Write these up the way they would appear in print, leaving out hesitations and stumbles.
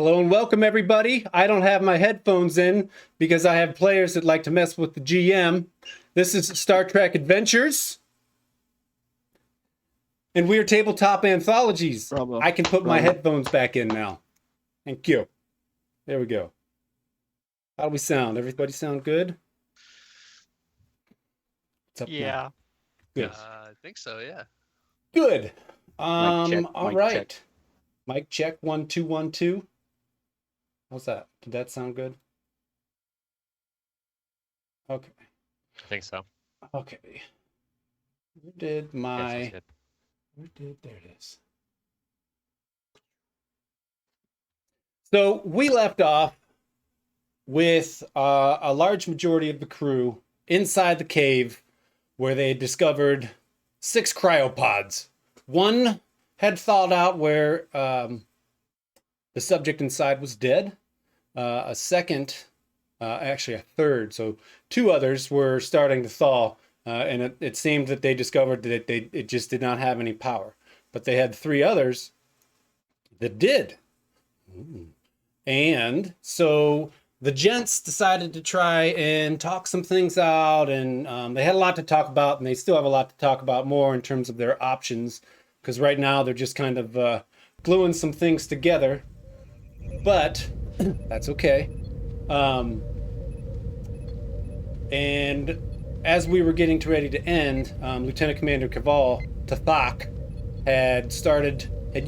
Hello and welcome, everybody. I don't have my headphones in because I have players that like to mess with the GM. This is Star Trek Adventures. And we're Tabletop Anthologies. Bravo. I can put my headphones back in now. Thank you. There we go. How do we sound? Everybody sound good? What's up now? Good. I think so, yeah. Good. Mic check, All mic right. check. Mic check 1 2 1 2. How's that? Did that sound good? Okay. I think so. Okay. Where did my... Yeah, There it is. So we left off with a large majority of the crew inside the cave where they discovered 6 cryopods. One had thawed out where the subject inside was dead. A second, actually a third, so 2 others were starting to thaw. And it seemed that they discovered that it just did not have any power. But they had 3 others that did. And so the gents decided to try and talk some things out. And they had a lot to talk about. And they still have a lot to talk about more in terms of their options. Because right now they're just kind of gluing some things together. But that's okay. And as we were getting ready to end, Lieutenant Commander Kaval Tathak had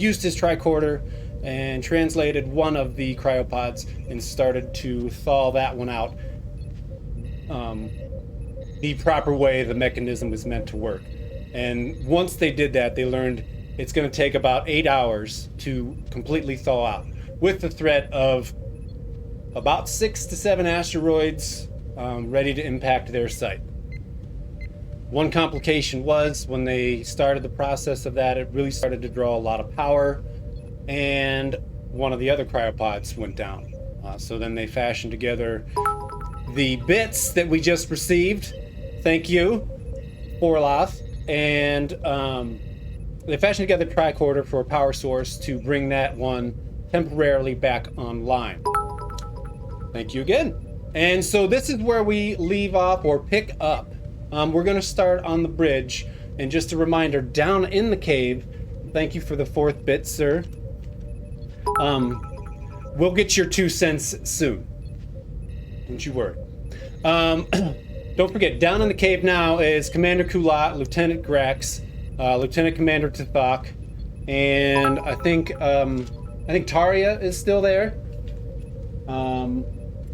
used his tricorder and translated one of the cryopods and started to thaw that one out the proper way the mechanism was meant to work. And once they did that, they learned it's going to take about 8 hours to completely thaw out, with the threat of about 6 to 7 asteroids ready to impact their site. One complication was when they started the process of that, it really started to draw a lot of power, and one of the other cryopods went down. So then they fashioned together the bits that we just received. Thank you, Orloth. And they fashioned together a tricorder for a power source to bring that one temporarily back online. Thank you again. And so this is where we leave off or pick up. We're going to start on the bridge, and just a reminder, down in the cave, thank you for the 4th bit, sir. We'll get your 2 cents soon. Don't you worry. Don't forget, down in the cave now is Commander Kullat, Lieutenant Grax, Lieutenant Commander Tathak, and I think Taria is still there.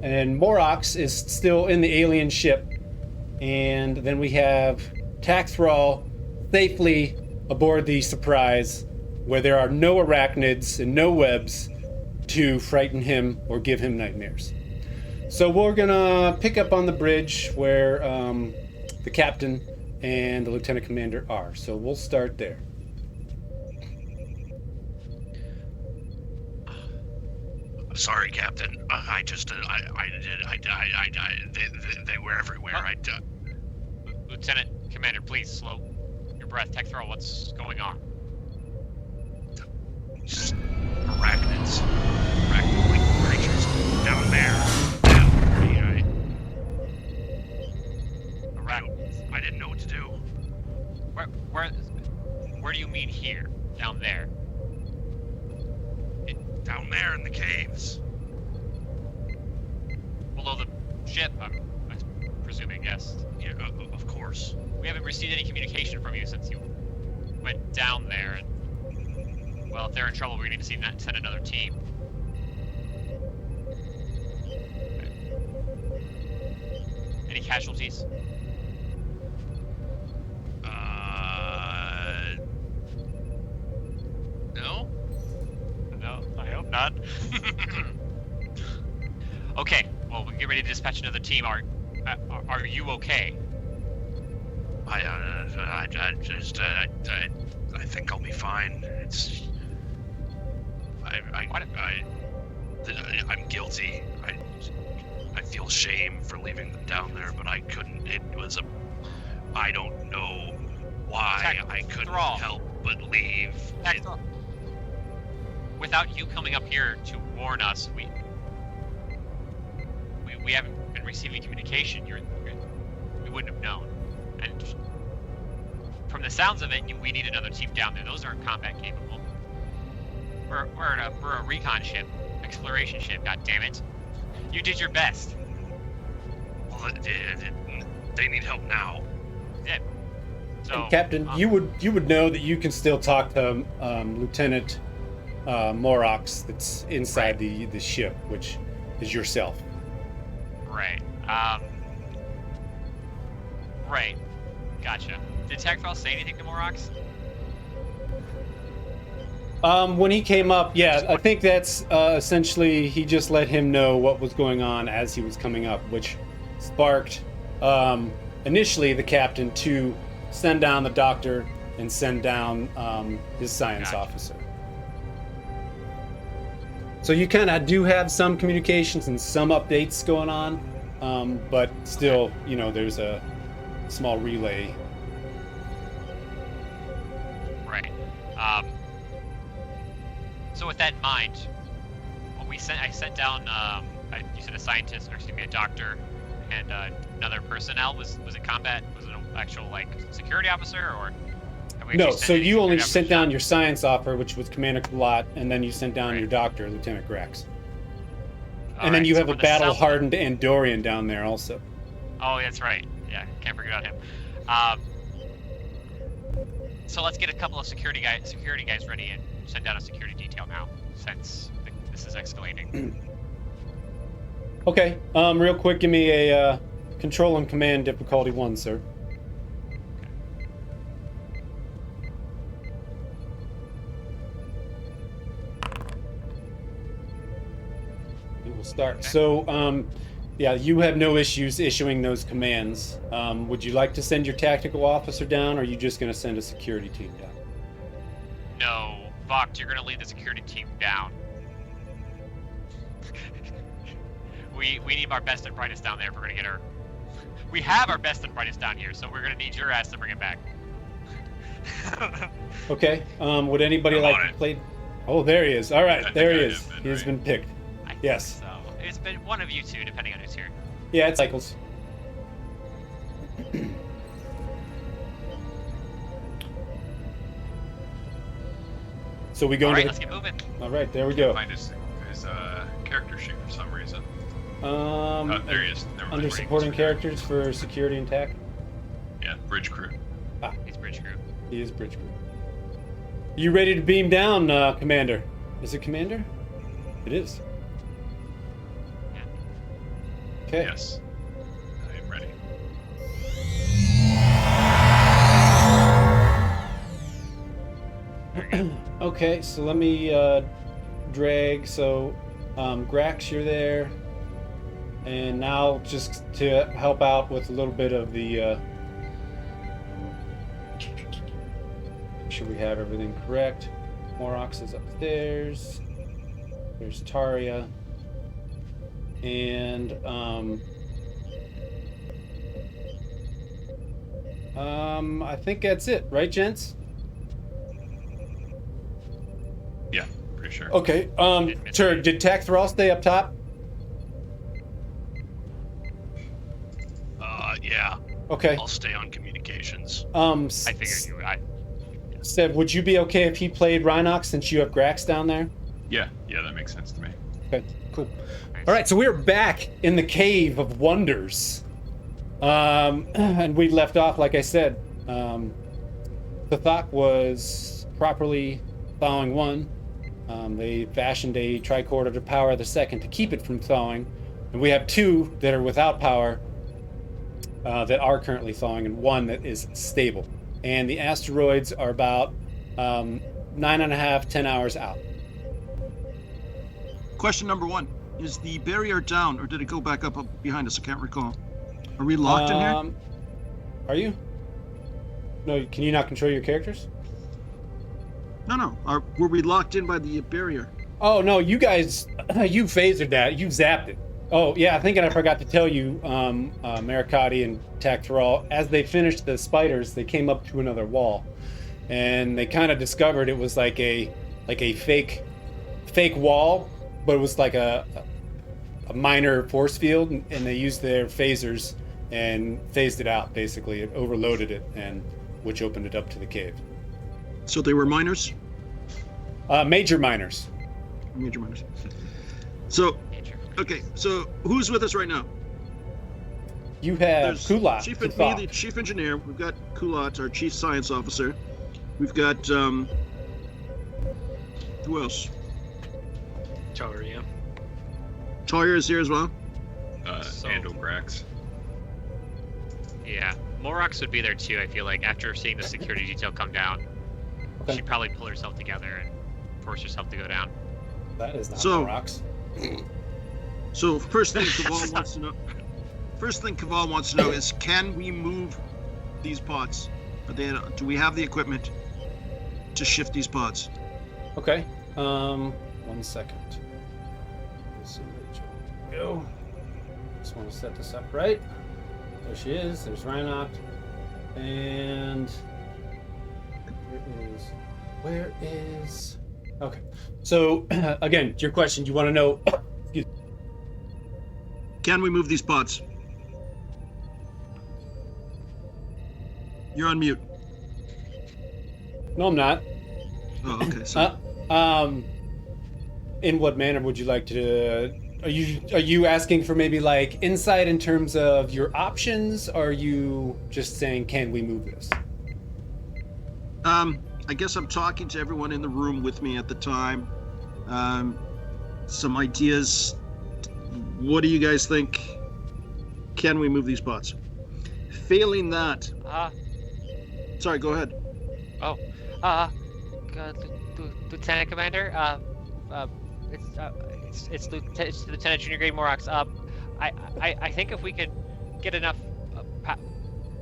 And Morox is still in the alien ship. And then we have Thrall safely aboard the Surprise, where there are no arachnids and no webs to frighten him or give him nightmares. So we're gonna pick up on the bridge where the captain and the lieutenant commander are. So we'll start there. Sorry, Captain. They were everywhere. Lieutenant Commander, please slow your breath. Thrall, what's going on? Just arachnids. Arachnid-like creatures down there. I didn't know what to do. Where do you mean here? Down there? Down there in the caves. Below the ship, I'm presuming, yes. Yeah, of course. We haven't received any communication from you since you went down there. And, well, if they're in trouble, we're going to need to send another team. Any casualties? No? No, I hope not. Okay, well, we get ready to dispatch another team. Are you okay? I think I'll be fine. I'm guilty. I feel shame for leaving them down there, but I couldn't. I don't know why I couldn't Thrall. help but leave. Thrall. without you coming up here to warn us, we haven't been receiving communication. We wouldn't have known. And from the sounds of it, we need another team down there. Those aren't combat capable. We're a recon ship, exploration ship. God damn it! You did your best. Well, they need help now. Yeah. So, And Captain, you would know that you can still talk to Lieutenant Morox that's inside the ship, which is yourself. Right. Right. Gotcha. Did Thrall say anything to Morox? When he came up, yeah, I think that's essentially he just let him know what was going on as he was coming up, which sparked initially the captain to send down the doctor and send down his science officer. So you kind of do have some communications and some updates going on, but still, there's a small relay. Right. So with that in mind, when I sent down, you said a scientist, or excuse me, a doctor, and another personnel. Was it combat? Was it an actual security officer, or? No. So you only sent down your science officer, which was Commander Kullat, and then you sent down your doctor, Lieutenant Grax. And then you have a battle-hardened Andorian down there also. Oh, that's right. Yeah, can't forget about him. So let's get a couple of security guys ready and send down a security detail now, since this is escalating. Okay. Real quick, give me a control and command difficulty 1, sir. We will start. Okay. So, yeah, you have no issues issuing those commands. Would you like to send your tactical officer down, or are you just going to send a security team down? No, Vogt, you're going to lead the security team down. We need our best and brightest down there if we're going to get her. We have our best and brightest down here, so we're going to need your ass to bring it back. Okay. Would anybody like to play? Oh, there he is. All right, there he is. He has been picked. Yes. So it's been one of you two, depending on who's here. Yeah, it cycles. So we go. All right, let's get moving. All right, there we go. Find his character sheet for some reason. There he is. Under supporting characters for security and tech. Yeah, bridge crew. Ah, he's bridge crew. He is bridge crew. You ready to beam down, Commander? Is it Commander? It is. Yeah. Okay. Yes, I am ready. Okay, so let me drag. So, Grax, you're there. And now, just to help out with a little bit of the... make sure we have everything correct. Morox is upstairs. There's Taria. And, I think that's it, right, gents? Yeah, pretty sure. Okay, sure. Did Thrall stay up top? Yeah. Okay. I'll stay on communications. I figured you would. Seb, would you be okay if he played Rhinox since you have Grax down there? Yeah, that makes sense to me. Okay, cool. All right, so we're back in the Cave of Wonders. And we left off, like I said, the thought was properly thawing one. They fashioned a tricorder to power the second to keep it from thawing. And we have two that are without power that are currently thawing, and one that is stable. And the asteroids are about 9.5, 10 hours out. Question number 1. Is the barrier down, or did it go back up behind us? I can't recall. Are we locked in here? Are you? No, can you not control your characters? No. Were we locked in by the barrier? Oh, no, you guys, you phasered that. You zapped it. Oh, yeah, I think I forgot to tell you, Maricadi and Thrall, as they finished the spiders, they came up to another wall. And they kind of discovered it was like a fake fake wall, but it was like a minor force field, and they used their phasers and phased it out. Basically, it overloaded it, and which opened it up to the cave. So they were miners? Major miners. Major miners. So, okay, so who's with us right now? You have There's Kullat. me, the chief engineer. We've got Kullat, our chief science officer. We've got, who else? Taria. Taria is here as well. And Grax. Yeah, Morox would be there too. I feel like after seeing the security detail come down, Okay. she'd probably pull herself together and force herself to go down. That is not So- rocks. So first thing Kaval wants to know. First thing Kaval wants to know is, can we move these pods? Do we have the equipment to shift these pods? Okay. 1 second. Go. Just want to set this up right. There she is. There's Reinach. And where is? Okay. So again, your question. You want to know? Can we move these pods? You're on mute. No, I'm not. Oh, okay. So In what manner would you like to? Are you asking for maybe like insight in terms of your options? Or are you just saying, can we move this? I guess I'm talking to everyone in the room with me at the time. Some ideas. What do you guys think? Can we move these pods? Failing that, sorry, go ahead. Lieutenant Commander, it's Lieutenant Junior Grade Morox. I think if we could get enough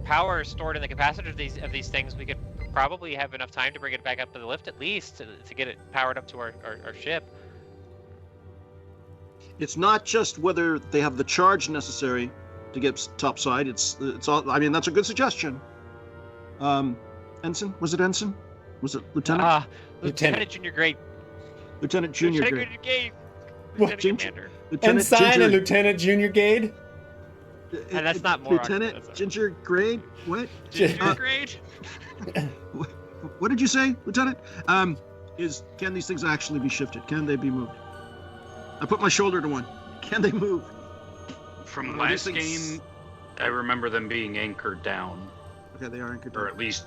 power stored in the capacitor of these things, we could probably have enough time to bring it back up to the lift, at least to get it powered up to our ship. It's not just whether they have the charge necessary to get topside. It's all. I mean, that's a good suggestion. Ensign? Was it Ensign? Was it Lieutenant? Lieutenant Junior Grade. Lieutenant Junior Grade. What? Lieutenant Commander. Lieutenant Ensign Ginger. and Lieutenant Junior Grade. And that's not Morox. Lieutenant Ginger Grade. What? Junior grade? What did you say, Lieutenant? Can these things actually be shifted? Can they be moved? I put my shoulder to one. Can they move? From Well, these last things- game, I remember them being anchored down, Okay, they are anchored. or at least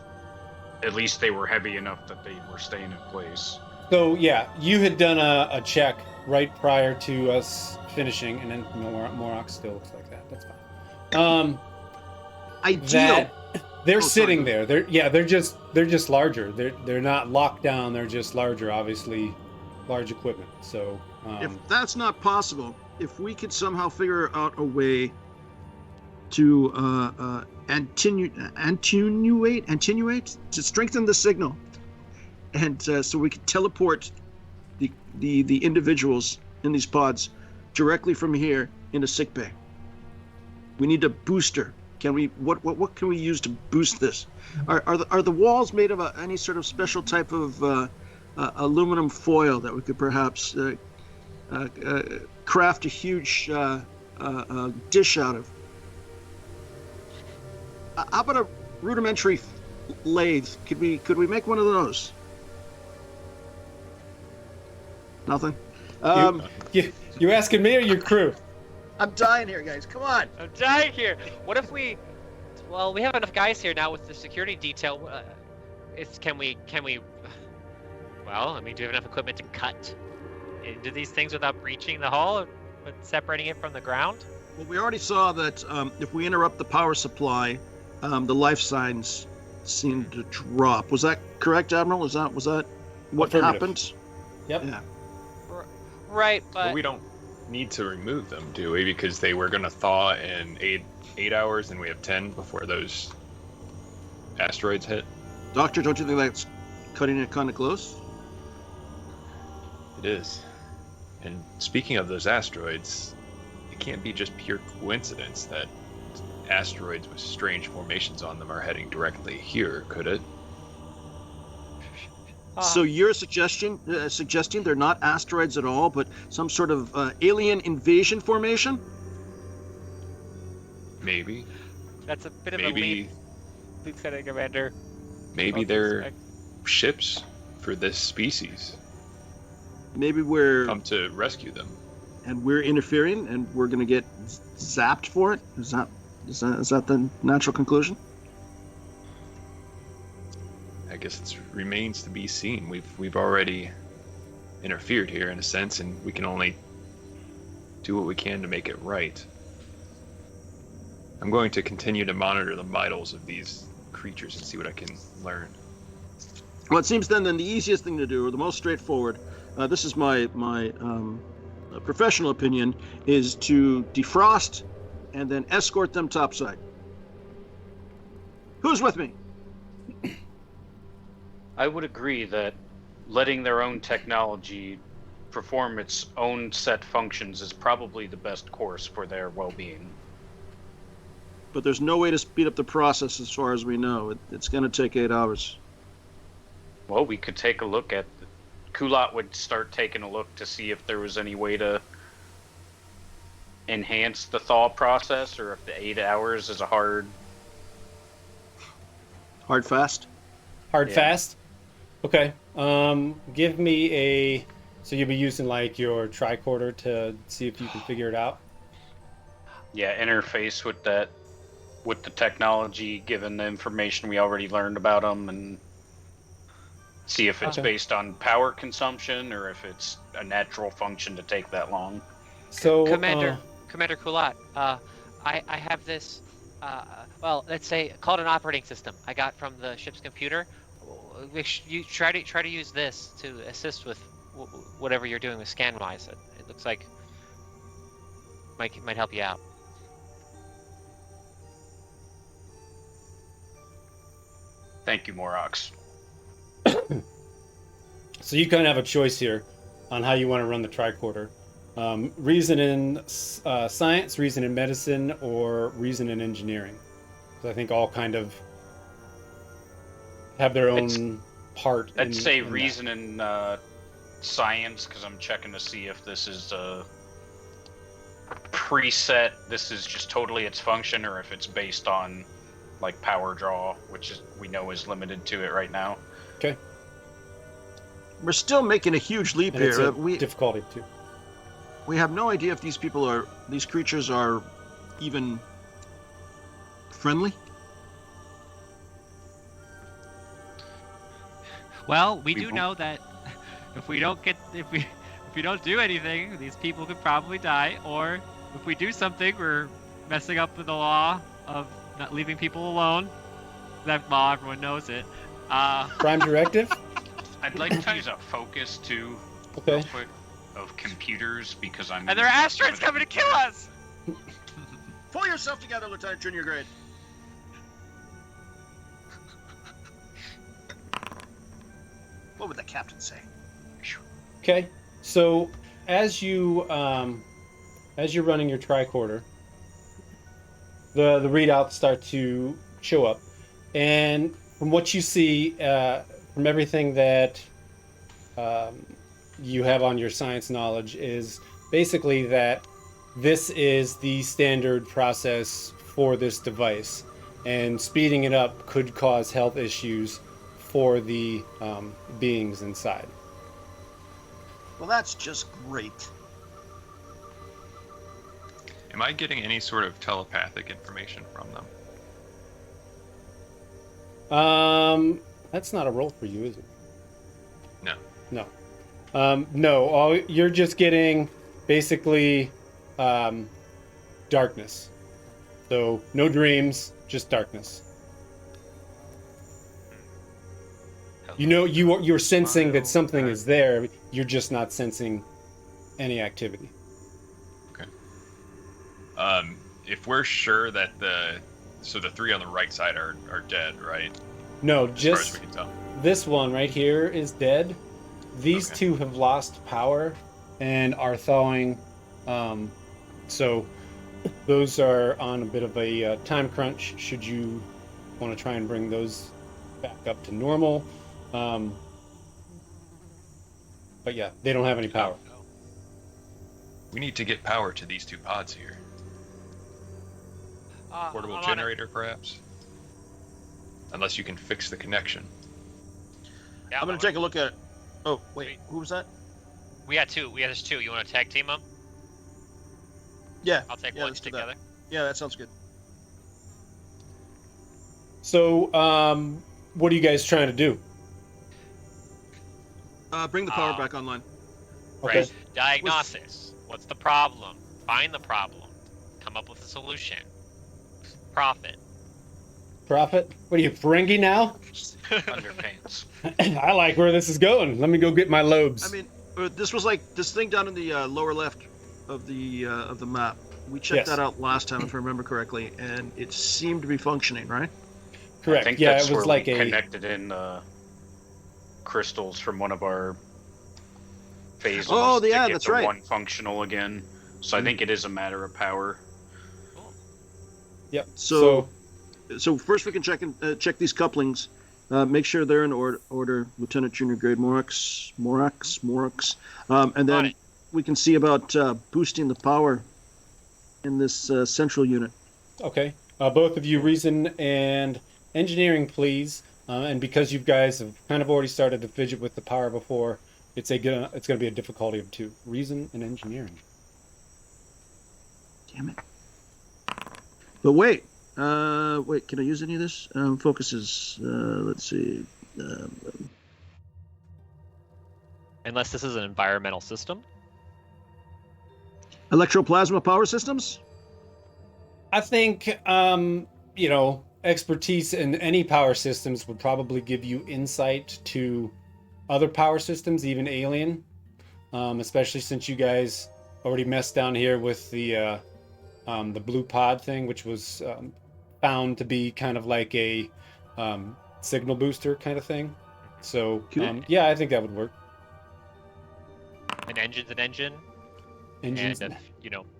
they were heavy enough that they were staying in place. So yeah, you had done a check right prior to us finishing, and then Morox still looks like that. That's fine. Ideal. They're Oh, sorry, sitting go there. They're just larger. They're not locked down. They're just larger. Obviously, large equipment. So If that's not possible, if we could somehow figure out a way to attenuate, to strengthen the signal, and so we could teleport the individuals in these pods directly from here into sickbay. We need a booster. Can we? What can we use to boost this? Are the walls made of any sort of special type of aluminum foil that we could perhaps craft a huge dish out of? How about a rudimentary lathe? Could we make one of those? Nothing. you asking me or your crew? I'm dying here, guys. Come on. I'm dying here. What if we? Well, we have enough guys here now with the security detail. Can we? Well, I mean, do we have enough equipment to cut into these things without breaching the hull, but separating it from the ground? Well, we already saw that if we interrupt the power supply, the life signs seem to drop. Was that correct, Admiral? Was that what Affirmative. happened? Yep. Yeah. Right, but Well, we don't need to remove them, do we? Because they were going to thaw in eight hours, and we have 10 before those asteroids hit. Doctor, don't you think that's cutting it kind of close? It is. And speaking of those asteroids, it can't be just pure coincidence that asteroids with strange formations on them are heading directly here, could it? So you're suggesting they're not asteroids at all, but some sort of alien invasion formation? Maybe. That's a bit of a Maybe. leap, Lieutenant Commander. Maybe All due they're respect. ships for this species. Maybe we're Come to rescue them. interfering, and we're going to get zapped for it. Is that the natural conclusion? I guess it remains to be seen. We've already interfered here in a sense, and we can only do what we can to make it right. I'm going to continue to monitor the vitals of these creatures and see what I can learn. Well, it seems then the easiest thing to do, or the most straightforward, this is my professional opinion, is to defrost and then escort them topside. Who's with me? I would agree that letting their own technology perform its own set functions is probably the best course for their well-being. But there's no way to speed up the process as far as we know. It's going to take 8 hours. Well, we could take a look at... Kullat would start taking a look to see if there was any way to enhance the thaw process, or if the 8 hours is a hard... Hard fast? Hard Yeah. fast? Okay. Give me a... So you'll be using like your tricorder to see if you can figure it out? Yeah, interface with that, with the technology, given the information we already learned about them, and see if it's Okay. based on power consumption or if it's a natural function to take that long. So, Commander Kullat, I have this, well, let's say, called an operating system I got from the ship's computer. You try to use this to assist with whatever you're doing with ScanWise. It looks like might help you out. Thank you, Morox. So you kind of have a choice here on how you want to run the tricorder. Reason in science, reason in medicine, or reason in engineering. So I think all kind of have their own part. I'd say in reason and science, because I'm checking to see if this is a preset, this is just totally its function, or if it's based on like power draw, which is, we know is limited to it right now. Okay. We're still making a huge leap And it's here. a difficulty too. We have no idea if these creatures are even friendly. Well, We do won't- know that if we don't do anything, these people could probably die, or if we do something, we're messing up with the law of not leaving people alone. That law, everyone knows it. Prime directive? I'd like to use a focus too, Okay. real quick, of computers because I'm. And there are asteroids coming to kill us! Pull yourself together, Lieutenant Junior Grade. What would the captain say? Okay. So as you're running your tricorder, the readouts start to show up, and from what you see, from everything that you have on your science knowledge, is basically that this is the standard process for this device, and speeding it up could cause health issues for the beings inside. Well, that's just great. Am I getting any sort of telepathic information from them? That's not a roll for you, is it? No. No. No. You're just getting basically darkness. So no dreams, just darkness. You know, you're sensing that something is there. You're just not sensing any activity. If we're sure that the three on the right side are dead, right? No, As far as just we can tell. this one right here is dead. These Okay. two have lost power and are thawing. So those are on a bit of a time crunch. Should you want to try and bring those back up to normal, But yeah, they don't have any power. We need to get power to these two pods here. Portable I'm on it. generator, perhaps? Unless you can fix the connection. Yeah, I'm gonna take a look at it. Oh, wait, who was that? We got two. There's two. You want to tag team them? Yeah. I'll take Yeah, one let's do that. together. Yeah, that sounds good. So, what are you guys trying to do? Bring the power back online. Okay. Right. Diagnosis. What's the problem? Find the problem. Come up with a solution. Profit. Profit? What are you, Ferengi now? Underpants. I like where this is going. Let me go get my lobes. I mean, this was like this thing down in the lower left of the map. We checked Yes. that out last time, if I remember correctly, and it seemed to be functioning, right? Correct. I think Yeah, that's it was where like we a. connected in crystals from one of our phases. Oh, to yeah, get that's the right. one functional again. So I think it is a matter of power. Yep. So first we can check these couplings. Make sure they're in order. Lieutenant Junior Grade Morax, and On then it. we can see about boosting the power in this central unit. Okay. Both of you, reason and engineering, please. And because you guys have kind of already started to fidget with the power before, it's going to be a difficulty of 2. Reason and engineering. Damn it. But wait, can I use any of this? Focuses, let's see. Unless this is an environmental system. Electroplasma power systems? I think, expertise in any power systems would probably give you insight to other power systems, even alien. Especially since you guys already messed down here with the blue pod thing, which was found to be kind of like a signal booster kind of thing. So, yeah, I think that would work. An engine's an engine. Engines. And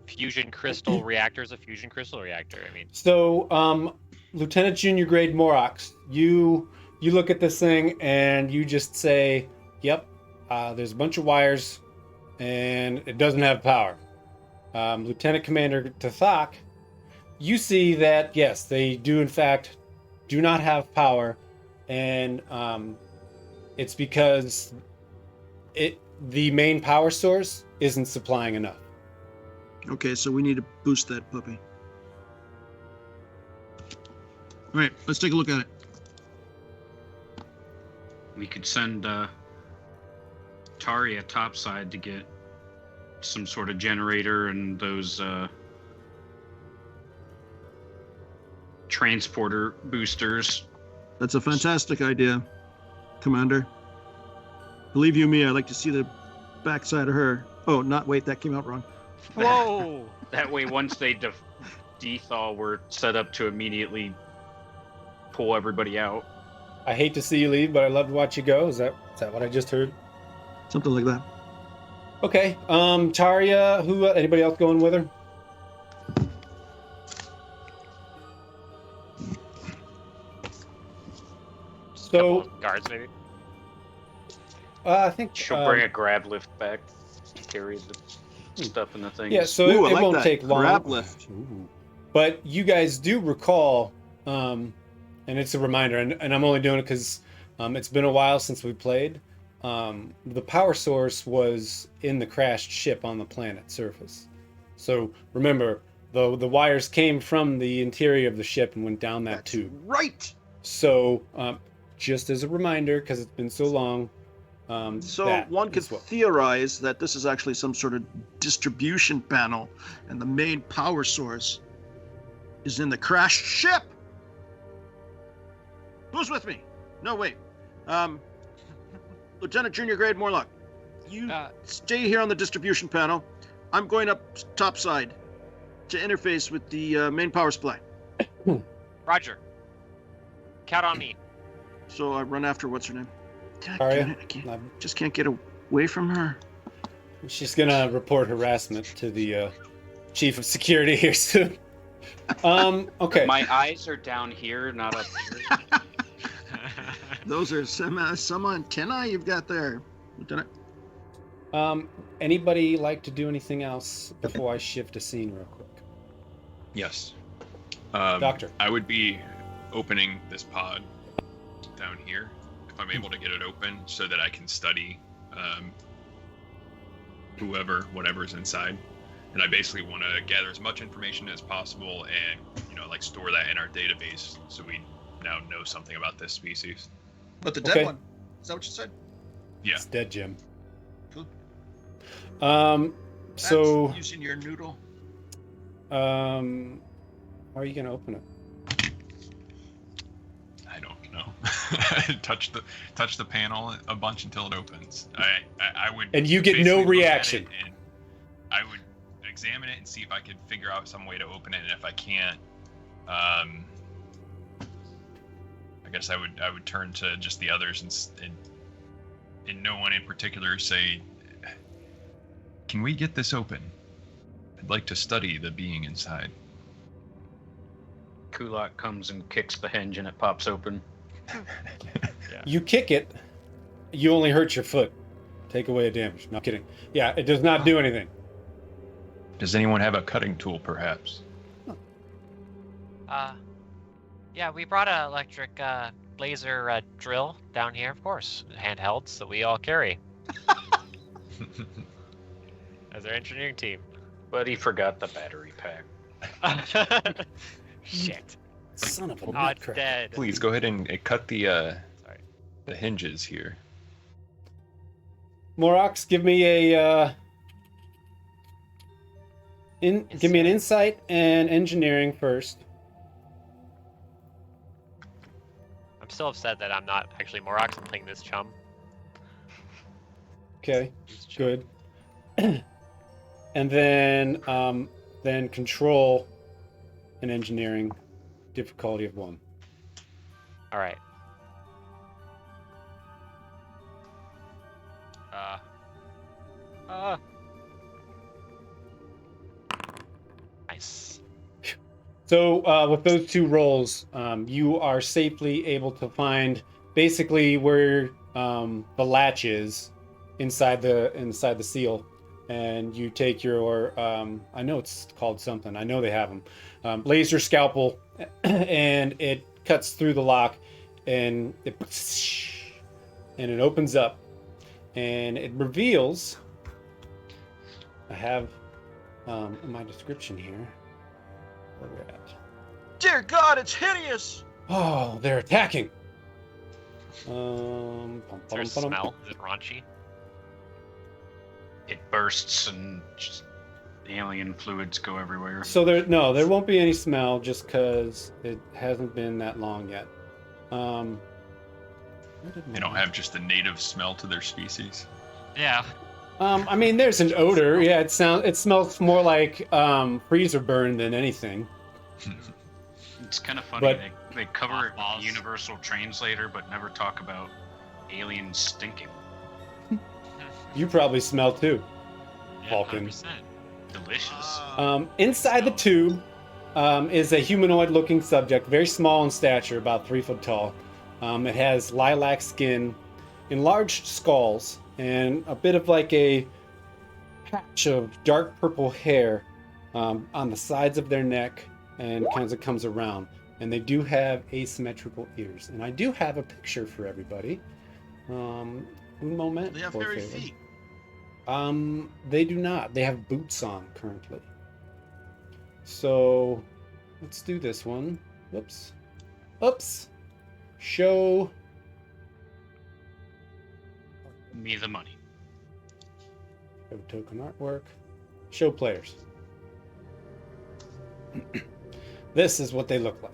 fusion crystal reactor is a fusion crystal reactor. I mean. So, Lieutenant Junior Grade Morax, you look at this thing and you just say, "Yep, there's a bunch of wires, and it doesn't have power." Lieutenant Commander Tathak, you see that yes, they do in fact do not have power, and it's because the main power source isn't supplying enough. Okay, so we need to boost that puppy. All right, let's take a look at it. We could send Taria topside to get some sort of generator and those transporter boosters. That's a fantastic idea, Commander. Believe you me, I'd like to see the backside of her. Oh, wait, that came out wrong. Whoa! That way, once they dethaw, we're set up to immediately pull everybody out. I hate to see you leave, but I love to watch you go. Is that what I just heard? Something like that. Okay. Taria, who? Anybody else going with her? So Guards maybe. I think She'll bring a grab lift back to carry the stuff in the thing. Yeah, so Ooh, it I like won't that. take long. Grab lift. Ooh. But you guys do recall, and it's a reminder, and I'm only doing it because it's been a while since we played. The power source was in the crashed ship on the planet's surface. So remember, the wires came from the interior of the ship and went down that tube. Right. So just as a reminder, because it's been so long. So one could theorize that this is actually some sort of distribution panel, and the main power source is in the crashed ship. Who's with me? No, wait. Lieutenant Junior Grade Morlock, you stay here on the distribution panel. I'm going up topside to interface with the main power supply. Roger. Count on me. So I run after what's her name? Taria? I just can't get away from her. She's gonna report harassment to the chief of security here soon. Okay. My eyes are down here, not up here. Those are some antennae you've got there, Lieutenant. Anybody like to do anything else before I shift a scene real quick? Yes. Doctor. I would be opening this pod down here if I'm able to get it open so that I can study whatever's inside. And I basically want to gather as much information as possible and, like store that in our database so we now know something about this species. But the dead one. Is that what you said? Yeah. It's dead, Jim. Cool. So That's using your noodle. how are you gonna open it? I don't know. touch the panel a bunch until it opens. I would. And you get no basically look at reaction. it and I would examine it and see if I could figure out some way to open it. And if I can't, I guess I would turn to just the others and no one in particular say, "Can we get this open? I'd like to study the being inside." Kullat comes and kicks the hinge and it pops open. You kick it, you only hurt your foot. Take away a damage. Not kidding. Yeah, it does not do anything. Does anyone have a cutting tool, perhaps? Yeah, we brought an electric laser drill down here, of course. Handhelds that we all carry. As our engineering team. But he forgot the battery pack. Shit. Son of a Oh, it's nutcracker. dead. Please go ahead and cut the Sorry. the hinges here. Morox, give me a give me an insight and engineering first. I'm still upset that I'm not actually Morox. I'm playing this chum. Okay, This chum. good. And then control and engineering, difficulty of 1. All right. Nice. So with those 2 rolls, you are safely able to find basically where the latch is inside the seal, and you take your I know it's called something. I know they have them. Laser scalpel, and it cuts through the lock, and it opens up, and it reveals. I have in my description here. Where we're at. Dear God, it's hideous! Oh, they're attacking. Is there a smell? Is it raunchy? It bursts and just alien fluids go everywhere. So there won't be any smell just because it hasn't been that long yet. They don't have just a native smell to their species. Yeah. I mean, there's an odor. Yeah, it smells more like freezer burn than anything. It's kind of funny. But- They cover it Mothballs. with Universal Translator, but never talk about aliens stinking. You probably smell too. Yeah, Vulcan. 100%. Delicious. Inside the tube is a humanoid-looking subject, very small in stature, about 3 foot tall. It has lilac skin, enlarged skulls, and a bit of like a patch of dark purple hair on the sides of their neck, and kind of comes around. And they do have asymmetrical ears. And I do have a picture for everybody. Un moment. They have por hairy favor. feet. They do not. They have boots on currently. So let's do this one. Whoops. Oops. Show. Me the money. Show token artwork. Show players. This is what they look like.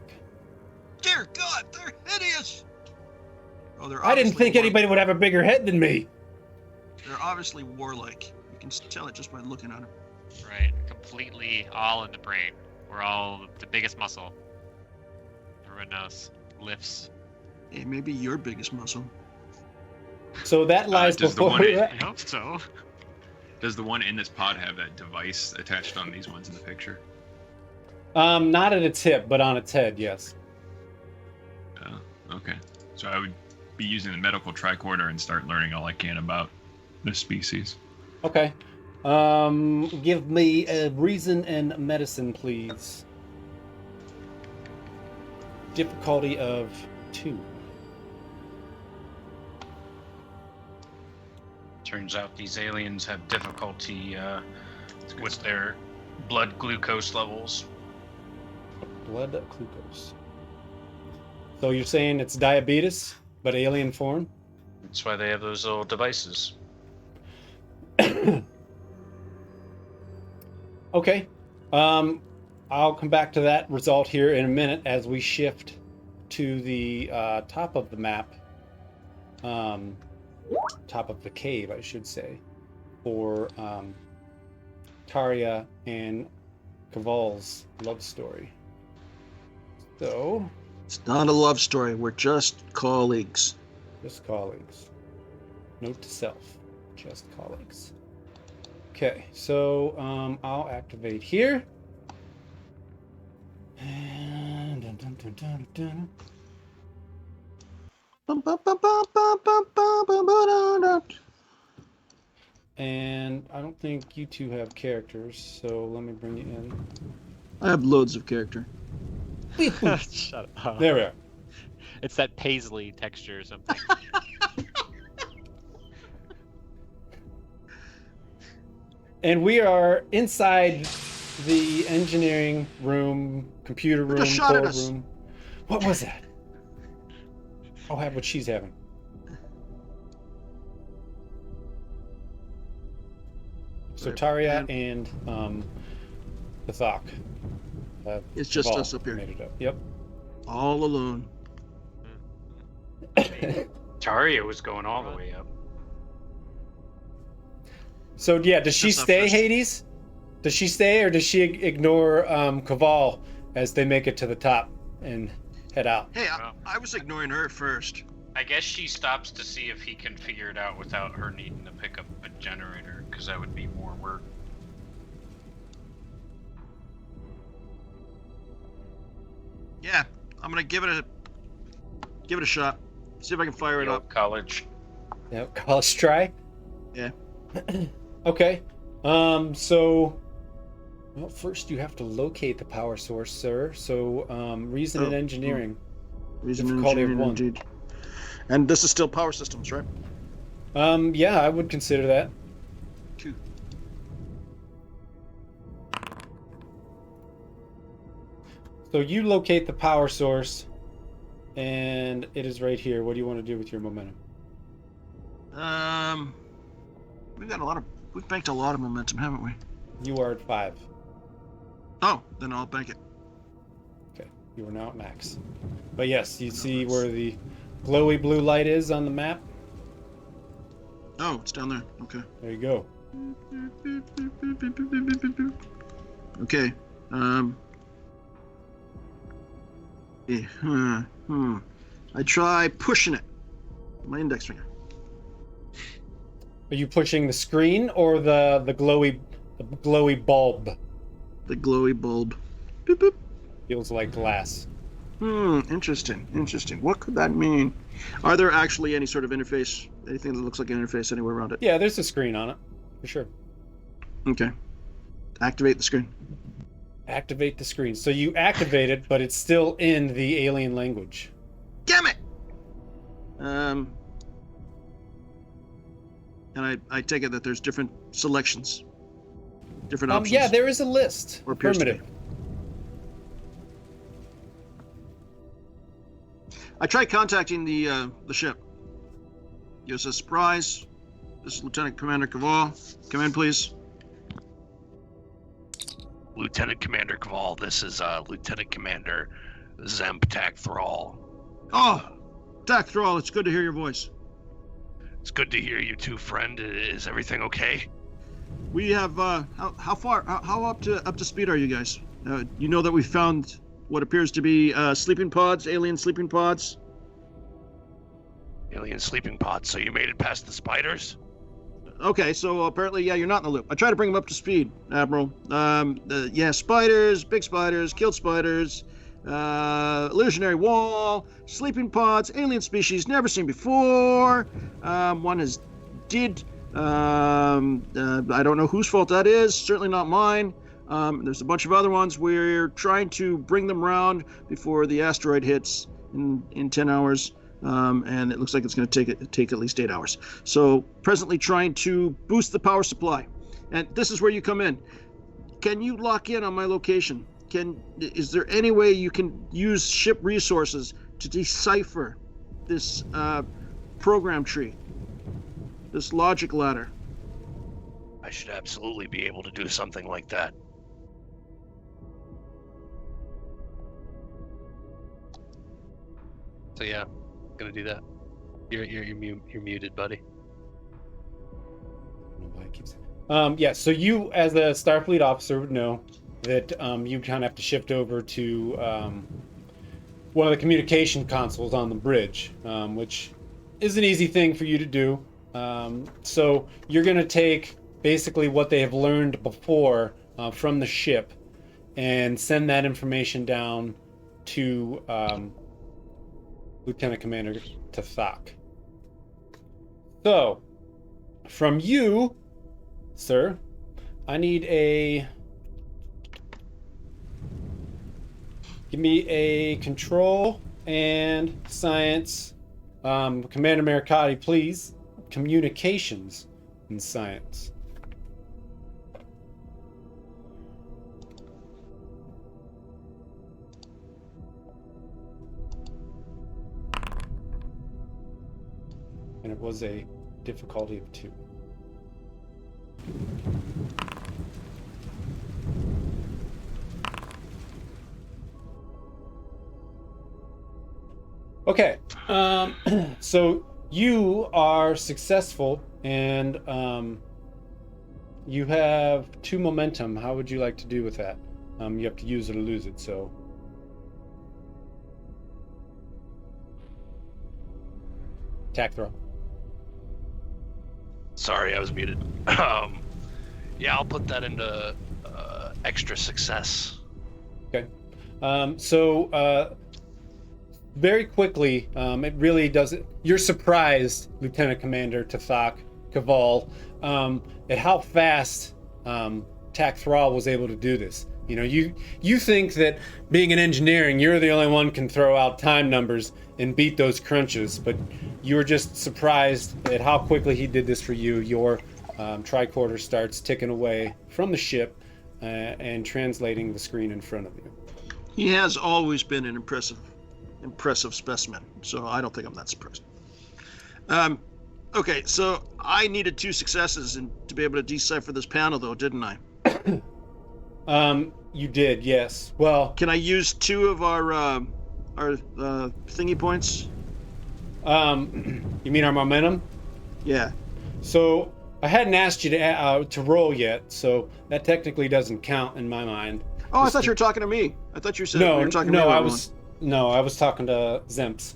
Dear God, they're hideous! Oh, they're I didn't obviously think anybody would have a bigger head than me. They're obviously warlike. You can tell it just by looking at them. Right. Completely all in the brain. We're all the biggest muscle. Everyone knows. Lifts. Hey, maybe your biggest muscle. So that lies does the before one that. I hope so. Does the one in this pod have that device attached on these ones in the picture? Not at its hip, but on its head, yes. Oh, okay. So I would be using the medical tricorder and start learning all I can about this species. Okay. Give me a reason and medicine, please. Difficulty of 2. Turns out these aliens have difficulty with their blood glucose levels. Blood glucose. So you're saying it's diabetes, but alien form? That's why they have those little devices. Okay. I'll come back to that result here in a minute as we shift to the top of the map. Top of the cave, I should say, for Taria and Kaval's love story. So, It's not a love story. We're just colleagues. just colleagues. Note to self, just colleagues. Okay, so I'll activate here. And dun, dun, dun, dun, dun. And I don't think you two have characters, so let me bring you in. I have loads of character. Shut up. There we are. It's that paisley texture or something. And we are inside the engineering room, computer room, Just shot at core us. room. What was that? I'll have what she's having. So Taria and the Thok. It's just Kaval us up here. Made it up. Yep. All alone. Taria was going all the way up. So yeah, does she That's not stay, first. Hades? Does she stay, or does she ignore Kaval as they make it to the top and head out? Hey, I was ignoring her first. I guess she stops to see if he can figure it out without her needing to pick up a generator, because that would be more work. Yeah, I'm gonna give it a shot. See if I can fire it Yo, up. college. Yep. College try. Yeah. Okay. So, well, first you have to locate the power source, sir. So, reason and Oh, engineering. Reason Difficulty of engineering, 1. indeed. And this is still power systems, right? Yeah, I would consider that. 2. So you locate the power source, and it is right here. What do you want to do with your momentum? We've banked a lot of momentum, haven't we? You are at 5. Oh, then I'll bank it. Okay, you are now at max. But yes, you see where the glowy blue light is on the map? Oh, it's down there. Okay. There you go. Okay. I try pushing it. My index finger. Are you pushing the screen or the glowy bulb? The glowy bulb. Boop, boop. Feels like glass. Interesting. What could that mean? Are there actually any sort of interface, anything that looks like an interface anywhere around it? Yeah, there's a screen on it, for sure. Okay. Activate the screen. Activate the screen. So you activate it, but it's still in the alien language. Damn it! And I take it that there's different selections. Different options. Yeah, there is a list. Or appears to be. Affirmative. I tried contacting the ship. USS Surprise. This is Lieutenant Commander Kaval. Come in, please. Lieutenant Commander Kaval, this is Lieutenant Commander Zemptak Thrall. Oh, Dak Thrall, it's good to hear your voice. It's good to hear you too, friend. Is everything okay? We have how far? How up to speed are you guys? You know that we found what appears to be sleeping pods, alien sleeping pods. Alien sleeping pods. So you made it past the spiders? Okay, so apparently, yeah, you're not in the loop. I try to bring them up to speed, Admiral. Yeah, spiders, big spiders, killed spiders, illusionary wall, sleeping pods, alien species never seen before. One did I don't know whose fault that is. Certainly not mine. There's a bunch of other ones. We're trying to bring them around before the asteroid hits in 10 hours. And it looks like it's going to take at least 8 hours. So presently trying to boost the power supply. And this is where you come in. Can you lock in on my location? Is there any way you can use ship resources to decipher this program tree, this logic ladder? I should absolutely be able to do something like that. So yeah, gonna do that. You're muted, buddy. Yeah, so you, as a Starfleet officer, would know that you kind of have to shift over to one of the communication consoles on the bridge, which is an easy thing for you to do. So you're going to take basically what they have learned before from the ship and send that information down to Lieutenant Commander Tathak. So, from you, sir, I need give me a control and science. Commander Maricadi, please. Communications and science. And it was a difficulty of 2. Okay, so you are successful, and you have 2 momentum. How would you like to do with that? You have to use it or lose it, so... Attack throw. Sorry, I was muted. Yeah, I'll put that into extra success. Okay. Very quickly, it really doesn't... You're surprised, Lieutenant Commander Tathak Kaval, at how fast Thrall was able to do this. You know, you think that being in engineering, you're the only one can throw out time numbers and beat those crunches, but you were just surprised at how quickly he did this for you. Your tricorder starts ticking away from the ship and translating the screen in front of you. He has always been an impressive specimen, so I don't think I'm that surprised. Okay, so I needed 2 successes to be able to decipher this panel, though, didn't I? You did, yes. Well, can I use 2 of our thingy points? You mean our momentum? Yeah. So I hadn't asked you to roll yet, so that technically doesn't count in my mind. Oh, I thought you were talking to me. I thought you said no, you were talking to me. No, I was talking to Zemps.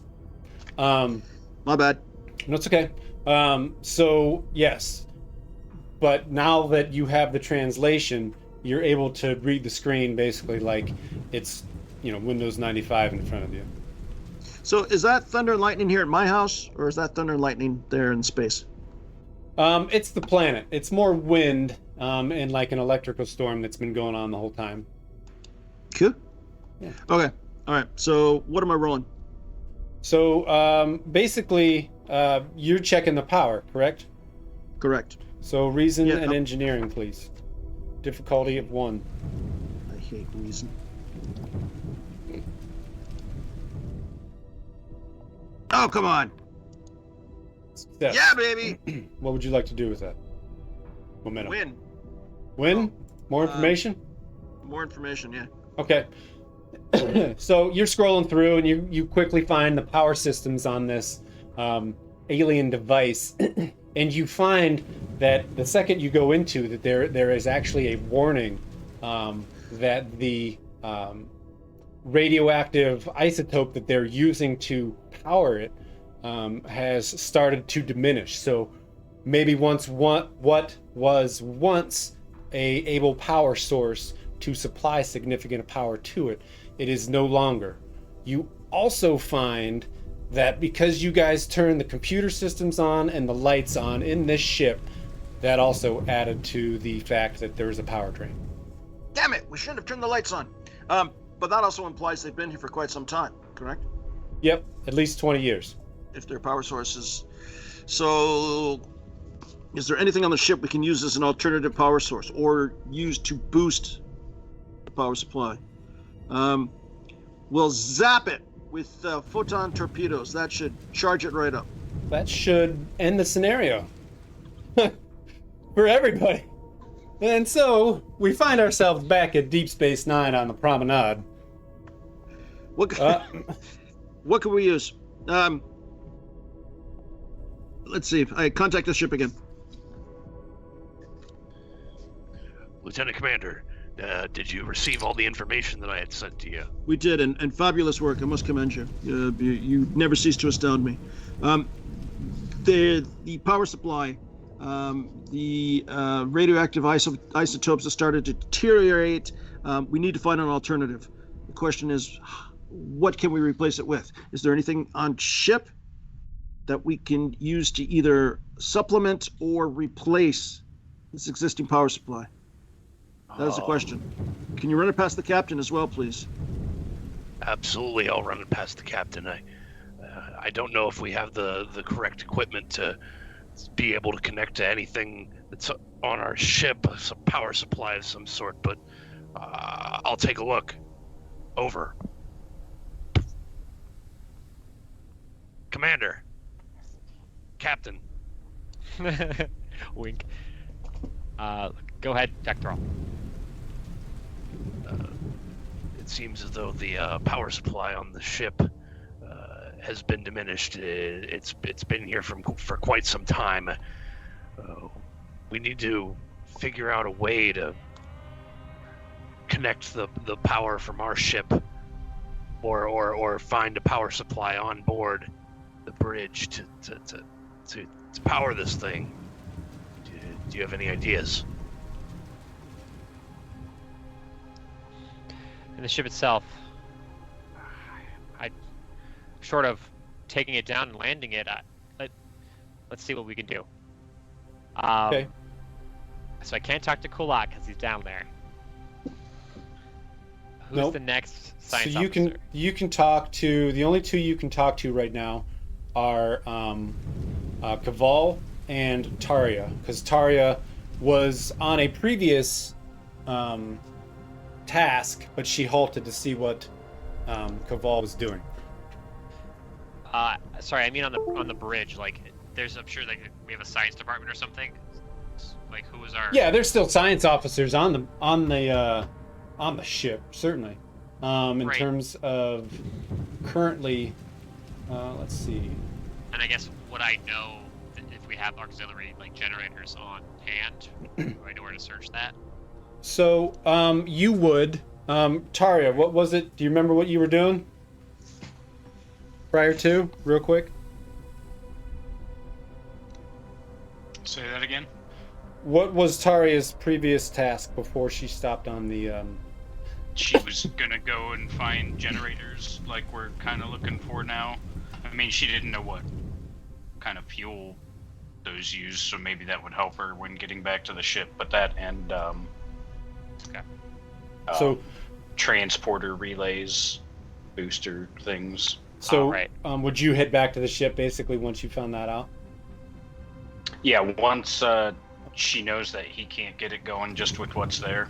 My bad. No, it's okay. So yes, but now that you have the translation, you're able to read the screen basically like it's, Windows 95 in front of you. So is that thunder and lightning here at my house, or is that thunder and lightning there in space? It's the planet. It's more wind and like an electrical storm that's been going on the whole time. Cool. Yeah. Okay. All right. So what am I rolling? So basically, you're checking the power, correct? Correct. So reason and engineering, please. Difficulty of 1. I hate reason. Oh, come on. Success. Yeah, baby. What would you like to do with that? Momentum. Win. Win? More information? More information, yeah. Okay. So you're scrolling through and you quickly find the power systems on this alien device, and you find that the second you go into that there is actually a warning that the radioactive isotope that they're using to power it has started to diminish. So maybe what was once a able power source to supply significant power to it, it is no longer. You also find that because you guys turn the computer systems on and the lights on in this ship, that also added to the fact that there was a power drain. Damn it! We shouldn't have turned the lights on. But that also implies they've been here for quite some time, correct? Yep, at least 20 years. If their power sources. So, is there anything on the ship we can use as an alternative power source or use to boost the power supply? We'll zap it with photon torpedoes. That should charge it right up. That should end the scenario. For everybody. And so, we find ourselves back at Deep Space Nine on the promenade. What can we use? Let's see. I contact the ship again. Lieutenant Commander, did you receive all the information that I had sent to you? We did, and fabulous work. I must commend you. You never cease to astound me. The power supply, the radioactive isotopes have started to deteriorate. We need to find an alternative. The question is, what can we replace it with? Is there anything on ship that we can use to either supplement or replace this existing power supply? That is the question. Can you run it past the captain as well, please? Absolutely, I'll run it past the captain. I don't know if we have the correct equipment to be able to connect to anything that's on our ship, some power supply of some sort, but I'll take a look. Over. Commander. Captain. Wink. Go ahead, Jack Thrall. It seems as though the power supply on the ship has been diminished. It's been here for quite some time. We need to figure out a way to connect the power from our ship, or find a power supply on board the bridge to power this thing. Do you have any ideas? And the ship itself, short of taking it down and landing it, let's see what we can do. Okay. So I can't talk to Kullat because he's down there. Who's Nope. the next science So officer? you can talk to, the only two you can talk to right now are Kaval and Taria, because Taria was on a previous task, but she halted to see what Kaval was doing. Sorry, I mean on the bridge. Like, I'm sure like we have a science department or something. Like, who was our? Yeah, there's still science officers on the ship, certainly. In Right. terms of currently, let's see. And I guess would I know if we have auxiliary like generators on hand? Do I know where to search that? So, you would, Taria, what was it? Do you remember what you were doing prior to, real quick? Say that again. What was Taria's previous task before she stopped on the, She was gonna go and find generators like we're kind of looking for now. I mean, she didn't know what kind of fuel those use, so maybe that would help her when getting back to the ship. But that and so, transporter relays, booster things. so, right. Would you head back to the ship basically once you found that out? Yeah, once she knows that he can't get it going just with what's there.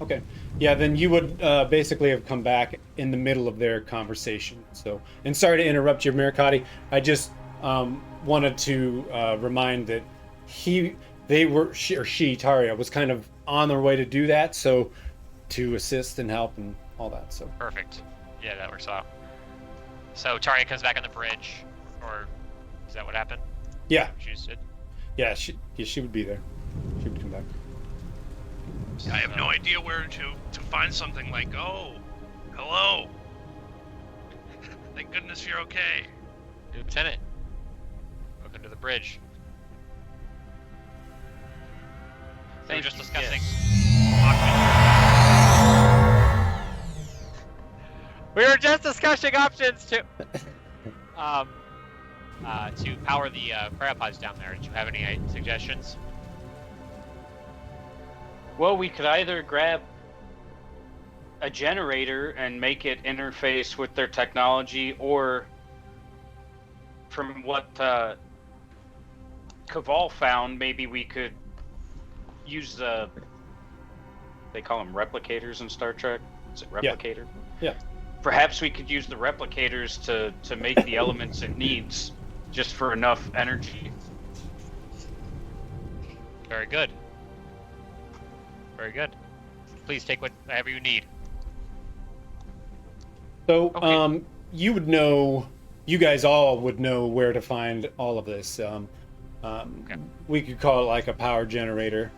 Okay. Yeah, then you would basically have come back in the middle of their conversation. So, and sorry to interrupt you, Maricadi. I just wanted to remind that she, Taria, was kind of on their way to do that, so to assist and help and all that. So Perfect. Yeah, that works out. So Taria comes back on the bridge, or is that what happened? yeah, She just did. yeah, she would be there. She would come back. I have no idea where to find something like, oh, hello. Thank goodness you're okay. Lieutenant, welcome to the bridge. We were just discussing. We were just discussing options to power the cryopods down there. Did you have any suggestions? Well, we could either grab a generator and make it interface with their technology, or from what Caval found, maybe we could use they call them replicators in Star Trek. Is it replicator? Yeah. Perhaps we could use the replicators to make the elements it needs, just for enough energy. Very good. Very good. Please take whatever you need. So, Okay. you would know, you guys all would know where to find all of this. We could call it like a power generator,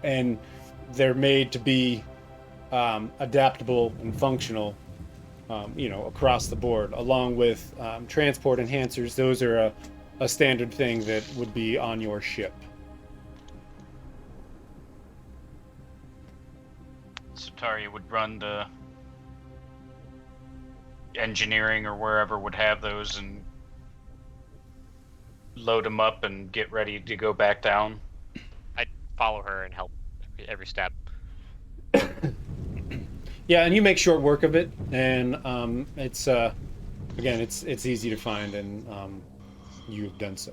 and they're made to be adaptable and functional, across the board, along with transport enhancers. Those are a standard thing that would be on your ship. Sataria would run the engineering or wherever would have those and load them up and get ready to go back down. I'd follow her and help every step. Yeah, and you make short work of it, and it's again, it's easy to find, and you've done so.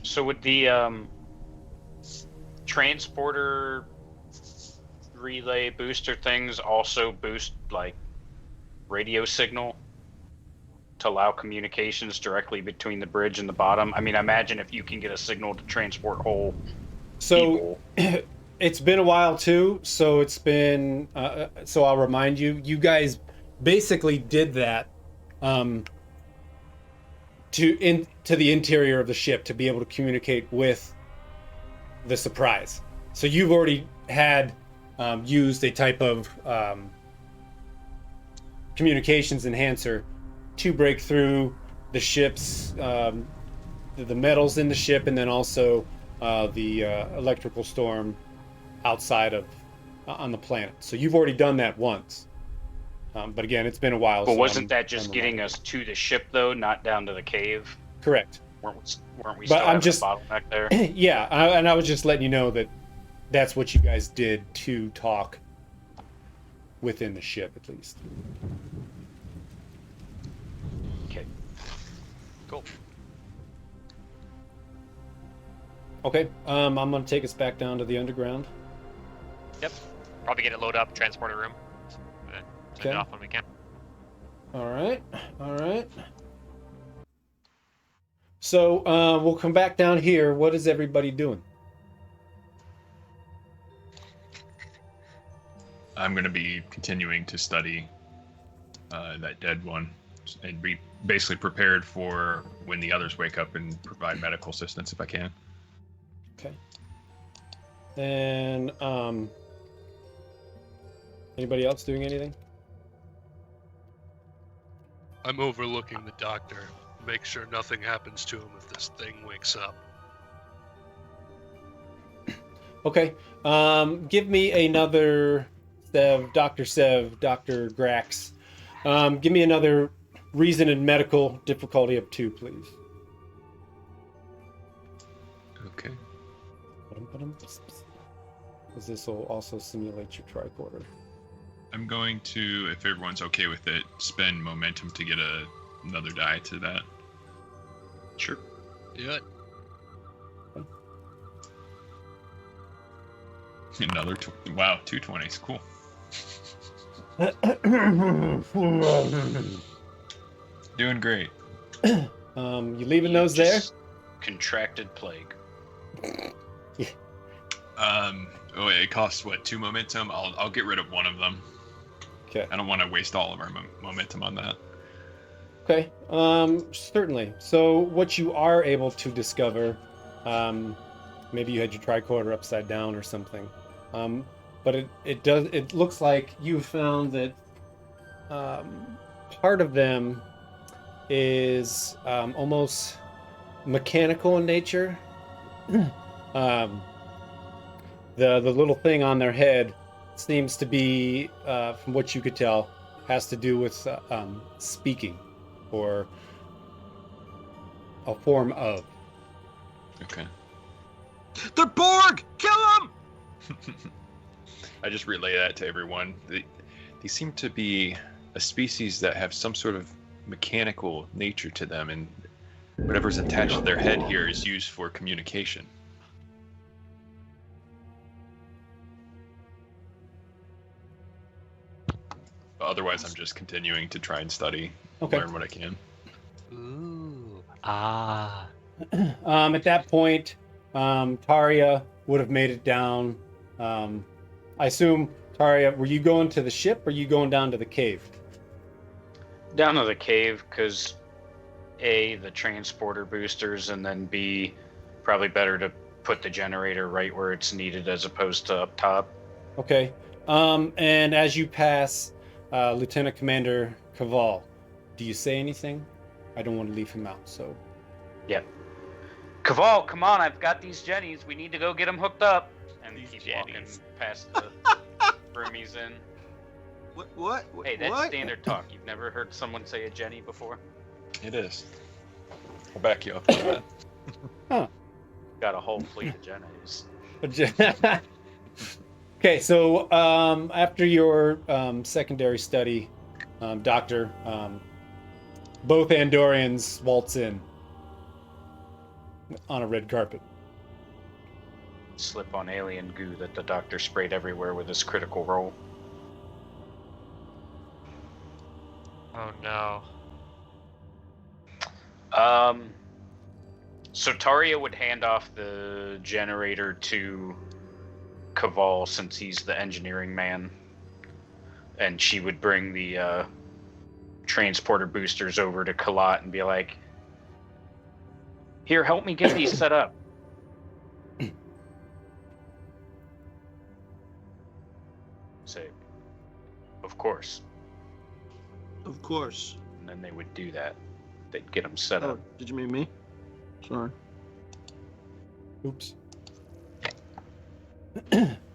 So would the transporter relay booster things also boost like radio signal to allow communications directly between the bridge and the bottom? I mean, I imagine if you can get a signal to transport whole people. It's been a while too, so it's been so I'll remind you, you guys basically did that to the interior of the ship to be able to communicate with the surprise. So you've already had used a type of communications enhancer to break through the ship's the metals in the ship, and then also the electrical storm outside of on the planet. So you've already done that once, but again, it's been a while. But so wasn't that I'm just getting us to the ship though, not down to the cave? correct? Weren't we But still I'm having just- a bottleneck there? Yeah, and I was just letting you know that that's what you guys did to talk within the ship, at least. Okay. Cool. Okay, I'm gonna take us back down to the underground. Yep. Probably get it loaded up, transporter room. Send Okay. it off when we can. All right. So we'll come back down here. What is everybody doing? I'm going to be continuing to study that dead one and be basically prepared for when the others wake up and provide medical assistance if I can. Okay. And anybody else doing anything? I'm overlooking the doctor. Make sure nothing happens to him if this thing wakes up. Okay. Give me another Dr. Grax. Give me another reason and medical difficulty of 2, please. Okay. Because this will also simulate your tricorder. I'm going to, if everyone's okay with it, spend momentum to get another die to that. Sure. Yeah. Another, wow, 2 20s, cool. Doing great. You leaving those there? Just contracted plague. Oh, it costs what, 2 momentum? I'll get rid of one of them. Okay. I don't want to waste all of our momentum on that. Okay. Certainly. So what you are able to discover, maybe you had your tricorder upside down or something, but it looks like you found that part of them is almost mechanical in nature. The little thing on their head seems to be, from what you could tell, has to do with speaking, or a form of. Okay. They're Borg! Kill them! I just relay that to everyone. They seem to be a species that have some sort of mechanical nature to them, and whatever's attached to their head here is used for communication. But otherwise, I'm just continuing to try and study, Okay. learn what I can. Ooh. Ah. At that point, Taria would have made it down. I assume, Taria, were you going to the ship or are you going down to the cave? Down to the cave, because A, the transporter boosters, and then B, probably better to put the generator right where it's needed as opposed to up top. Okay. And as you pass Lieutenant Commander Cavall, do you say anything? I don't want to leave him out, so... Yep. Cavall, come on, I've got these jennies. We need to go get them hooked up. And These keep jennies. walking past the roomies in. What? Hey, that's what? standard talk. You've never heard someone say a jenny before? It is. I'll back you up on that. Got a whole fleet of jennies. Okay, so after your secondary study, Doctor, both Andorians waltz in on a red carpet. Slip on alien goo that the doctor sprayed everywhere with his critical roll. Oh no. So Taria would hand off the generator to Cavall since he's the engineering man. And she would bring the transporter boosters over to Kullat and be like, "Here, help me get these set up." Say, "Of course." Of course. And then they would do that. They'd get them set Oh, up. did you mean me? Sorry. Oops.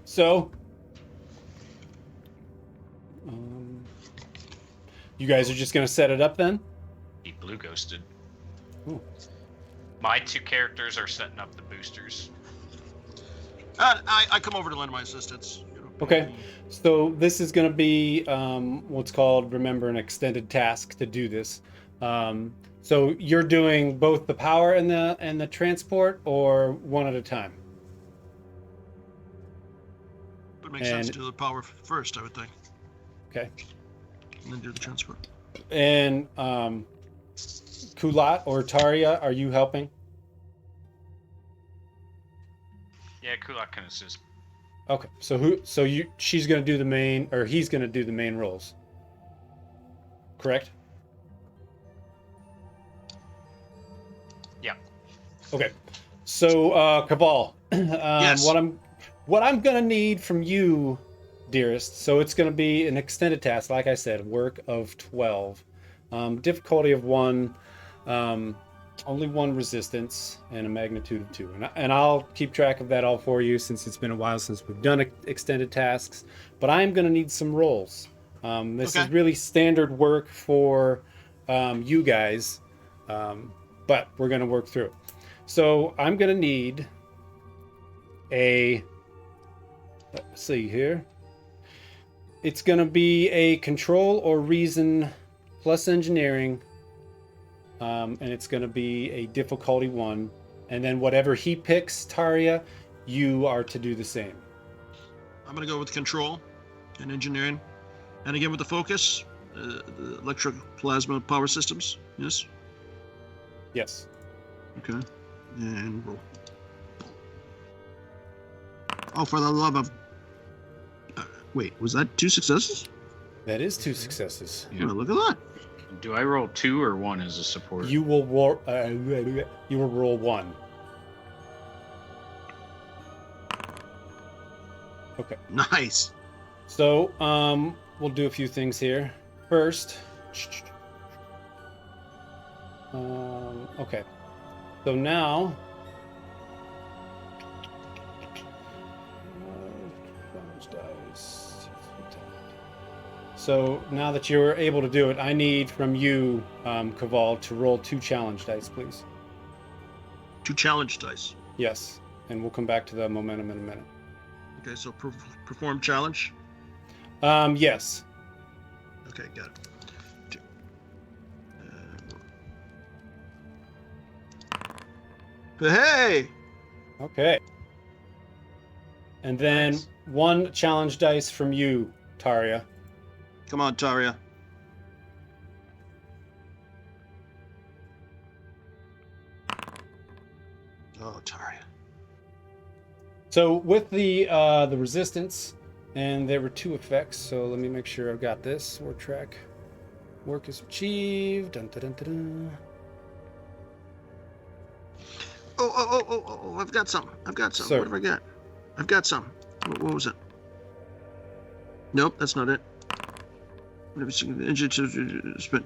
So, you guys are just going to set it up then? He blue ghosted. Ooh. My two characters are setting up the boosters. I come over to lend my assistance. You know. Okay. So this is going to be what's called, remember, an extended task to do this. So you're doing both the power and the transport, or one at a time? It makes sense And- to do the power first, I would think. Okay. And then do the transport. And Kullat or Taria, are you helping? Yeah, Kulak can assist. Okay. So she's going to do the main, or he's going to do the main roles. Correct? Yeah. Okay. So Cavall, Yes. what I'm going to need from you, dearest. So it's going to be an extended task, like I said, work of 12, difficulty of 1, only 1 resistance, and a magnitude of 2. And I'll keep track of that all for you since it's been a while since we've done extended tasks. But I'm going to need some rolls. This is Okay. really standard work for you guys, but we're going to work through it. So I'm going to need let's see here. It's going to be a control or reason plus engineering, and it's going to be a difficulty 1. And then whatever he picks, Taria, you are to do the same. I'm going to go with control and engineering. And again with the focus, the electric plasma power systems. Yes? Yes. Okay. And roll. Oh, for the love of... wait, was that 2 successes? That is 2 successes. Oh, look at that. Do I roll 2 or 1 as a support? You will roll 1. Okay. Nice. So, we'll do a few things here. First, okay. So now, so now that you're able to do it, I need from you, Cavall, to roll 2 challenge dice, please. 2 challenge dice. Yes. and we'll come back to the momentum in a minute. Okay, so perform challenge. Yes. Okay, got it. Hey! Okay. And then Nice. 1 challenge dice from you, Taria. Come on, Taria. Oh, Taria. So with the resistance, and there were 2 effects. So let me make sure I've got this. Sword track. Work is achieved. Dun, dun, dun, dun, dun. Oh, I've got some. Sir. What have I got? I've got some. What was it? Nope, that's not it.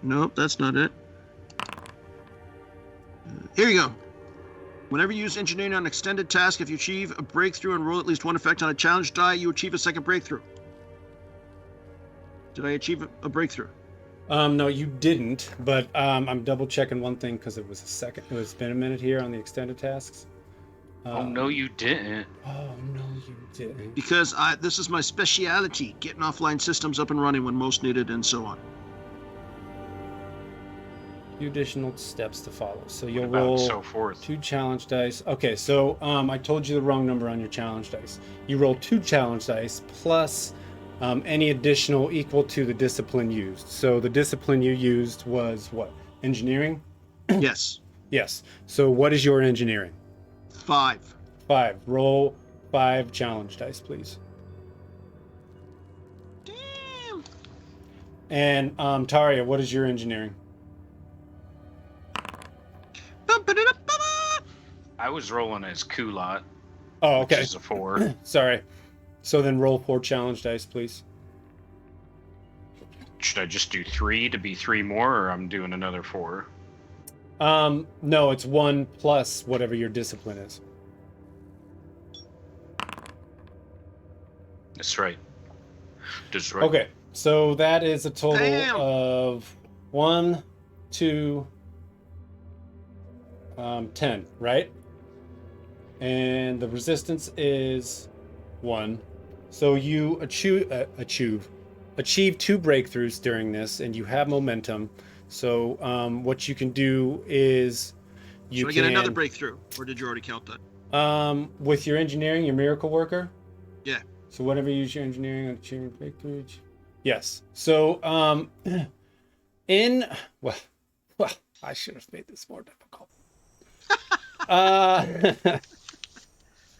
Nope, that's not it. Here you go. Whenever you use engineering on an extended task, if you achieve a breakthrough and roll at least 1 effect on a challenge die, you achieve a second breakthrough. Did I achieve a breakthrough? No, you didn't, but I'm double checking one thing because it was a second. It's been a minute here on the extended tasks. Oh no, you didn't. Oh no, you didn't. Because this is my speciality, getting offline systems up and running when most needed and so on. Few additional steps to follow. So you'll What about roll so forth? 2 challenge dice. Okay, so I told you the wrong number on your challenge dice. You roll 2 challenge dice plus any additional equal to the discipline used. So the discipline you used was what? Engineering? Yes. Yes. So what is your engineering? 5. 5. Roll 5 challenge dice, please. Damn. And Taria, what is your engineering? I was rolling as Kullat, Oh, which okay. is a 4. Sorry. So then roll 4 challenge dice, please. Should I just do 3 to be 3 more, or I'm doing another 4? No, it's 1 plus whatever your discipline is. That's right. That's right. Okay, so that is a total Damn. of 1, 2, 10, right? And the resistance is 1. So you achieve 2 breakthroughs during this, and you have momentum. So what you can do is Should I get another breakthrough, or did you already count that? with your engineering, your miracle worker. Yeah. So whenever you use your engineering on achieving breakthroughs. Yes. So well, I should have made this more difficult.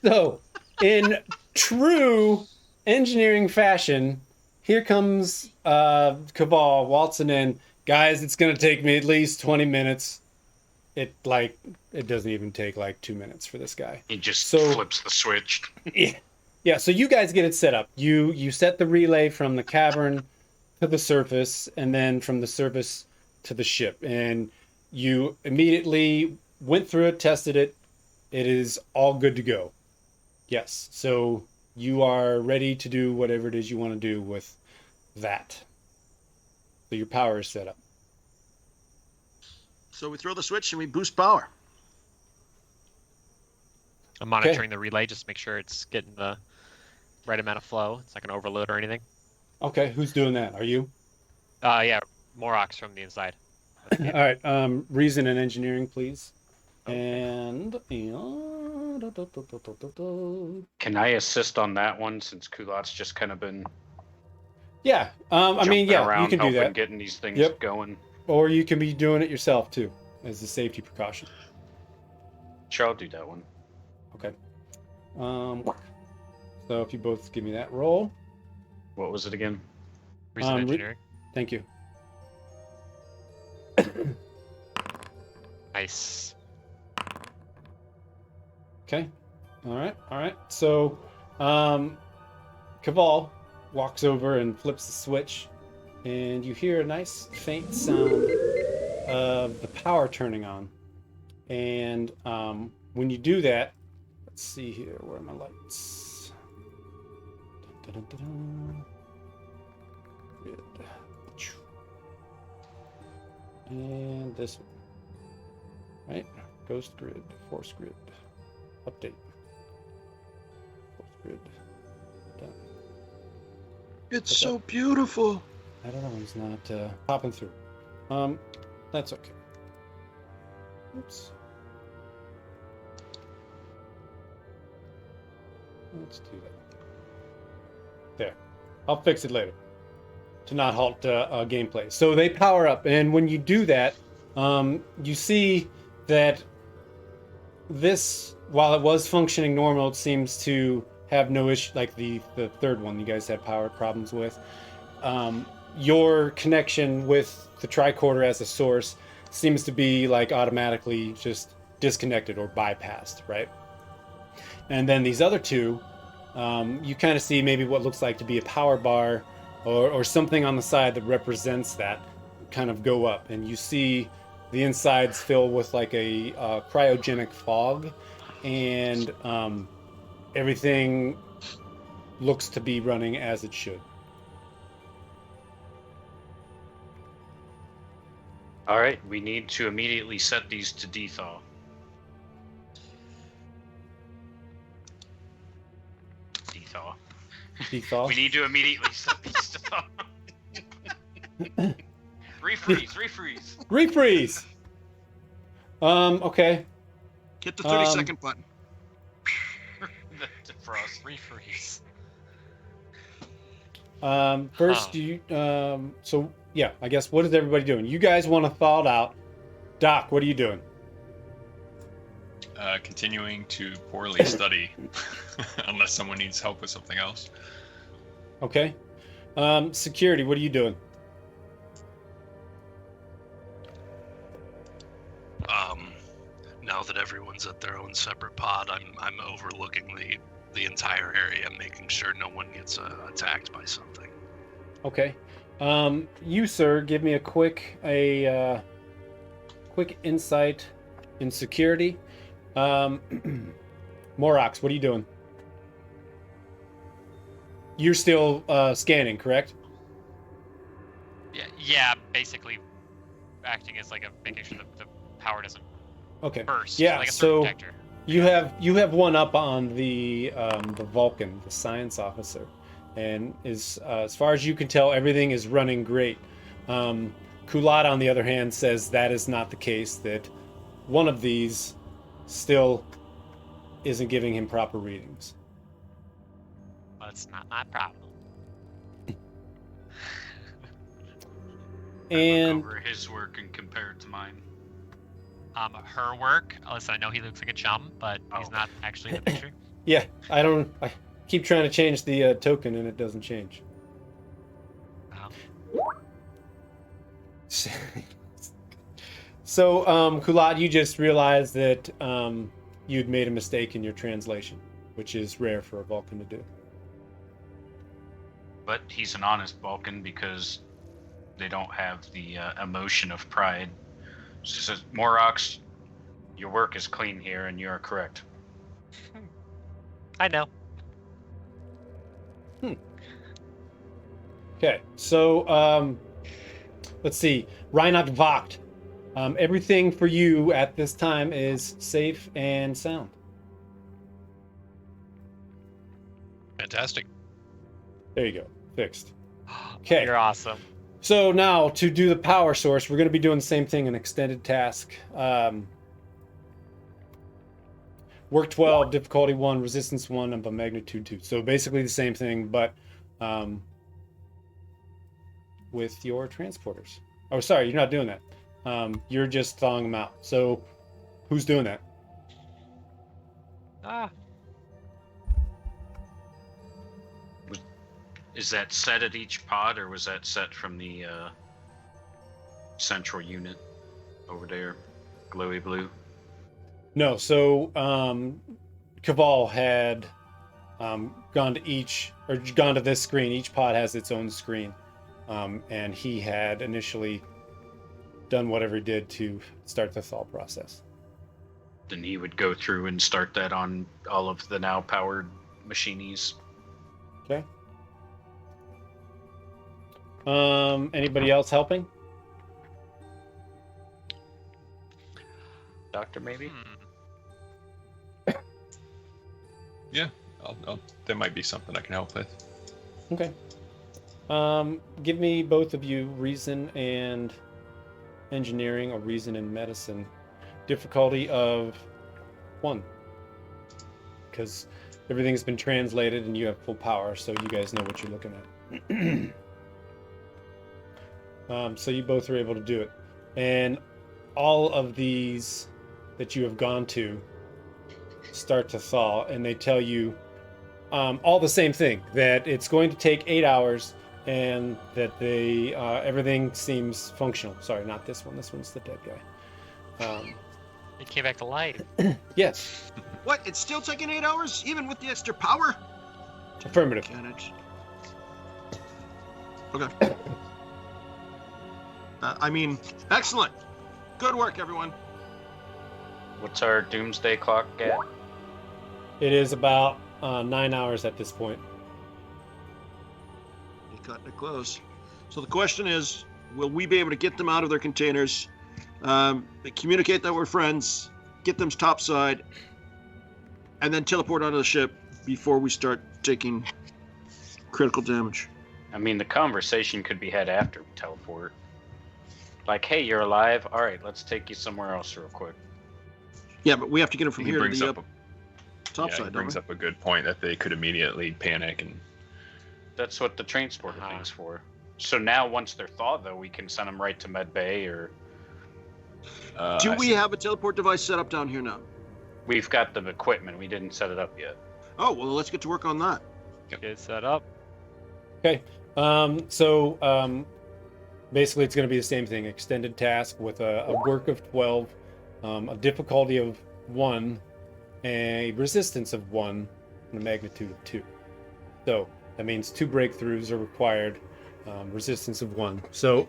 So in true engineering fashion, here comes Cabal waltzing in. Guys, it's gonna take me at least 20 minutes. It doesn't even take like 2 minutes for this guy. He just So- flips the switch. Yeah, so you guys get it set up. You set the relay from the cavern to the surface, and then from the surface to the ship. And you immediately went through it, tested it. It is all good to go. Yes, so you are ready to do whatever it is you want to do with that. So your power is set up. So we throw the switch and we boost power. I'm monitoring the relay just to make sure it's getting the right amount of flow. It's not going to overload or anything. Okay, who's doing that? Are you? Yeah, Morox from the inside. All right, reason and engineering, please. Okay. And Can I assist on that one since Kulat's just kind of been yeah, I mean, jumping yeah, around you can do helping that. getting these things Yep. going? Or you can be doing it yourself too, as a safety precaution. Sure, I'll do that one. Okay. So if you both give me that roll, What was it again? Reason re- engineering. thank you. Nice. Okay. All right. So, Caval walks over and flips the switch, and you hear a nice faint sound of the power turning on. And when you do that, let's see here. Where are my lights? Dun, dun, dun, dun. Grid. And this one. Right? Ghost grid, force grid. Update. Grid. Done. It's so beautiful. I don't know, he's not popping through. That's okay. Oops. Let's do that. There. I'll fix it later to not halt gameplay. So they power up, and when you do that, you see that this, while it was functioning normal, it seems to have no issue, like the third one you guys had power problems with. Your connection with the tricorder as a source seems to be like automatically just disconnected or bypassed, right? And then these other two, you kind of see maybe what looks like to be a power bar or something on the side that represents that kind of go up, and you see the insides fill with like a cryogenic fog, and everything looks to be running as it should. All right, we need to immediately set these to dethaw. Dethaw? We need to immediately set these to thaw. Refreeze. Refreeze! Okay. Hit the 30-second button. the defrost. Refreeze. First, you, so yeah, I guess what is everybody doing? You guys want to thaw it out. Doc, what are you doing? Continuing to poorly study, unless someone needs help with something else. Okay. Security, what are you doing? Now that everyone's at their own separate pod, I'm overlooking the entire area, making sure no one gets attacked by something. Okay. You, sir, give me a quick insight in security. Morox, what are you doing? You're still scanning, correct? Yeah, basically acting as like making sure the power doesn't Okay. burst. Yeah, like a so protector. you have one up on the Vulcan, the science officer, and as far as you can tell, everything is running great. Kullat, on the other hand, says that is not the case. That one of these still isn't giving him proper readings. Well, it's not my problem. And Look over his work and compare it to mine. Her work. Listen, I know he looks like a chum, but he's not actually in the picture. yeah, I keep trying to change the token and it doesn't change. So, Kullat, you just realized that you'd made a mistake in your translation, which is rare for a Vulcan to do. But he's an honest Vulcan because they don't have the emotion of pride. She says, Morox, your work is clean here and you are correct. I know. Okay, so let's see. Reinhard Vogt. Everything for you at this time is safe and sound. Fantastic. There you go. Fixed. Okay. You're awesome. So now to do the power source, we're going to be doing the same thing, an extended task. Work 12, difficulty 1, resistance 1, and a magnitude 2. So basically the same thing, but with your transporters. Oh, sorry, you're not doing that. You're just thawing them out. So who's doing that? Is that set at each pod, or was that set from the central unit over there, glowy blue? No, so Caval had gone to this screen. Each pod has its own screen, and he had initially done whatever he did to start the thaw process. Then he would go through and start that on all of the now powered machinies. Okay. Anybody else helping? Doctor, maybe? there might be something I can help with. Okay. Give me both of you reason and engineering, or reason and medicine. Difficulty of 1. Because everything's been translated and you have full power, so you guys know what you're looking at. So you both are able to do it. And all of these that you have gone to start to thaw, and they tell you all the same thing, that it's going to take 8 hours, and that they everything seems functional. Sorry, not this one. This one's the dead guy. It came back to life. Yes. What? It's still taking 8 hours, even with the extra power? Affirmative. Can it? Okay. I mean, excellent. Good work, everyone. What's our doomsday clock at? It is about 9 hours at this point. You're cutting it close. So the question is, will we be able to get them out of their containers, communicate that we're friends, get them topside, and then teleport onto the ship before we start taking critical damage? I mean, the conversation could be had after we teleport. Like, hey, you're alive. All right, let's take you somewhere else real quick. Yeah, but we have to get them from He here to brings the up topside, he don't brings we? up a good point that they could immediately panic and That's what the transporter thing's for. So now, once they're thawed, though, we can send them right to Med Bay, or Do I we see. have a teleport device set up down here now? we've got the equipment. We didn't set it up yet. Oh, well, let's get to work on that. Get set up. Okay. Basically, it's going to be the same thing. Extended task with a work of 12, a difficulty of 1, a resistance of 1, and a magnitude of 2. So that means 2 breakthroughs are required, resistance of 1. So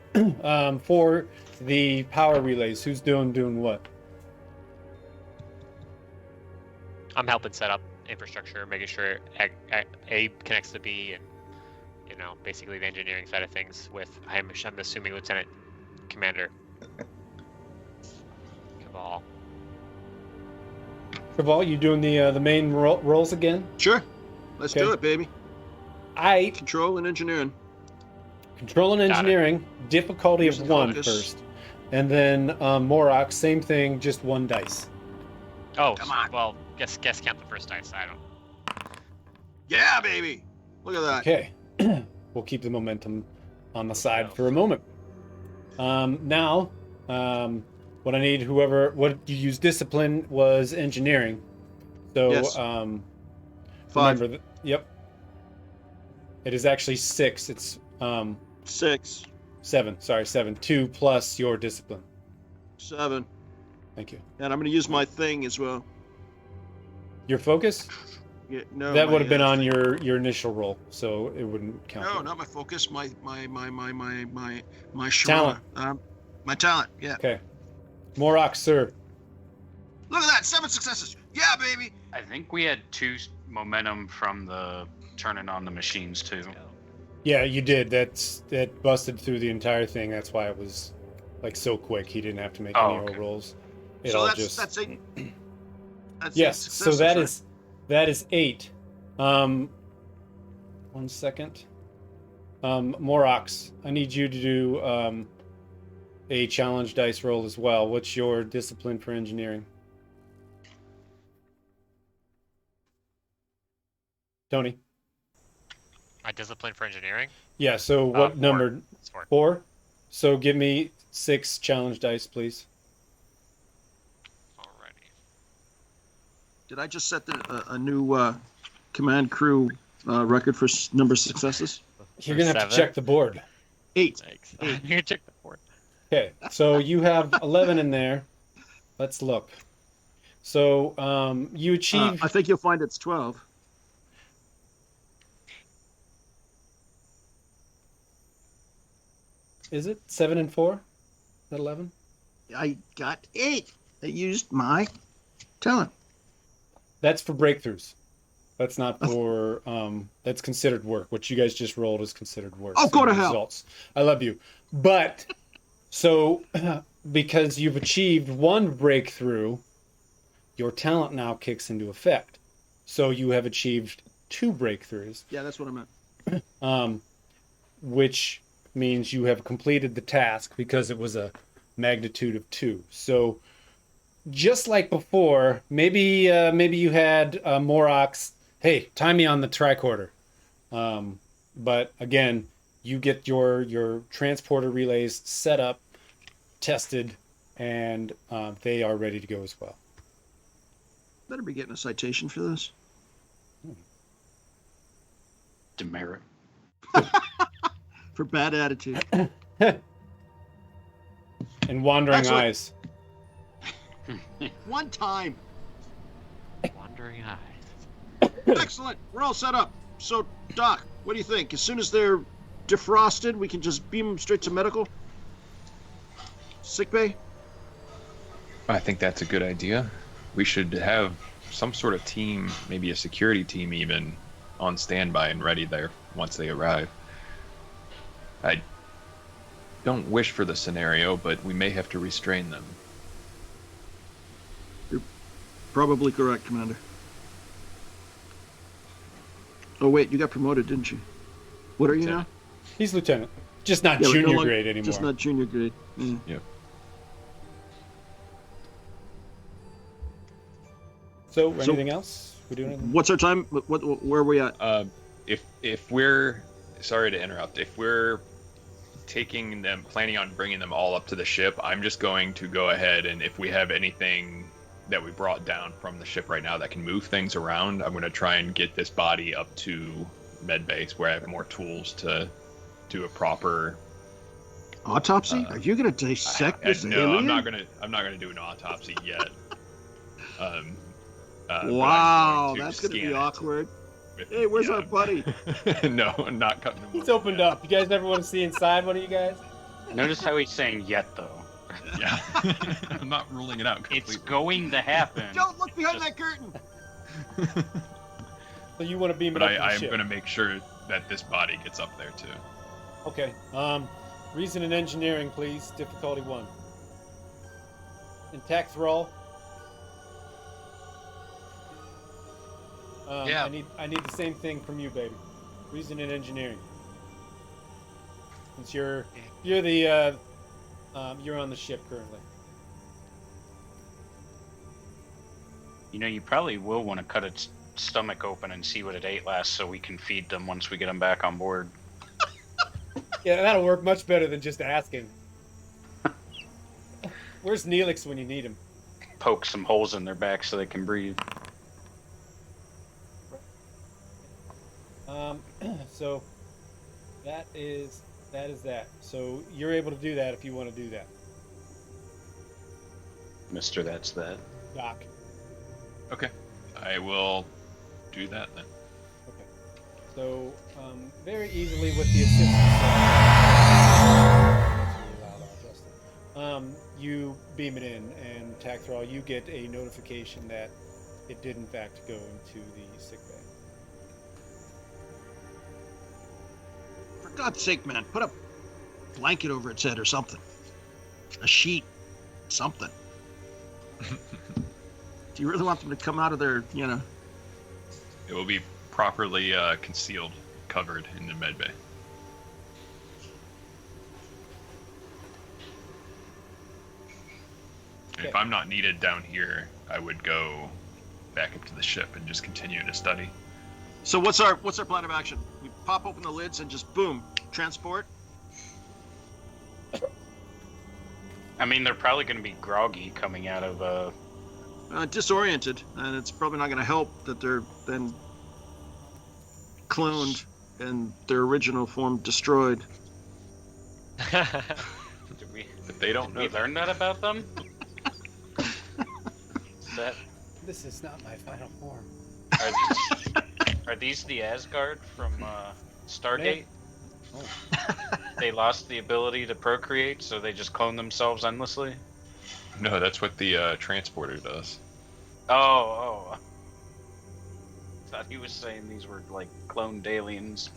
for the power relays, who's doing what? I'm helping set up infrastructure, making sure A connects to B, and basically the engineering side of things with I'm assuming Lieutenant Commander Cabal. Thrall, you doing the main roles again? Sure. Let's Okay. do it, baby. I Control and engineering. control and Got it. engineering, difficulty of Use the 1 focus. first. And then Morok, same thing, just 1 dice. Oh, Come on. well, guess count the first dice. I don't. Yeah, baby. Look at that. Okay. We'll keep the momentum on the side for a moment. Now, what I need, what you use discipline was engineering. So, Yes. 5. Five. Yep. It is actually 6. It's 6. 7. Sorry, 7. 2 plus your discipline. 7. Thank you. And I'm going to use my thing as well. Your focus? Yeah, no, That my, would have been on thing. your initial roll, so it wouldn't count. No, not my focus. My Talent. My talent. Yeah. Okay. Morok, sir. Look at that. 7 successes. Yeah, baby. I think we had 2 momentum from the turning on the machines too. Yeah, you did. That busted through the entire thing. That's why it was like so quick. He didn't have to make any okay. rolls. It So all that's just that's 8. That's yes. 8 So successes, that is 8. 1 second. Morox, I need you to do a challenge dice roll as well. What's your discipline for engineering? Tony? My discipline for engineering. Yeah, so what 4. number? It's 4. 4? So give me 6 challenge dice, please. Alrighty. Did I just set a new command crew record for number of successes? You're going to have 7. to check the board. 8. Thanks. You can check the board. Okay, so you have 11 in there. Let's look. So you achieve... I think you'll find it's 12. Is it 7 and 4? Is that 11? I got 8. I used my talent. That's for breakthroughs. That's not for... that's considered work. What you guys just rolled is considered work. Oh, go to your hell. Results. I love you. But, so, because you've achieved 1 breakthrough, your talent now kicks into effect. So you have achieved 2 breakthroughs, Yeah, that's what I meant. which means you have completed the task because it was a magnitude of 2. So just like before, maybe you had Morox, hey, tie me on the tricorder. But again, you get your transporter relays set up, tested, and they are ready to go as well. Better be getting a citation for this. Demerit. For bad attitude. And wandering Excellent. eyes. One time. Wandering eyes. Excellent. We're all set up. So, Doc, what do you think? As soon as they're defrosted, we can just beam them straight to medical? Sick bay? I think that's a good idea. We should have some sort of team, maybe a security team even, on standby and ready there once they arrive. I don't wish for the scenario, but we may have to restrain them. You're probably correct, Commander. Oh, wait, you got promoted, didn't you? What are you now? He's lieutenant, just not Yeah, but no junior longer- grade anymore. Just not junior grade. Yeah. Yep. So anything else? We doing anything? What's our time? Where are we at? If we're sorry to interrupt, if we're planning on bringing them all up to the ship, I'm just going to go ahead, and if we have anything that we brought down from the ship right now that can move things around, I'm going to try and get this body up to medbase where I have more tools to do a proper Autopsy? Are you going to dissect this no, alien? I'm not gonna do an autopsy yet. Wow, but I'm that's going to scan be it awkward. with- Hey, where's yeah. our buddy? No, I'm not cutting him. It's opened up. You guys never want to see inside one of you guys? Notice how he's saying yet, though. Yeah, I'm not ruling it out completely. It's going to happen. Don't look behind that curtain! So you want to beam it But up to the I'm ship? going to make sure that this body gets up there too. Okay. Reason and engineering, please. Difficulty 1. Intact Thrall. Yeah. I need the same thing from you, baby. Reason and engineering. Since you're on the ship currently. You know, you probably will want to cut its stomach open and see what it ate last so we can feed them once we get them back on board. Yeah, that'll work much better than just asking. Where's Neelix when you need him? Poke some holes in their back so they can breathe. So that is that. So you're able to do that if you want to do that, Mister, that's that. Doc. Okay, I will do that then. Okay. So very easily with the assistance you beam it in, and Tacthrall, you get a notification that it did in fact go into the sick bay. For God's sake, man, put a blanket over its head or something. A sheet. Something. Do you really want them to come out of their, It will be properly concealed, covered in the medbay. Okay. If I'm not needed down here, I would go back up to the ship and just continue to study. So what's our plan of action? We pop open the lids and just boom, transport. I mean, they're probably going to be groggy coming out of, Disoriented, and it's probably not going to help that they're then cloned and their original form destroyed. Did we, If they don't did know we that, learn that about them? Is that, This is not my final form. are these the Asgard from Stargate? Oh. They lost the ability to procreate, so they just clone themselves endlessly? no, that's what the transporter does. Oh. Thought he was saying these were like cloned aliens.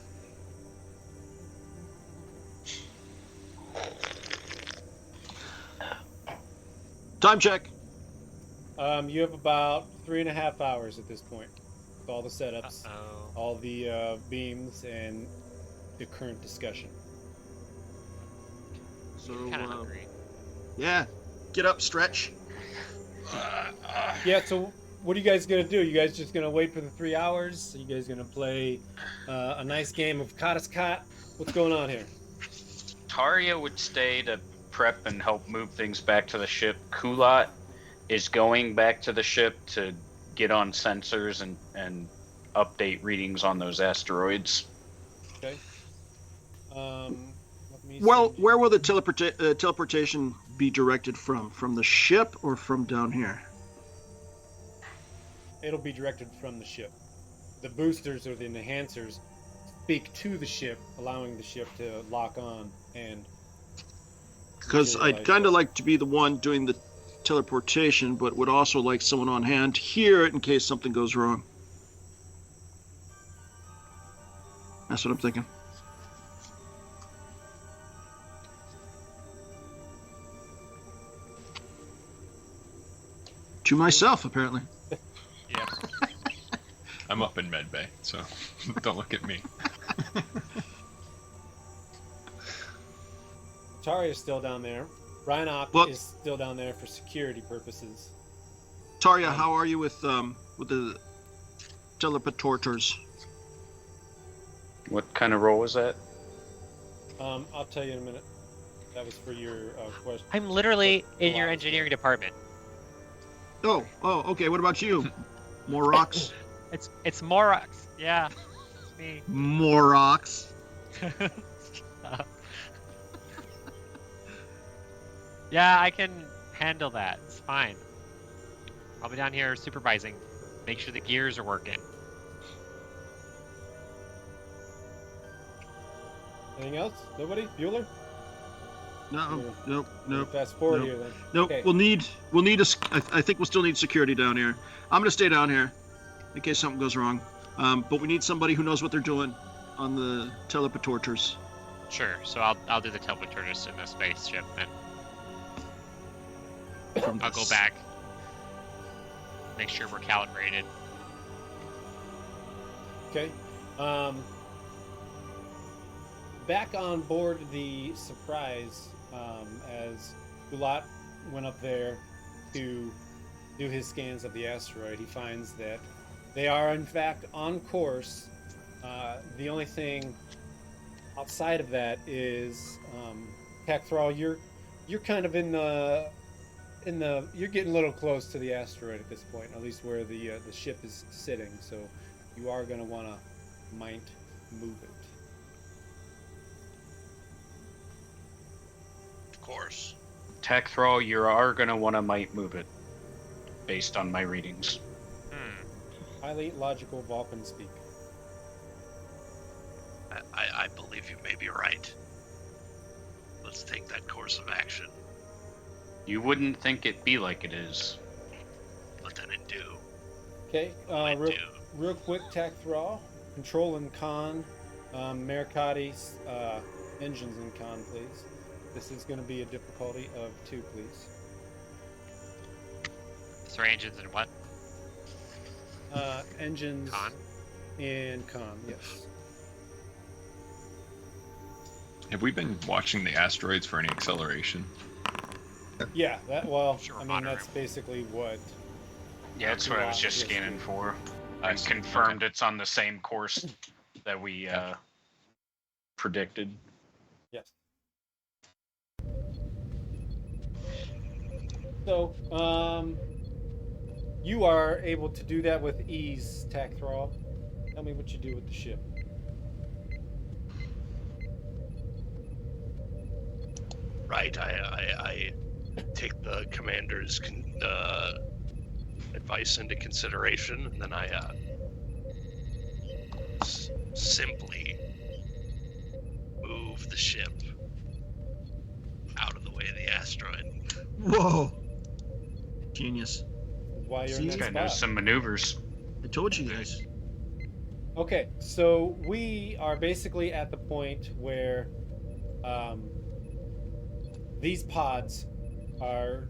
Time check. You have about 3.5 hours at this point. all the setups, Uh-oh. all the beams, and the current discussion. So, Kind of hungry. yeah, get up, stretch. Yeah, so what are you guys going to do? You guys just going to wait for the 3 hours? Are you guys going to play a nice game of Cot? What's going on here? Taria would stay to prep and help move things back to the ship. Kullat is going back to the ship to get on sensors and update readings on those asteroids. Okay. Let me Well, see. where will the teleportation be directed from? From the ship or from down here? It'll be directed from the ship. The boosters or the enhancers speak to the ship, allowing the ship to lock on and... Because I'd kind of like to be the one doing the teleportation, but would also like someone on hand here in case something goes wrong. That's what I'm thinking. To myself, apparently. Yeah. I'm up in medbay, so don't look at me. Taria's still down there. Rhinoc Well- is still down there for security purposes. Taria, how are you with the teleporters? What kind of role was that? I'll tell you in a minute. That was for your question. I'm literally in your Kullat. engineering department. Oh, okay. What about you? More rocks? It's Morox. Yeah. Me. More rocks. Yeah, I can handle that. It's fine. I'll be down here supervising. Make sure the gears are working. Anything else? Nobody? Bueller? No, We'll nope. Fast forward Nope. here then. Nope. Okay. We'll need I think we'll still need security down here. I'm gonna stay down here in case something goes wrong. But we need somebody who knows what they're doing on the teleporters. Sure. So I'll do the teleporters in the spaceship, then From I'll go this. back. Make sure we're calibrated. Okay. Back on board the Surprise, as Kullat went up there to do his scans of the asteroid, he finds that they are in fact on course. The only thing outside of that is Thrall, you're kind of in the you're getting a little close to the asteroid at this point, at least where the ship is sitting. So you are going to want to might move it. Of course. Thrall, you are gonna want to might move it, based on my readings. Highly logical Vulcan speak. I believe you may be right. Let's take that course of action. You wouldn't think it'd be like it is. Lieutenant Do. Okay, I do. real quick, Thrall, control and Conn, Maricadi's engines and Conn, please. This is going to be a difficulty of 2, please. Sorry, engines and what? Engines Conn? and Conn, yes. Have we been watching the asteroids for any acceleration? Yeah, I Sure, mean, monitoring. that's basically what... Yeah, that's what I was just Yes, scanning we- for. I I see. confirmed it's on the same course that we predicted. Yes. So, you are able to do that with ease, Thrall. Tell me what you do with the ship. Right, I take the commander's advice into consideration, and then I simply move the ship out of the way of the asteroid. Whoa. Genius. Why you're in See? This that guy knows spot. some maneuvers. I told you guys. Okay, so we are basically at the point where these pods are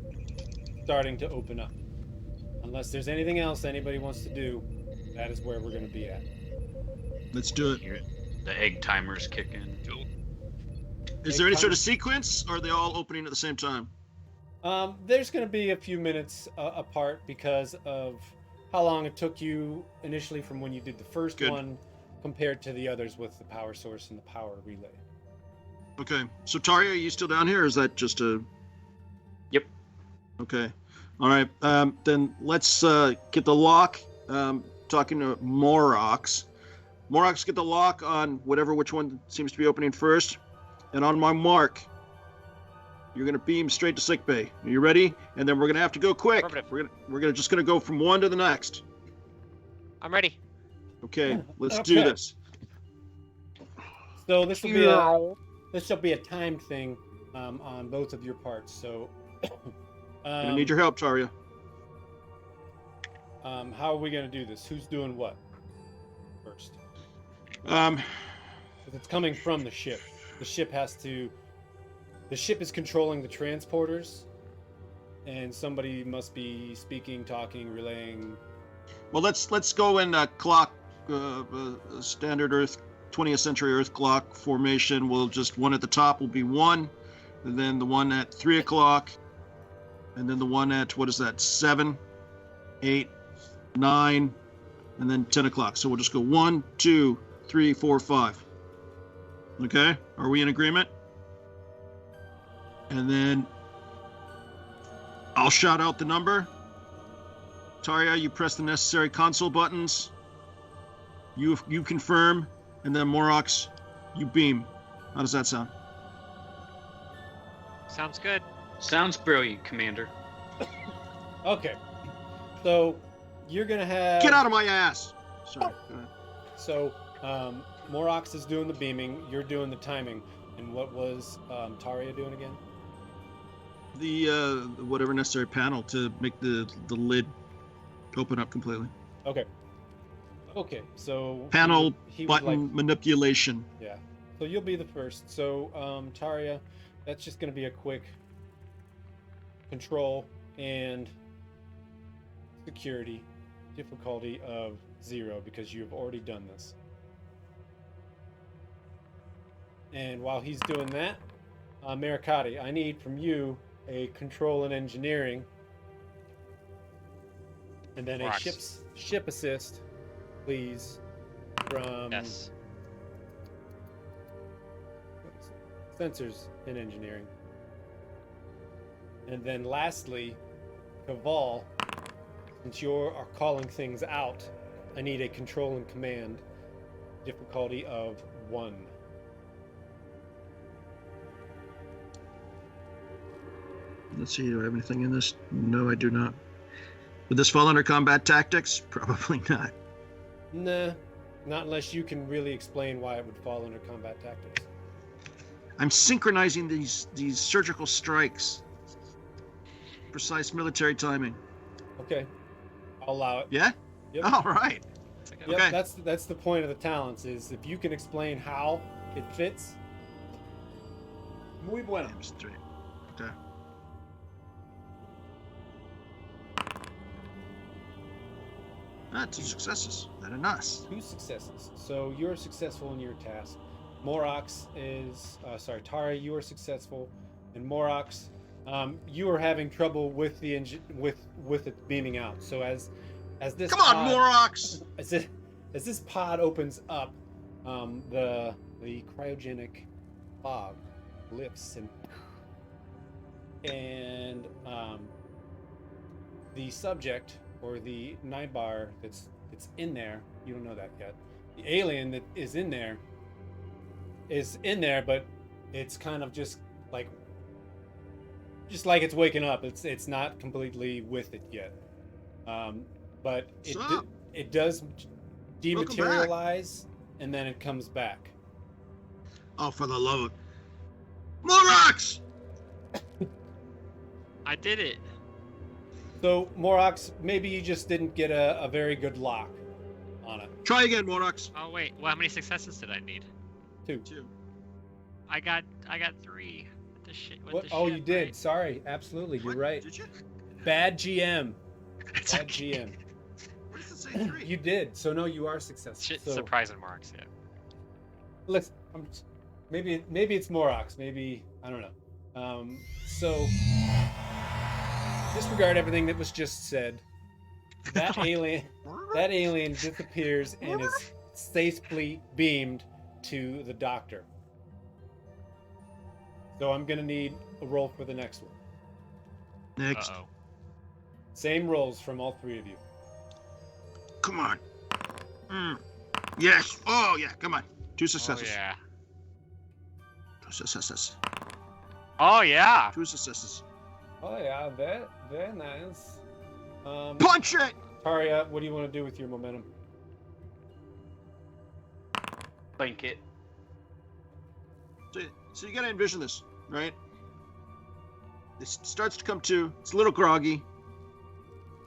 starting to open up. Unless there's anything else anybody wants to do, that is where we're going to be at. Let's do it. Here, the egg timers kick in. Is there any sort of sequence, or are they all opening at the same time? There's going to be a few minutes apart because of how long it took you initially from when you did the first one compared to the others with the power source and the power relay. Okay. So, Taria, are you still down here, or is that just a... Yep. Okay. All right. Then let's get the lock. Talking to Morox. Morox, get the lock on which one seems to be opening first. And on my mark, you're gonna beam straight to sickbay. Are you ready? And then we're gonna have to go quick. Affirmative. We're just gonna go from one to the next. I'm ready. Okay. Let's do this. So this will be a timed thing on both of your parts. So Gonna need your help, Taria. how are we gonna do this? Who's doing what first? 'Cause it's coming from the ship. The ship is controlling the transporters, and somebody must be speaking, talking, relaying. Well, let's go in clock, standard Earth, 20th century Earth clock formation. We'll just one at the top will be 1, and then the one at 3 o'clock, and then the one at 7, 8, 9, and then 10 o'clock. So we'll just go 1, 2, 3, 4, 5. Okay, are we in agreement? And then I'll shout out the number. Taria, you press the necessary console buttons. You confirm, and then Morox, you beam. How does that sound? Sounds good. Sounds brilliant, Commander. Okay, so you're gonna have. Get out of my ass! Sorry. Go ahead. So Morox is doing the beaming. You're doing the timing. And what was Taria doing again? The whatever necessary panel to make the lid open up completely. Okay. So Panel he would button manipulation. Yeah. So you'll be the first. So Taria, that's just going to be a quick control and security difficulty of 0 because you've already done this. And while he's doing that, Maricadi, I need from you a control and engineering, and then a ship assist, please, from Yes. sensors and engineering. And then lastly, Caval, since you are calling things out, I need a control and command difficulty of 1. Let's see, do I have anything in this? No, I do not. Would this fall under combat tactics? Probably not. Nah, not unless you can really explain why it would fall under combat tactics. I'm synchronizing these surgical strikes. Precise military timing. Okay, I'll allow it. Yeah? Yep. All right. Yep, Okay. that's the point of the talents, is if you can explain how it fits. Muy bueno. Damn straight. Okay. Ah, 2 successes. That are nice. 2 successes. So you're successful in your task. Morox is Tara, you are successful, and Morox, you are having trouble with the with it beaming out. So as this Come on, Morox! as this pod opens up, the cryogenic fog lifts and the subject, or the Nybar that's in there, you don't know that yet. The alien that is in there, but it's kind of just like it's waking up. It's not completely with it yet. But it does dematerialize, and then it comes back. Oh, for the love of... Morox! I did it. So, Morox, maybe you just didn't get a very good lock on it. Try again, Morox. Oh wait, well, how many successes did I need? 2. I got 3. With the shit. With What? the Oh, ship, you did. right? Sorry. Absolutely. You're What? right. Did you? Bad GM. It's Bad okay. GM. What does it say? 3? You did. So no, you are successful. So, Surprising marks, yeah. let's maybe it's Morox. Maybe I don't know. So disregard everything that was just said. That alien disappears and is safely beamed to the doctor. So I'm gonna need a roll for the next one. Next. Uh-oh. Same rolls from all 3 of you. Come on. Yes. Oh, yeah. Come on. 2 Oh successes. yeah. 2 successes. Oh yeah. 2 successes. Oh yeah, very nice. Punch it! Taria, what do you want to do with your momentum? Blink it. So you gotta envision this, right? This starts to come to. It's a little groggy.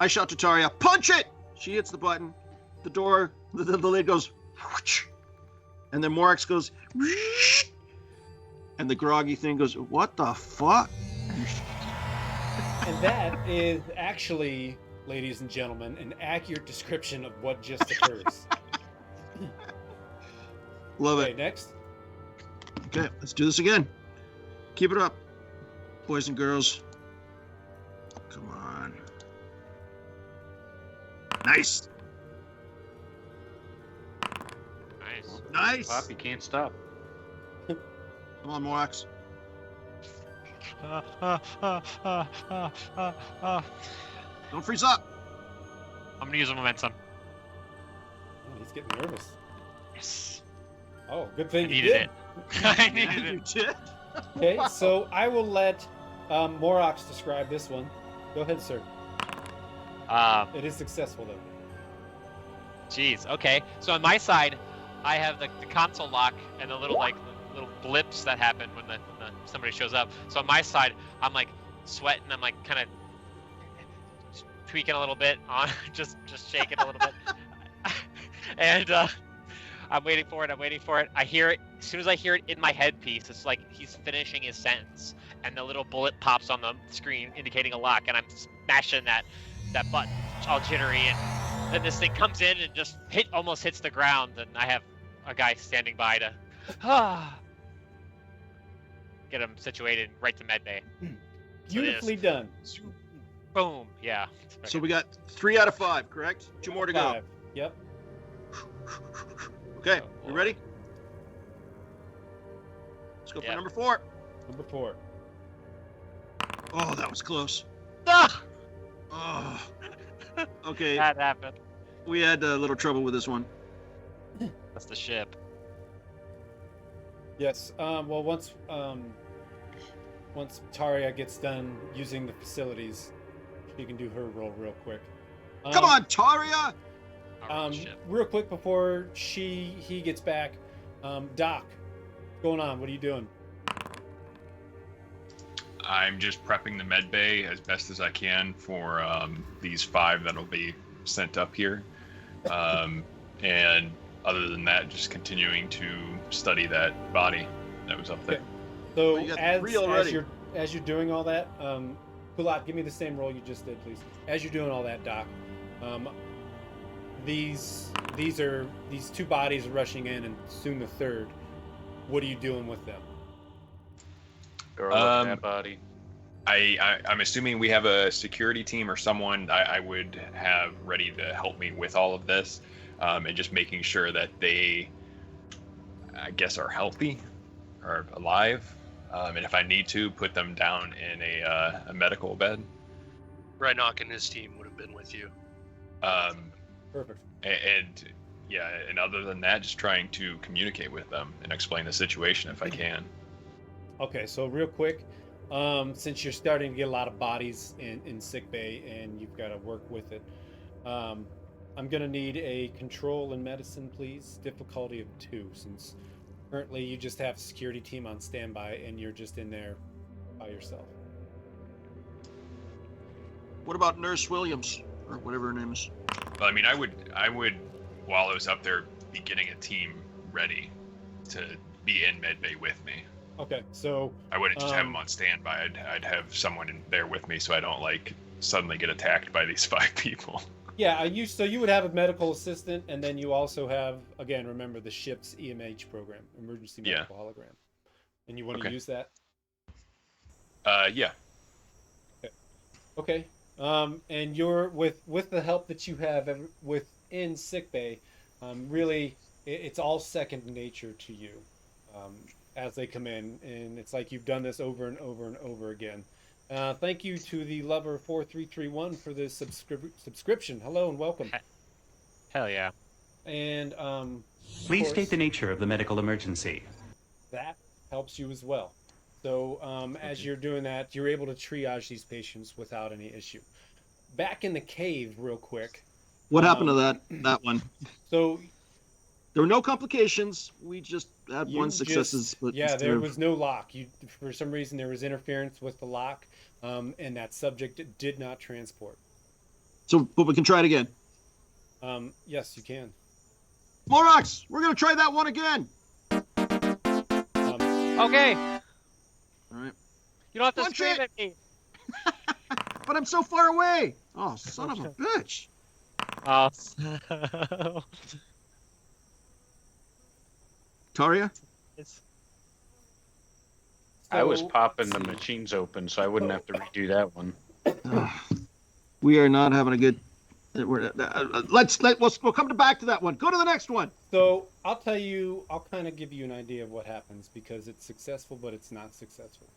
I shout to Taria, punch it! She hits the button. The door, the lid goes, whoosh, and then Morax goes, whoosh, and the groggy thing goes, what the fuck? And that is actually, ladies and gentlemen, an accurate description of what just occurs. Love Okay, it. next. Okay, let's do this again. Keep it up, boys and girls. Come on. Nice. Nice. Nice. Pop, you can't stop. Come on, Morax. Don't freeze up. I'm gonna use a momentum. Oh, he's getting nervous. Yes. Oh, good I thing you needed did. it. I needed You it. did. Okay, so I will let Morox describe this one. Go ahead, sir. It is successful, though. Jeez. Okay. So on my side, I have the console lock and the little little blips that happen when somebody shows up. So on my side, I'm like sweating. I'm like kind of tweaking a little bit on, just shaking a little bit. And I'm waiting for it. I hear it. As soon as I hear it in my headpiece, it's like he's finishing his sentence, and the little bullet pops on the screen indicating a lock, and I'm smashing that button, all jittery, and then this thing comes in and just almost hits the ground, and I have a guy standing by to get him situated right to medbay. Beautifully done. Boom. Yeah. So we got 3 out of 5, correct? 2 more to go. 5. Yep. Okay, Oh, you boy. ready? Let's go for Yeah. number 4. Number 4. Oh, that was close. Ah! Oh. Okay, That happened. we had a little trouble with this one. That's the ship. Yes. Well, once Taria gets done using the facilities, she can do her roll real quick. Come on, Taria! I'll roll the ship. Real quick before he gets back, Doc, what's going on? What are you doing? I'm just prepping the med bay as best as I can for these 5 that'll be sent up here. And other than that, just continuing to study that body that was up there. Okay. So Well, you got 3 already. as you're doing all that, Kullat, give me the same roll you just did, please. As you're doing all that, Doc, these 2 bodies are rushing in, and soon the 3rd. What are you doing with them? Girl, look at that body. I'm assuming we have a security team or someone I would have ready to help me with all of this, and just making sure that they, I guess, are healthy or alive, and if I need to, put them down in a medical bed. Rhinock and his team would have been with you. Perfect. And yeah, and other than that, just trying to communicate with them and explain the situation if I can. Okay, so real quick, since you're starting to get a lot of bodies in sickbay and you've got to work with it, I'm gonna need a control and medicine, please. Difficulty of 2, since currently you just have a security team on standby and you're just in there by yourself. What about Nurse Williams, or whatever her name is? Well, I mean, I would, while I was up there, be getting a team ready to be in medbay with me. Okay, so I wouldn't just have them on standby. I'd have someone in there with me so I don't like suddenly get attacked by these 5 people. Yeah, you would have a medical assistant, and then you also have, again, remember the ship's EMH program, emergency medical hologram, and you want to use that. Yeah. Okay. And you're with the help that you have within sickbay, really, it's all second nature to you, as they come in, and it's like you've done this over and over and over again. Thank you to the Lover 4331 for the subscription. Hello and welcome. Hell yeah. And Please state the nature of the medical emergency. That helps you as well. So as you're doing that, you're able to triage these patients without any issue. Back in the cave, real quick. What happened to that one? So there were no complications. We just had one successes. But yeah, there was no lock. For some reason, there was interference with the lock, and that subject did not transport. So, but we can try it again. Yes, you can. Morox, we're gonna try that one again. Okay. All right. You don't have to Punch scream it. at me. But I'm so far away. Oh, son of a bitch. Taria? I was popping the machines open, so I wouldn't have to redo that one. We are not having a good. We'll come back to that one. Go to the next one. So I'll kind of give you an idea of what happens because it's successful, but it's not successful.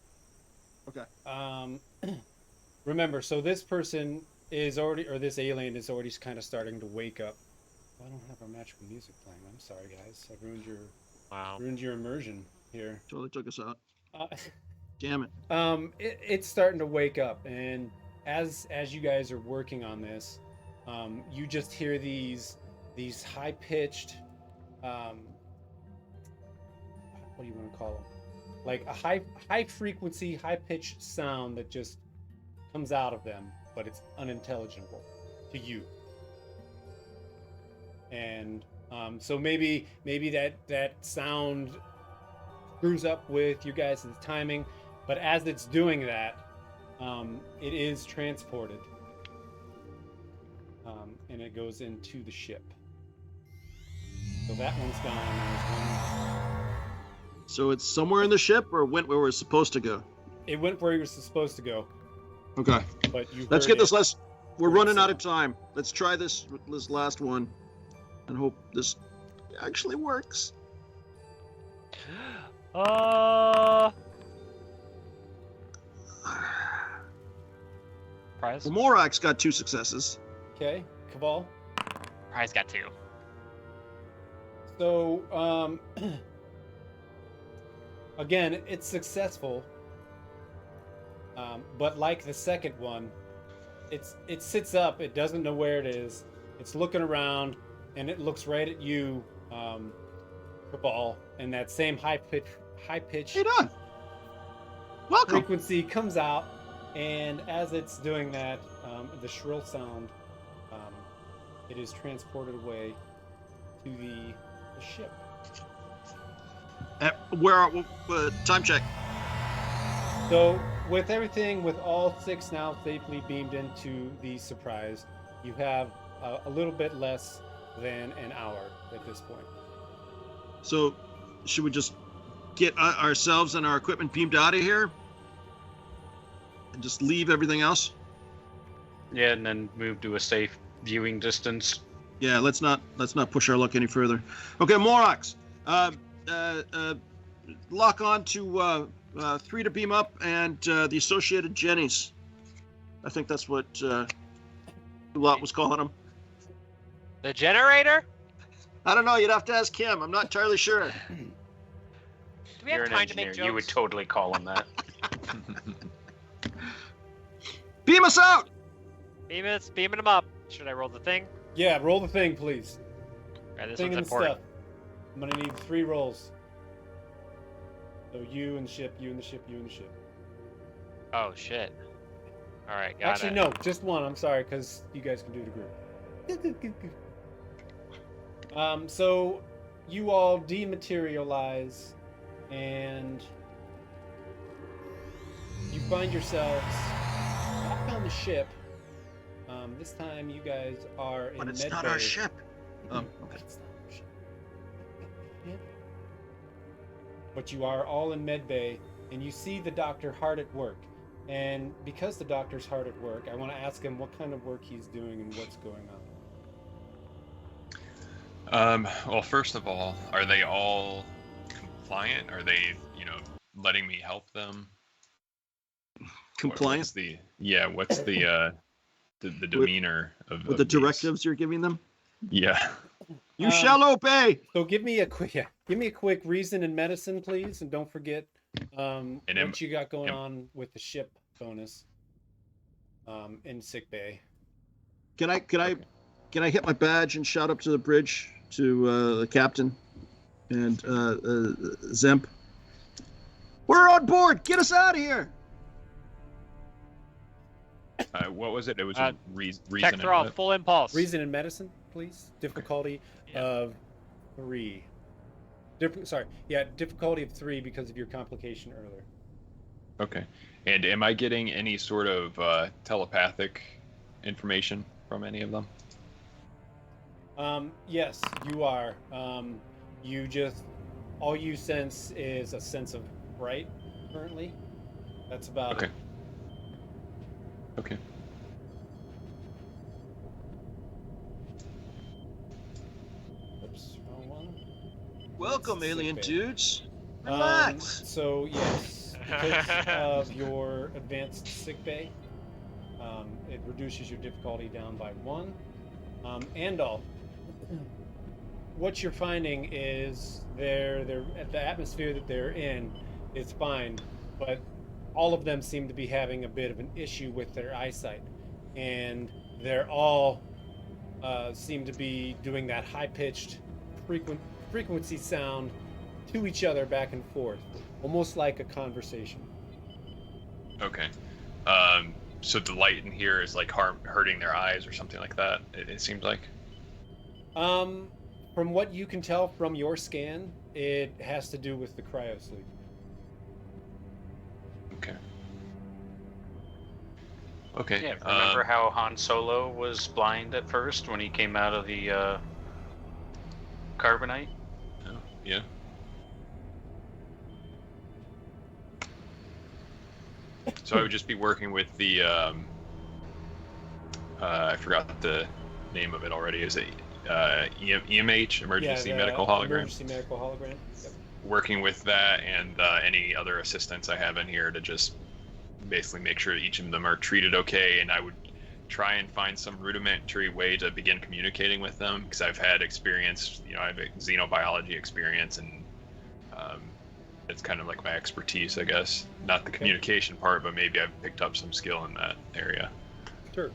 Okay. Remember, so this person is already, or this alien is already kind of starting to wake up. I don't have our magical music playing. I'm sorry, guys. I ruined your immersion here. Totally took us out. Damn it. It's starting to wake up, and as you guys are working on this, you just hear these high-pitched, what do you want to call them? Like a high frequency, high-pitched sound that just comes out of them, but it's unintelligible to you. And so maybe that sound screws up with you guys' timing, but as it's doing that, it is transported, and it goes into the ship. So that one's gone. There's one. So it's somewhere in the ship, or went where we're supposed to go? It went where you were supposed to go. Okay. But you. Let's get this last. We're running out of time. Let's try this last one, and hope this actually works. Prize. Well, Morax got 2 successes. Okay, Cabal. Prize got 2. So, again, it's successful, but like the second one, it sits up. It doesn't know where it is. It's looking around, and it looks right at you, Cabal, and that same high pitch. Hey, Don. Welcome. Frequency comes out, and as it's doing that, the shrill sound, it is transported away to the ship. Time check. So with everything, with all 6 now safely beamed into the Surprise, you have a little bit less than an hour at this point. So should we just get ourselves and our equipment beamed out of here and just leave everything else? Yeah, and then move to a safe viewing distance. Yeah, let's not push our luck any further. Okay, Morox, lock on to 3 to beam up, and the associated Jennies. I think that's what Kullat was calling them. The generator? I don't know. You'd have to ask him. I'm not entirely sure. Do we have You're an time to make engineer. jokes? You would totally call him that. Beam us out! Beaming them up. Should I roll the thing? Yeah, roll the thing, please. Alright, this Thing one's and important. stuff. I'm gonna need 3 rolls. So you and the ship, you and the ship, you and the ship. Oh shit. Alright, got Actually, it. no, just 1. I'm sorry, because you guys can do it a group. So you all dematerialize, and you find yourselves back on the ship, This time you guys are in But it's med not bay. our ship. Oh, okay. It's not our ship. Yeah. But you are all in med bay, and you see the doctor hard at work. And because the doctor's hard at work, I want to ask him what kind of work he's doing and what's going on. Well, first of all, are they all compliant? Are they, letting me help them? Compliant What's the demeanor of with the these? directives you're giving them? Yeah. You shall obey. So give me a quick reason and medicine, please, and don't forget what you got going on with the ship bonus in sick bay. Can I hit my badge and shout up to the bridge to the captain and Zemp? We're on board. Get us out of here. What was it? It was reason. Check Thrall, full impulse. Reason and medicine, please. Difficulty of 3. Difficulty of 3 because of your complication earlier. Okay. And am I getting any sort of telepathic information from any of them? Yes, you are. All you sense is a sense of fright currently. That's about it. Okay. Oops, wrong one. Welcome, Sick alien bay. dudes. Relax. So yes, because of your advanced sick bay, it reduces your difficulty down by 1. And all. What you're finding is the atmosphere that they're in is fine, but all of them seem to be having a bit of an issue with their eyesight, and they're all seem to be doing that high-pitched frequency sound to each other back and forth, almost like a conversation. Okay. So the light in here is like hurting their eyes or something like that. It seems like. From what you can tell from your scan, it has to do with the cryosleep. Okay. Okay. Yeah, remember how Han Solo was blind at first when he came out of the carbonite? Oh, yeah. So I would just be working with the I forgot the name of it already. Is it EMH, Emergency Medical Hologram? Emergency Medical Hologram. Yep. Working with that and any other assistants I have in here to just basically make sure each of them are treated okay, and I would try and find some rudimentary way to begin communicating with them, because I've had experience, I have a xenobiology experience, and it's kind of like my expertise, I guess. Not the communication part, but maybe I've picked up some skill in that area. Sure.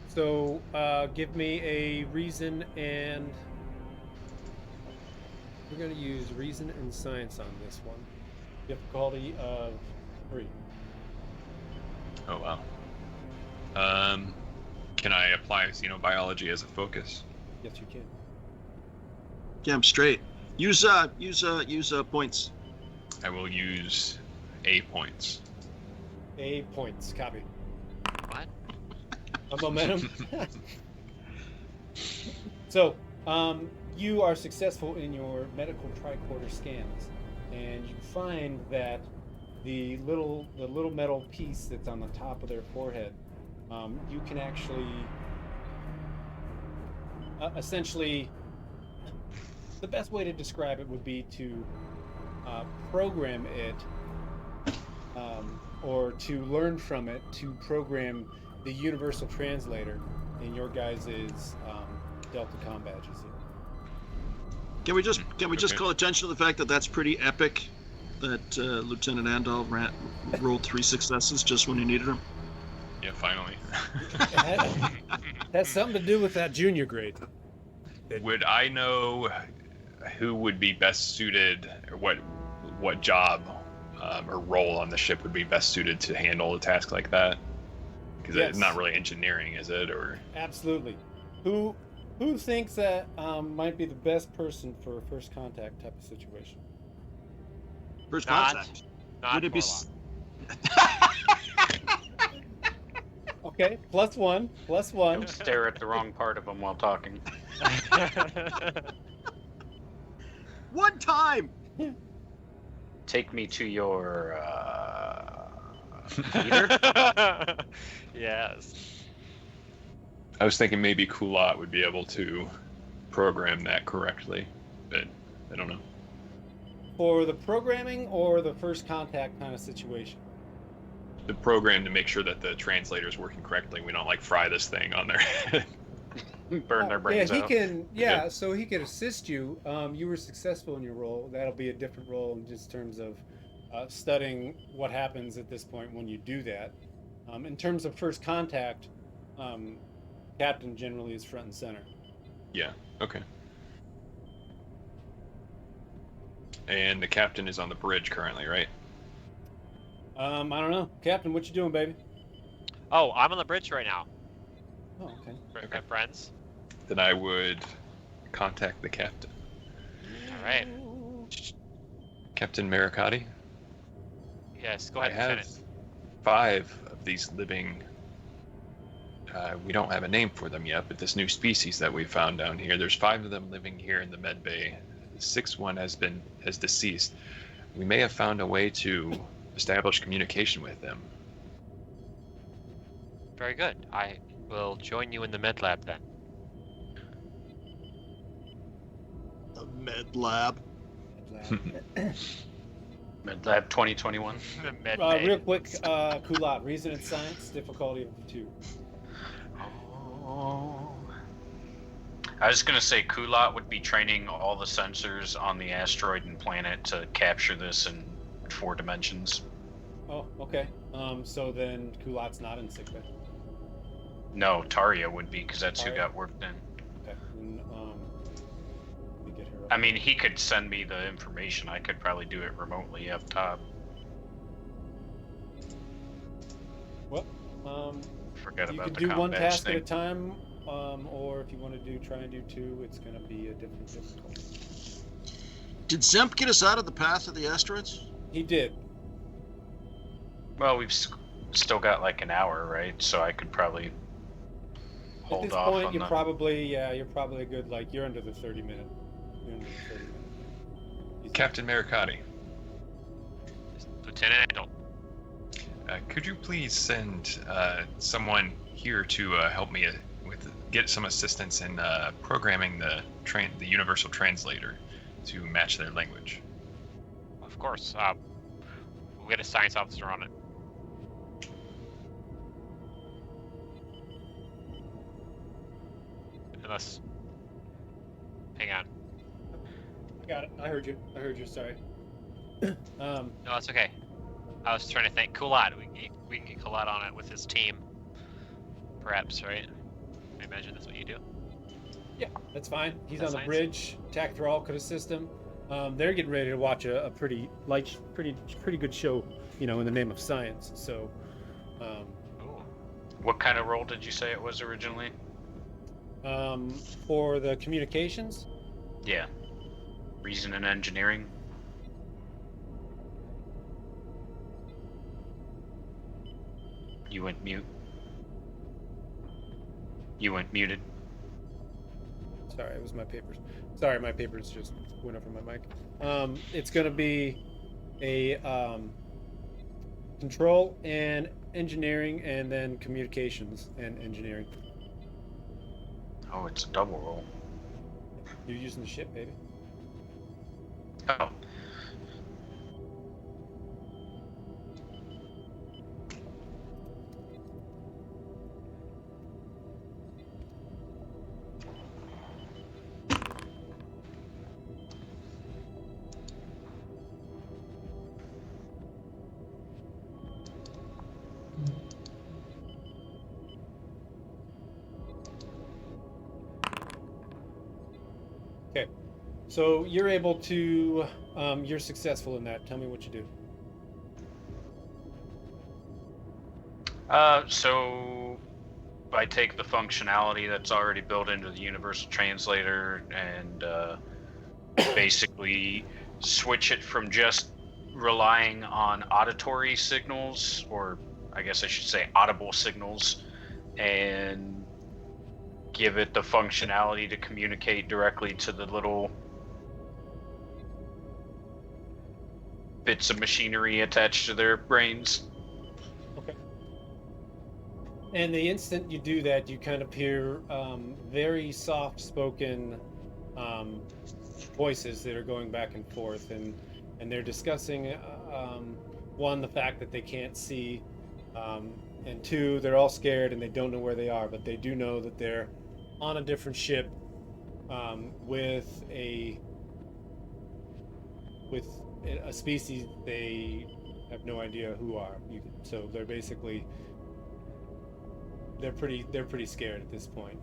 So give me a reason, and we're going to use reason and science on this one. Difficulty of 3. Oh, wow. Can I apply xenobiology as a focus? Yes, you can. Yeah, I'm straight. Use points. I will use A points. A points. Copy. What? A momentum. So, you are successful in your medical tricorder scans, and you find that the little metal piece that's on the top of their forehead, you can actually essentially, the best way to describe it would be to program it, or to learn from it to program the universal translator in your guys' Delta comm badges here. Can we just call attention to the fact that that's pretty epic? That Lieutenant Andal rolled 3 successes just when he needed them. Yeah, finally. That's something to do with that junior grade. Would I know who would be best suited, or what job or role on the ship would be best suited to handle a task like that? Because Yes. it's not really engineering, is it? Or Absolutely. Who thinks that might be the best person for a first contact type of situation? First Not- contact. Not Would it be? Warlock. Okay, +1, +1. Don't stare at the wrong part of him while talking. One time. Take me to your leader. Yes. I was thinking maybe Kullat would be able to program that correctly, but I don't know. For the programming or the first contact kind of situation? The program to make sure that the translator's working correctly. We don't like fry this thing on their head. Burn their brains he out. can. Yeah, so he can assist you. You were successful in your role. That'll be a different role in just terms of studying what happens at this point when you do that. In terms of first contact, Captain generally is front and center. Yeah, okay. And the captain is on the bridge currently, right? I don't know, Captain. What you doing, baby? Oh, I'm on the bridge right now. Oh, okay. My friends. Then I would contact the captain. All right. Captain Maricadi? Yes, go I ahead, have Lieutenant. 5 of these living... we don't have a name for them yet, but this new species that we found down here, there's 5 of them living here in the med bay. The 6th one has deceased. We may have found a way to establish communication with them. Very good. I will join you in the med lab then. The med lab. Med Lab 2021. The med Real quick, Kullat, reason and science, difficulty of 2. Oh. I was gonna say Kullat would be training all the sensors on the asteroid and planet to capture this in 4 dimensions. Oh, okay. So then Kulat's not in sickbay. No, Taria would be, because that's who Taria? got worked in. Okay. Then, let me get her. I mean, he could send me the information. I could probably do it remotely up top. What? Forget You about can the do one combat task thing. at a time, or if you want to try and do 2, it's going to be a different difficulty. Did Zemp get us out of the path of the asteroids? He did. Well, we've still got like an hour, right? So I could probably At hold this off point, on you're the... probably you're probably a good you're under the 30-minute. You're under the 30-minute. Captain Maricadi, Lieutenant Andal. could you please send someone here to help me get some assistance in programming the universal translator to match their language? Of course. We'll get a science officer on it. Unless... Hang on. I got it. I heard you. Sorry. No, it's okay. I was trying to think. Kullat. We can get Kullat on it with his team. Perhaps, right? I imagine that's what you do. Yeah, that's fine. He's That's on the nice. bridge. Thrall could assist him. They're getting ready to watch a pretty good show, in the name of science. So, Ooh. What kind of role did you say it was originally? for the communications, Yeah. Reason and engineering. You went mute. You went muted. sorry, it was my papers. Sorry, my papers just went over my mic. It's going to be a control and engineering, and then communications and engineering. Oh, it's a double role. You're using the ship, baby. Oh. Okay, so you're able to, you're successful in that. Tell me what you do. So I take the functionality that's already built into the universal translator and basically switch it from just relying on auditory signals, or I guess I should say audible signals, and give it the functionality to communicate directly to the little bits of machinery attached to their brains. Okay. And the instant you do that, you kind of hear very soft-spoken voices that are going back and forth, and they're discussing one, the fact that they can't see, and two, they're all scared and they don't know where they are, but they do know that they're on a different ship with a species they have no idea who are. So they're basically they're pretty scared at this point.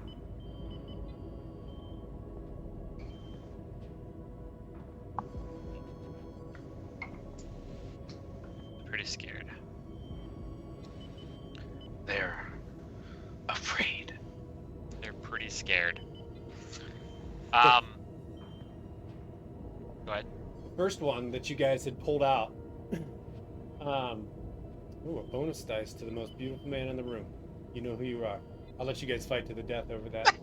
Pretty scared. They're afraid. They're pretty scared. Go ahead. First one that you guys had pulled out. Ooh, a bonus dice to the most beautiful man in the room. You know who you are. I'll let you guys fight to the death over that.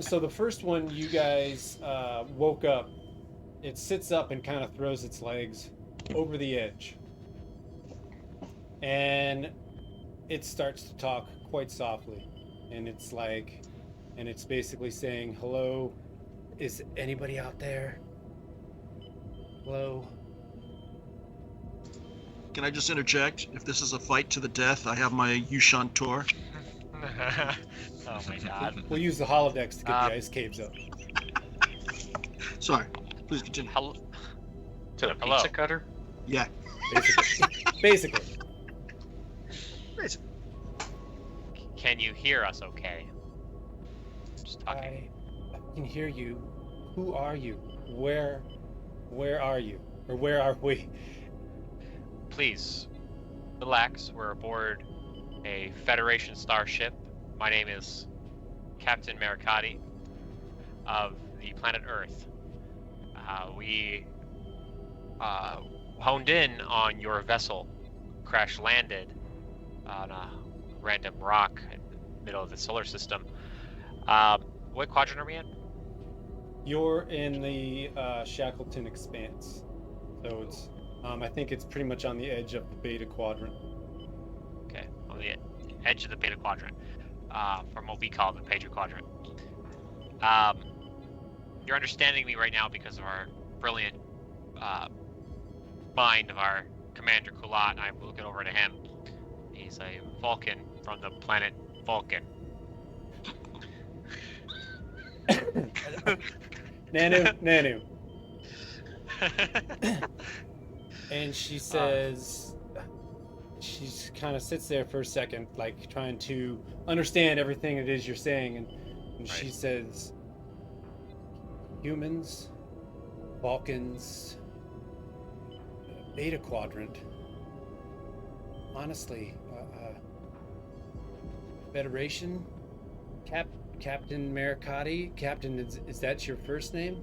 So the first one, you guys woke up. It sits up and kind of throws its legs over the edge. And it starts to talk quite softly. And it's basically saying, hello, is anybody out there? Hello? Can I just interject? If this is a fight to the death, I have my Yushan Tor. Oh my god. We'll use the holodecks to get the ice caves up. Sorry, please continue. Hello? To the Hello. pizza cutter? Yeah. Basically. Can you hear us okay? Just talking. I can hear you. Who are you? Where are you? Or where are we? Please, relax. We're aboard a Federation starship. My name is Captain Maricadi of the planet Earth. We honed in on your vessel, crash landed on a random rock in the middle of the solar system. What quadrant are we in? You're in the Shackleton Expanse. So it's, I think it's pretty much on the edge of the Beta Quadrant. Okay, on the edge of the Beta Quadrant, from what we call the Beta Quadrant. You're understanding me right now because of our brilliant mind of our Commander Kullat, and I'm looking over to him. He's a Vulcan from the planet Vulcan. Nanu. And she says, she kind of sits there for a second, like trying to understand everything it is you're saying, and she says, humans, Vulcans, Beta Quadrant, honestly, Federation, Captain Maricadi? Captain, is that your first name?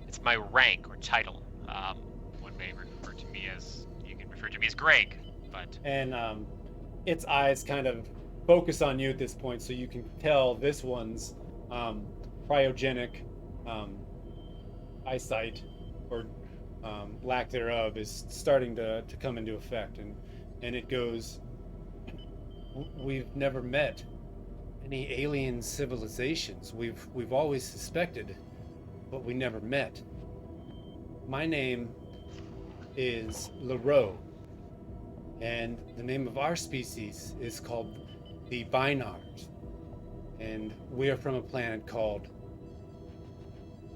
It's my rank or title. One may refer to me as, you can refer to me as Greg, but... And its eyes kind of focus on you at this point, so you can tell this one's cryogenic eyesight, or lack thereof, is starting to come into effect. And it goes, we've never met any alien civilizations. We've always suspected, but we never met. My name is Leroux, and the name of our species is called the Binars, and we are from a planet called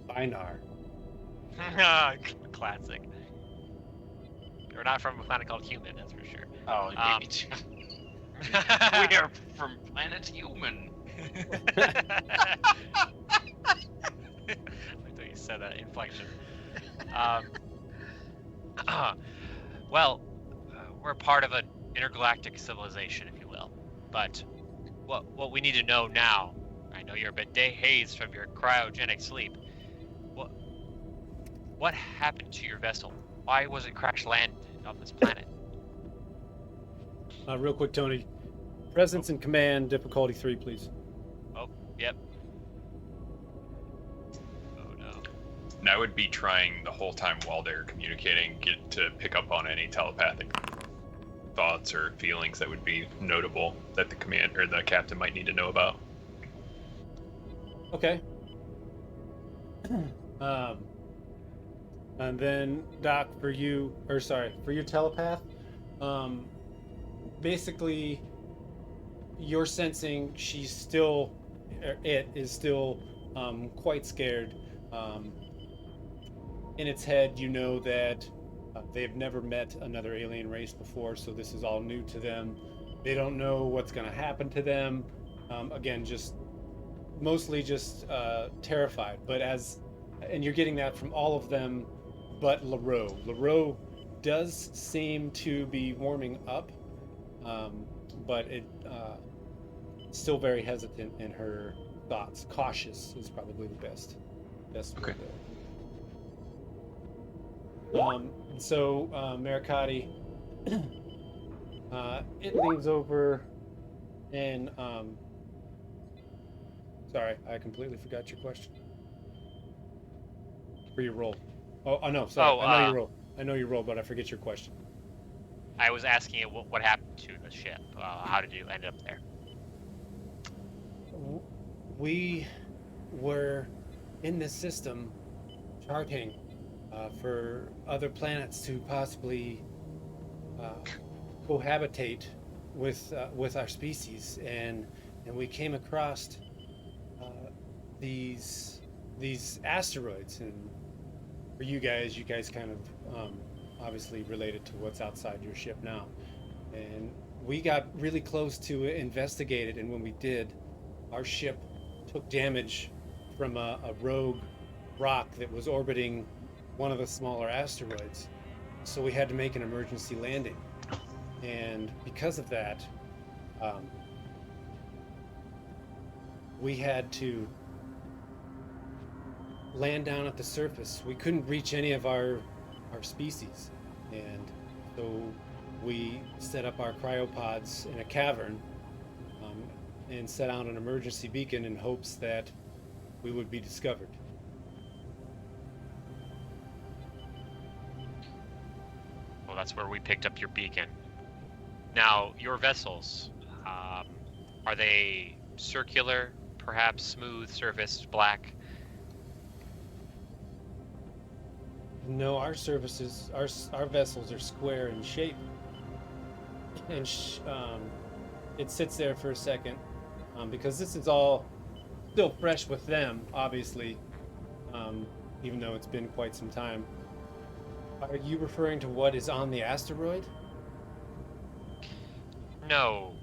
Binar. Classic. We're not from a planet called Human, that's for sure. Oh, maybe too. We are from planet Human. I thought you said that inflection. Well, we're part of an intergalactic civilization, if you will. But what we need to know now, I know you're a bit hazed from your cryogenic sleep. What happened to your vessel? Why was it crash landed on this planet? Real quick, Tony, Presence and command, difficulty 3, please. Oh, yep. Oh no. And I would be trying the whole time while they're communicating, get to pick up on any telepathic thoughts or feelings that would be notable that the command or the captain might need to know about. Okay. And then Doc, for your telepath, basically, you're sensing she's still, it is still quite scared. In its head, you know that they've never met another alien race before, so this is all new to them. They don't know what's going to happen to them. Again, mostly just terrified. And you're getting that from all of them but LaRoe. LaRoe does seem to be warming up, but still very hesitant in her thoughts. Cautious is probably the best Okay. word there. So Maricadi, it leans over and sorry, I completely forgot your question. For your roll. Oh no, sorry. Oh, I know you roll, but I forget your question. I was asking it what happened to the ship. How did you end up there? We were in this system charting for other planets to possibly cohabitate with our species, and we came across these asteroids. And for you guys kind of obviously related to what's outside your ship now, and we got really close to investigate it, and when we did, our ship took damage from a rogue rock that was orbiting one of the smaller asteroids, so we had to make an emergency landing. And because of that, we had to land down at the surface. We couldn't reach any of our species, and so we set up our cryopods in a cavern and set out an emergency beacon in hopes that we would be discovered. Well, that's where we picked up your beacon. Now, your vessels, are they circular, perhaps smooth surface, black? No, our vessels are square in shape, and it sits there for a second because this is all still fresh with them, obviously, even though it's been quite some time. Are you referring to what is on the asteroid? No,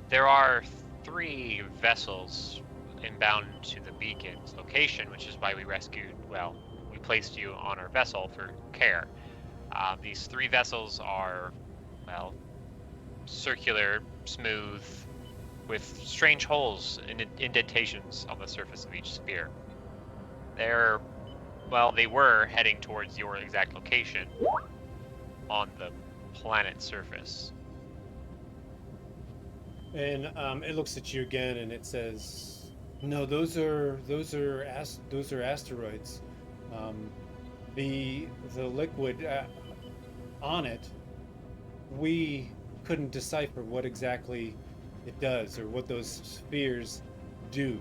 there are 3 vessels inbound to the beacon's location, which is why we placed you on our vessel for care. These 3 vessels are, circular, smooth, with strange holes and indentations on the surface of each sphere. They were heading towards your exact location on the planet's surface. And it looks at you again, and it says, "No, those are asteroids. The liquid on it, we couldn't decipher what exactly it does or what those spheres do.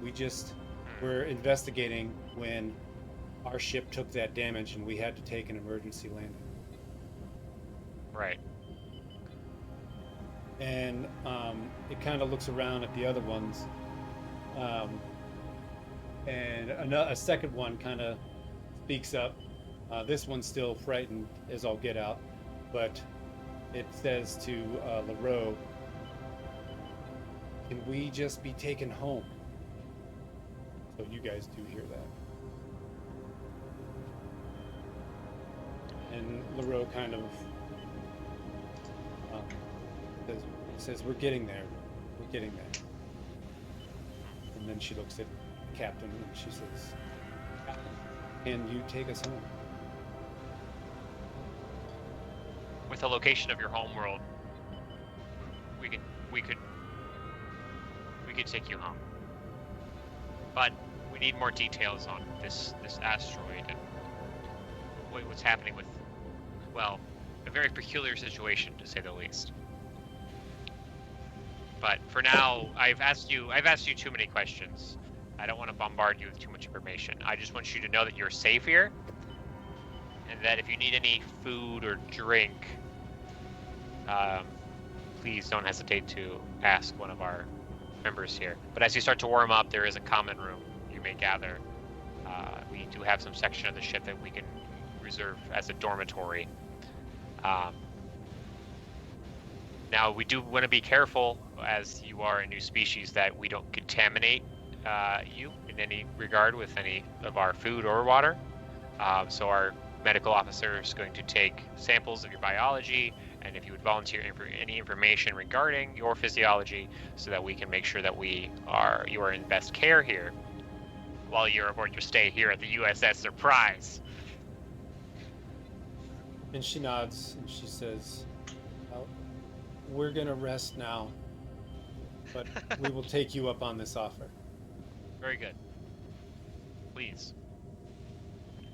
We just were investigating when our ship took that damage, and we had to take an emergency landing." Right. And it kind of looks around at the other ones, and a second one kind of speaks up. This one's still frightened as all get out, but it says to LaRoe, "Can we just be taken home?" So you guys do hear that. And LaRoe kind of says, "We're getting there. We're getting there." And then she looks at the captain and she says, "Can you take us home?" With the location of your homeworld we could take you home. But we need more details on this asteroid and what's happening with, well, a very peculiar situation to say the least. But for now, I've asked you too many questions. I don't want to bombard you with too much information. I just want you to know that you're safe here, and that if you need any food or drink, please don't hesitate to ask one of our members here. But as you start to warm up, there is a common room you may gather. We do have some section of the ship that we can reserve as a dormitory. Now, we do want to be careful, as you are a new species, that we don't contaminate you in any regard with any of our food or water. So our medical officer is going to take samples of your biology, and if you would volunteer any information regarding your physiology, so that we can make sure that you are in best care here while you're aboard your stay here at the USS Surprise. And she nods and she says, we're gonna rest now, but we will take you up on this offer. Very good. Please.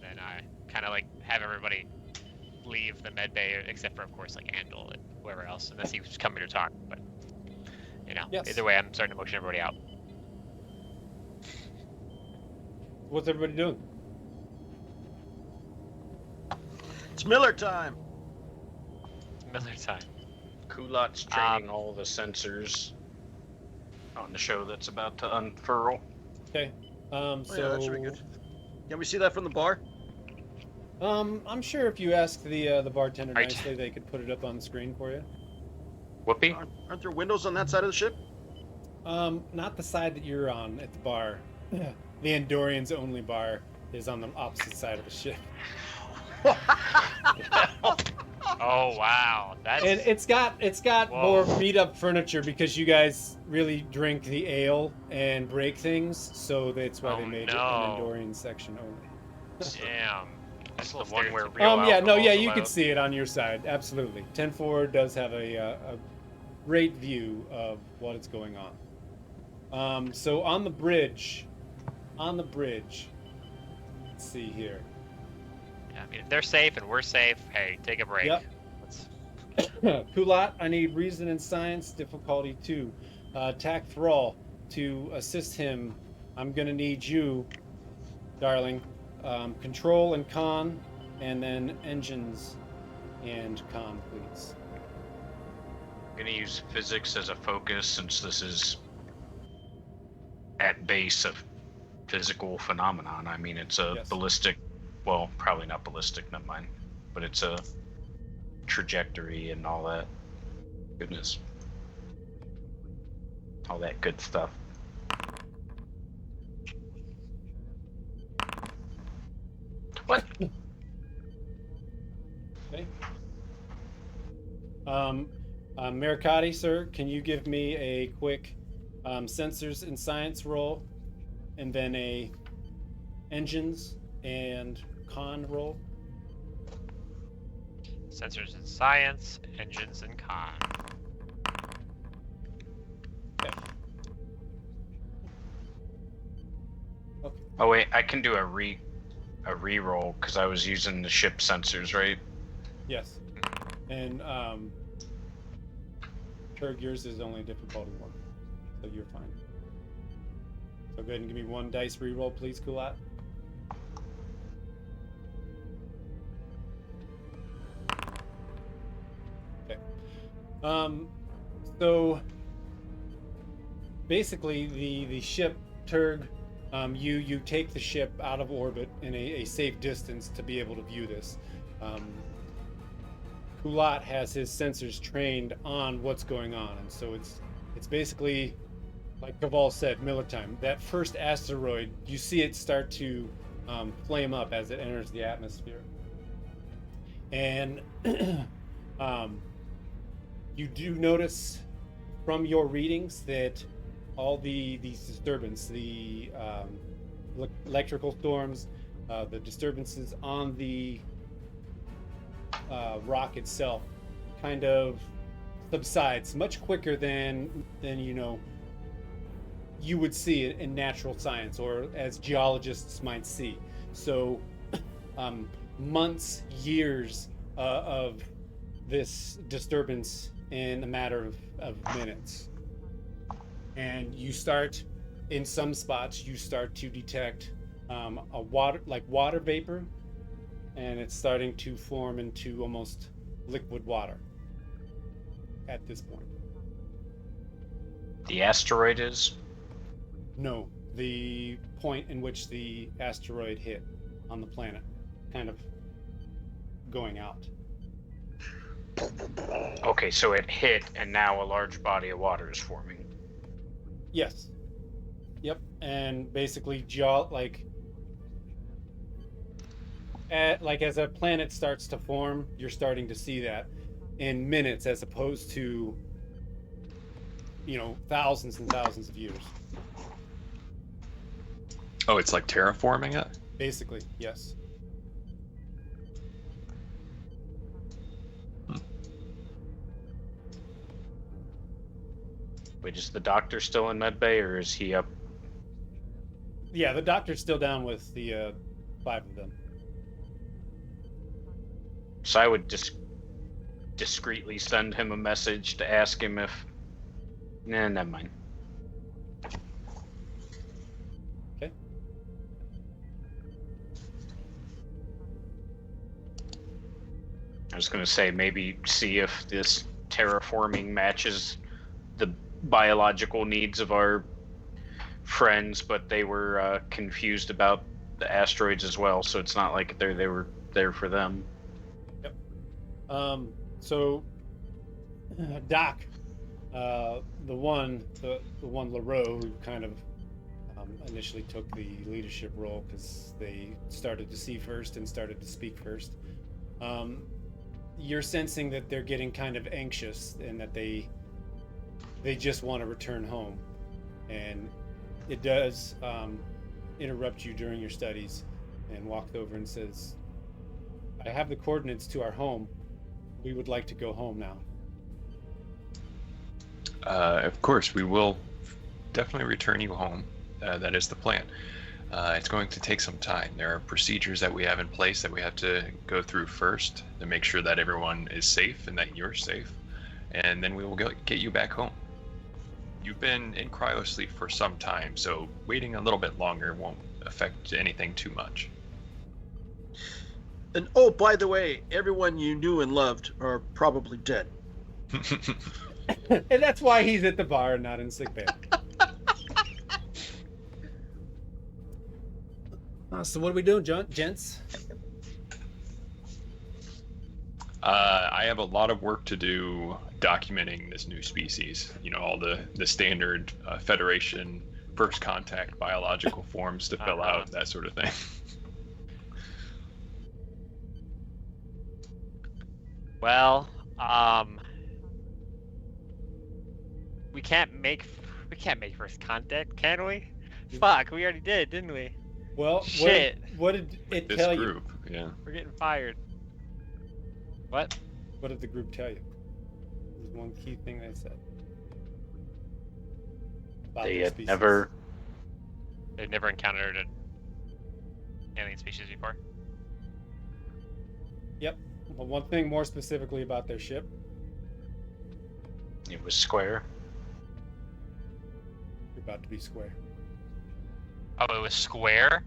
Then I kind of like have everybody leave the med bay, except for, of course, like Andal and whoever else, unless he was coming to talk. But Yes. Either way, I'm starting to motion everybody out. What's everybody doing? It's Miller time. Miller time. Kullat's training all the sensors on the show that's about to unfurl. Okay. Yeah, that should be good. Can we see that from the bar? I'm sure if you ask the bartender Right. nicely, they could put it up on the screen for you. Whoopee? Aren't there windows on that side of the ship? Not the side that you're on at the bar. The Andorian's only bar is on the opposite side of the ship. Oh wow, that's And it's got Whoa. more beat up furniture because you guys really drink the ale and break things, so that's why they made it an Andorian section only. damn. That's the Little one where stereotypical. real Yeah, no, yeah, alcohol's you can allowed. see it on your side, absolutely. 10-4 does have a great view of what is going on. So on the bridge, let's see here. Yeah, I mean, if they're safe and we're safe, hey, take a break. Yep. Let's... Kulat, I need reason and science, difficulty 2. Attack Thrall. To assist him, I'm gonna need you, darling. Control and Conn, and then engines and Conn, please. I'm gonna use physics as a focus, since this is at base a physical phenomenon. I mean, it's a Yes. ballistic, well, probably not ballistic, never mind, but it's a trajectory and all that goodness, all that good stuff. What? Okay. Maricadi, sir, can you give me a quick sensors and science roll, and then a engines and Conn roll? Sensors and science, engines and Conn. Okay. Oh wait, I can do a re-roll because I was using the ship sensors, right? Yes. And Turg, yours is only difficulty 1, so you're fine. So go ahead and give me 1 dice reroll, please, Kulat. Okay. So basically, the ship Turg, you take the ship out of orbit in a safe distance to be able to view this. Kullat has his sensors trained on what's going on, and so it's basically, like Kaval said, Miller time. That first asteroid, you see it start to flame up as it enters the atmosphere, and you do notice from your readings that all these disturbance, the electrical storms, the disturbances on the rock itself kind of subsides much quicker than you would see it in natural science or as geologists might see. So months, years of this disturbance in a matter of minutes. And you start, in some spots, you start to detect a water vapor, and it's starting to form into almost liquid water at this point. The asteroid is? No, the point in which the asteroid hit on the planet, kind of going out. Okay, so it hit, and now a large body of water is forming. Yes. Yep. And basically, as a planet starts to form, you're starting to see that in minutes, as opposed to, thousands and thousands of years. Oh, it's like terraforming it? Basically, yes. Wait, is the doctor still in medbay, or is he up? Yeah, the doctor's still down with the 5 of them. So I would just discreetly send him a message to ask him if... Nah, never mind. Okay. I was going to say, maybe see if this terraforming matches the biological needs of our friends, but they were confused about the asteroids as well, so it's not like they were there for them. Yep. So Doc, the one LaRoe, who kind of initially took the leadership role because they started to see first and started to speak first. You're sensing that they're getting kind of anxious and that they just want to return home, and it does interrupt you during your studies, and walked over and says, "I have the coordinates to our home. We would like to go home now." Of course, we will definitely return you home. That is the plan. It's going to take some time. There are procedures that we have in place that we have to go through first to make sure that everyone is safe and that you're safe, and then we will get you back home. You've been in cryosleep for some time, so waiting a little bit longer won't affect anything too much. And oh, by the way, everyone you knew and loved are probably dead. And that's why he's at the bar and not in sickbay. So what are we doing, gents? I have a lot of work to do documenting this new species. All the standard Federation first contact biological forms to fill out, that sort of thing. Well, we can't make first contact, can we? Fuck, we already did, didn't we? Well, shit. What did it this tell group, you? Yeah. We're getting fired. What? What did the group tell you? There's one key thing they said. About They the had species. They've never encountered an alien species before. Yep. Well, one thing more specifically about their ship. It was square. You're about to be square. Oh, it was square?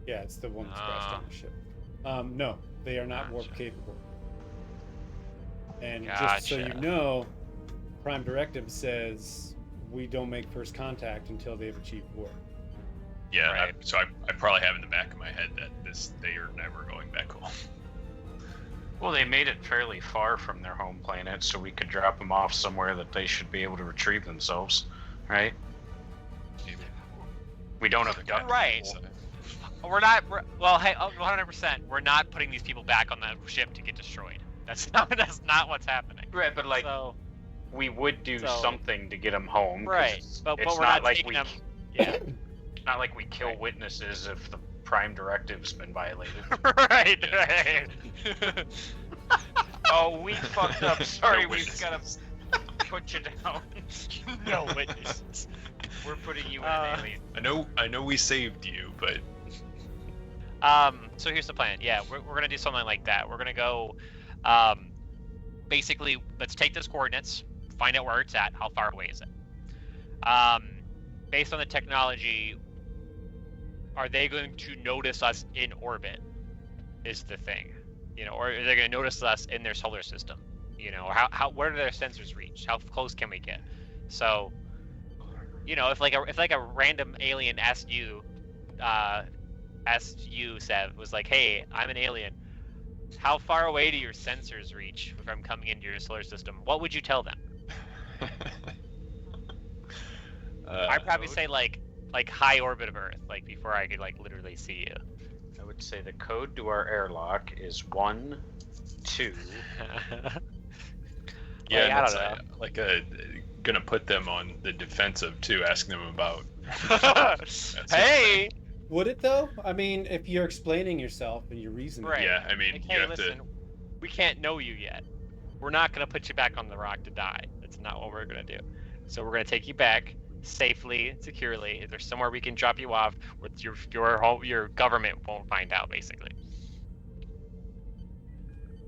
Yeah, it's the one that's crashed on the ship. No, they are not warp capable. And just so you Gotcha. know, Prime Directive says we don't make first contact until they've achieved warp. Yeah, Right. so I probably have in the back of my head that they are never going back home. Well, they made it fairly far from their home planet, so we could drop them off somewhere that they should be able to retrieve themselves, right? We don't have a Right. We're not. Well, hey, 100%. We're not putting these people back on the ship to get destroyed. That's not what's happening. Right, but like, So, we would do something to get them home. 'cause right, but it's we're not not like taking we, them. Yeah. It's not like we kill witnesses if the Prime Directive's been violated. right. Oh, we fucked up. Sorry, we've got to. put you down. No witnesses. We're putting you in an alien. I know we saved you, but So here's the plan. Yeah, we're gonna do something like that. We're gonna go, basically, let's take those coordinates, find out where it's at, how far away is it. Based on the technology, are they going to notice us in orbit? Is the thing, or are they going to notice us in their solar system? How where do their sensors reach? How close can we get? So, if like a random alien asked you, Sev, was like, hey, I'm an alien. How far away do your sensors reach from coming into your solar system? What would you tell them? I'd probably say like high orbit of Earth, like before I could literally see you. I would say the code to our airlock is 1, 2. yeah, I don't know. Gonna put them on the defensive too, asking them about. Hey. Would it though? I mean, if you're explaining yourself and you're reasoning. Right. Yeah, I mean, Like, you hey, have listen, we can't know you yet. We're not gonna put you back on the rock to die. That's not what we're gonna do. So we're gonna take you back safely and securely. Is there somewhere we can drop you off where your government won't find out, basically?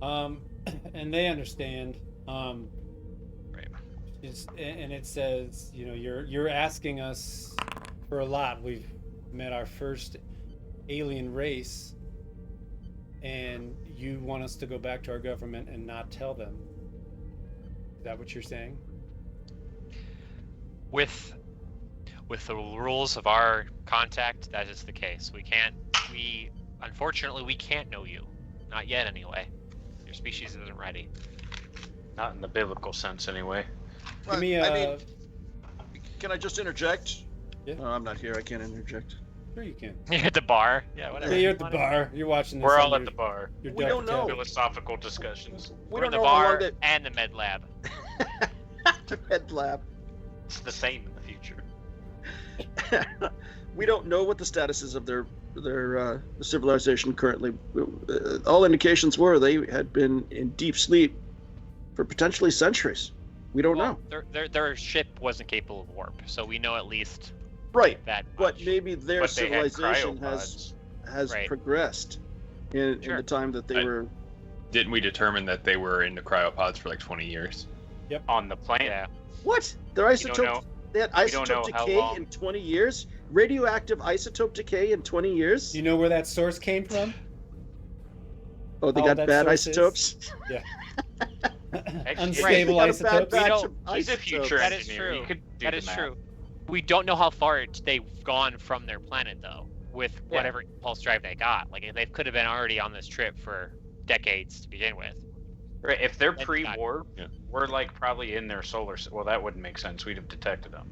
And they understand. Right. And it says, you're asking us for a lot. We've met our first alien race, and you want us to go back to our government and not tell them. Is that what you're saying? With the rules of our contact, that is the case. Unfortunately, we can't know you. Not yet, anyway. Your species isn't ready. Not in the biblical sense, anyway. Give me Can I just interject? Yeah. No, I'm not here. I can't interject. Sure you can. You're at the bar. Yeah, whatever. Yeah, you're at the bar. You're watching this. We're on all at your- the bar. your We dark don't know. tab. Philosophical discussions. We We're in don't the know how long bar that and the med lab. the med lab. It's the same in the future. We don't know what the status is of their civilization currently. All indications were they had been in deep sleep for potentially centuries. We don't know. Their ship wasn't capable of warp, so we know at least Right, that but much. maybe their But they had civilization cryopods. has Right. progressed in Sure. the time that they were. Didn't we determine that they were in the cryopods for like 20 years? On the planet. Yeah. What? Their We don't isotope. know. They had We don't know isotope how decay long. in 20 years. Radioactive isotope decay in 20 years. Do you know where that source came from? Oh, they all got that bad source is- isotopes. Unstable Right, they got a isotopes. bad batch of He's a isotopes. future That is engineer. true. He could do That the is math. true. We don't know how far they've gone from their planet, though, with whatever impulse drive they got. Like, they could have been already on this trip for decades to begin with. Right, if they're That's pre-warp, Yeah. we're probably in their solar. Well, that wouldn't make sense. We'd have detected them.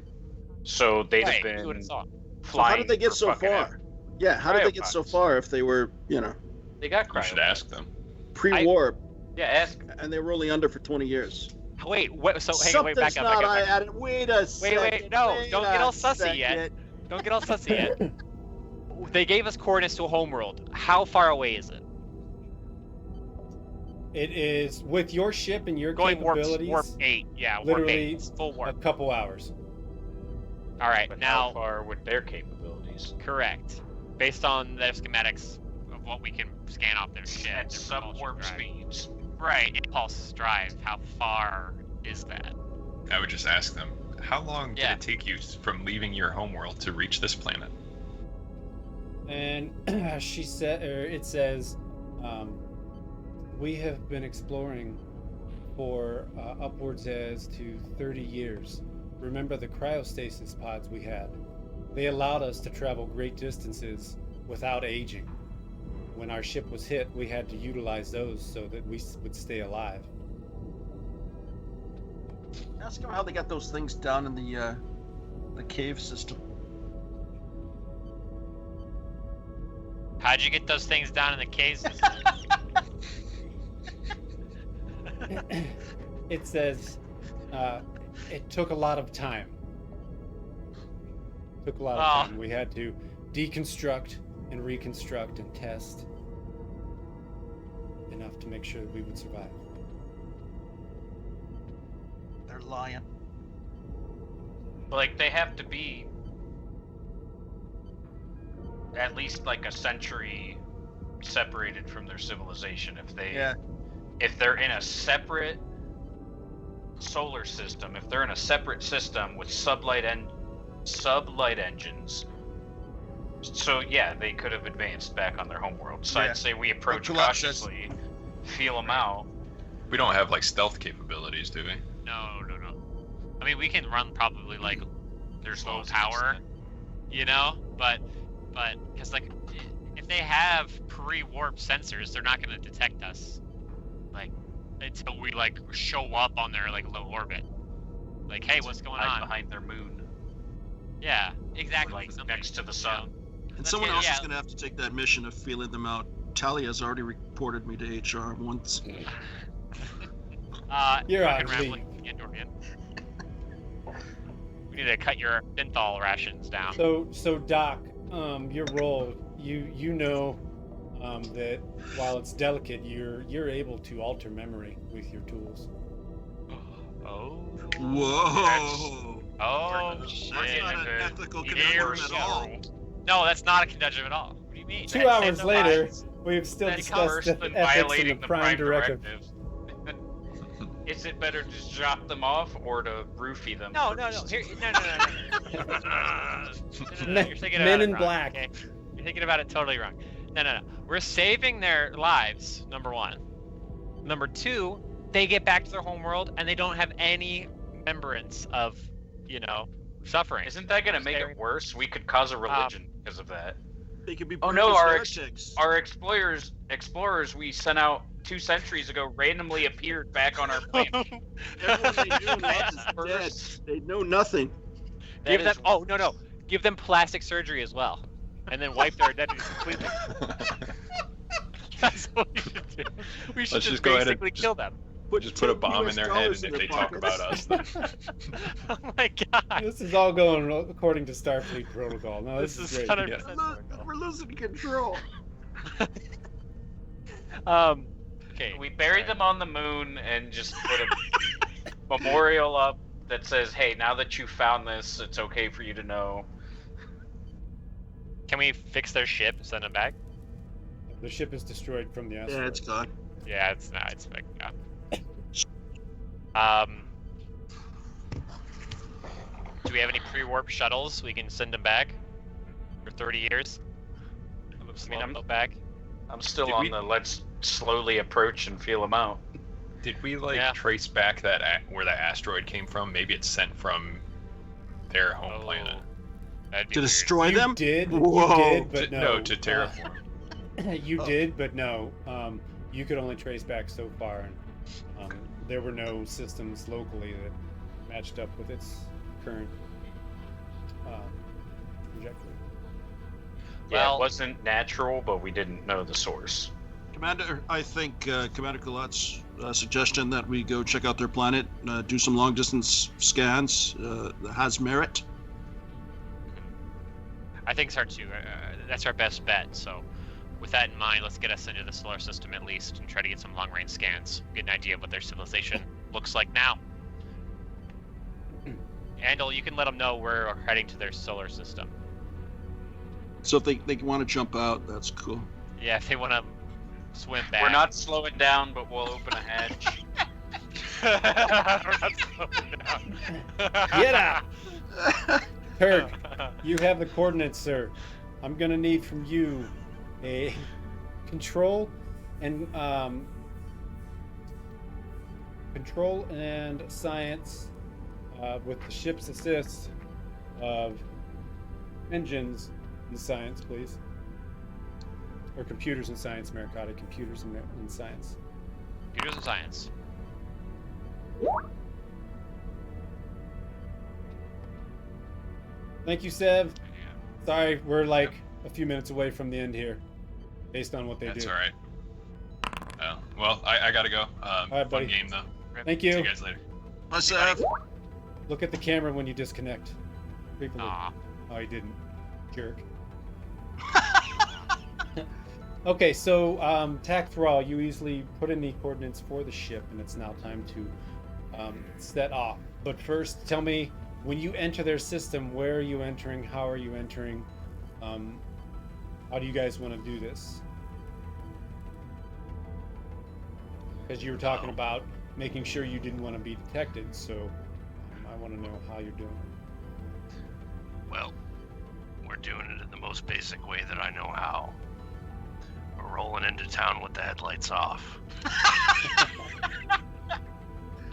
So they'd Right, have we would been have saw. So flying. how did they get for so fucking far? ever. Yeah, how did they get so Cryopods. far if they were, They got We should cryo. ask them. pre-warp Yeah, ask. and they were only under for 20 years? Wait, what? So hang on, wait, back Something's up, not back up. added. Wait a second. Wait, no, wait don't get all a sussy yet. second. Don't get all sussy yet. They gave us coordinates to a homeworld. How far away is it? It is with your ship and your Going warp capabilities. 8. Yeah, warp literally 8. It's full A warp. couple hours. All right, But now how far with their capabilities? correct. Based on the schematics of what we can scan off their ship. At their sub-warp propulsion drive. speeds. Right, impulse drive. How far is that? I would just ask them, how long did Yeah. it take you from leaving your homeworld to reach this planet? And she said, or it says, we have been exploring for upwards as to 30 years. Remember the cryostasis pods we had? They allowed us to travel great distances without aging. When our ship was hit, we had to utilize those so that we would stay alive. Ask them how they got those things down in the cave system. How'd you get those things down in the caves? It says, it took a lot of time. Took a lot of time. We had to deconstruct and reconstruct and test enough to make sure that we would survive. Their lion. Like, they have to be at least like a century separated from their civilization. If they're in a separate solar system, if they're in a separate system with sublight engines, so yeah, they could have advanced back on their homeworld. So I'd say we approach cautiously, feel them out. We don't have like stealth capabilities, do we? No. I mean, we can run probably like there's low power, you know, but because like if they have pre-warp sensors, they're not going to detect us, like until we like show up on their like low orbit. Like, hey, what's going on behind their moon? Yeah, exactly. Or, like next to the sun. And someone else is going to have to take that mission of feeling them out. Talia's already reported me to HR once. You're fucking on rambling Andorian. We need to cut your synthol rations down. So Doc, your role, you know that while it's delicate, you're able to alter memory with your tools. Oh. Whoa. Shit. That's not an ethical Here conundrum we at go. all. No, that's not a conundrum at all. What do you mean? 2 hours later, we've still That's discussed worse the than ethics in violating the Prime Directive. Is it better to just drop them off or to roofie them? No. No. You're thinking about Men it in wrong, Black. Okay? You're thinking about it totally wrong. No. We're saving their lives, number one. Number two, they get back to their homeworld and they don't have any remembrance of, suffering. Isn't that going to make it worse? We could cause a religion because of that. They could be Oh no, our heretics. explorers we sent out 2 centuries ago randomly appeared back on our planet. Everyone they knew is dead. They know nothing. Give them. Oh no. Give them plastic surgery as well, and then wipe their identity completely. That's what we should do. We should just go ahead and basically kill them. Just put a bomb in their head, and if they talk about us, then... Oh my god. This is all going according to Starfleet protocol. No, this is great. 100% We're losing control. Okay. We bury them on the moon and just put a memorial up that says, "Hey, now that you found this, it's okay for you to know." Can we fix their ship and send them back? The ship is destroyed from the asteroid. Yeah, it's gone. Yeah, it's not. It's fixed. Yeah. Do we have any pre-warp shuttles we can send them back for 30 years? I'm back. I'm still on the let's slowly approach and feel them out. Did we trace back where that asteroid came from? Maybe it's sent from their home planet. To destroy them? You did, but no. No, to terraform. You did, but no. You could only trace back so far, and there were no systems locally that matched up with its current trajectory. Yeah, it wasn't natural, but we didn't know the source. Commander, I think Commander Kullat's suggestion that we go check out their planet, do some long-distance scans, has merit. I think so too. That's our best bet. So, with that in mind, let's get us into the solar system at least and try to get some long-range scans, get an idea of what their civilization looks like now. Andal, you can let them know we're heading to their solar system. So if they want to jump out, that's cool. Yeah, if they want to swim back. We're not slowing down, but we'll open a hatch. We're not slowing down. Get out! Kirk, you have the coordinates, sir. I'm gonna need from you a control and science with the ship's assist of engines and science, please. Or computers and science, Maricadi. Computers and science. Computers and science. Thank you, Sev. Sorry, we're like a few minutes away from the end here, based on what they do. That's all right. Well, I gotta go. All right, buddy. Fun game though. Thank you. See you guys later. Bye, Sev. Look at the camera when you disconnect. People Aw. Oh, he didn't. Jerk. Okay, so Thrall, you easily put in the coordinates for the ship, and it's now time to set off But first, tell me, when you enter their system, where are you entering? How are you entering? How do you guys want to do this? Because you were talking about making sure you didn't want to be detected, so I want to know how you're doing it. Well, we're doing it in the most basic way that I know how. We're rolling into town with the headlights off.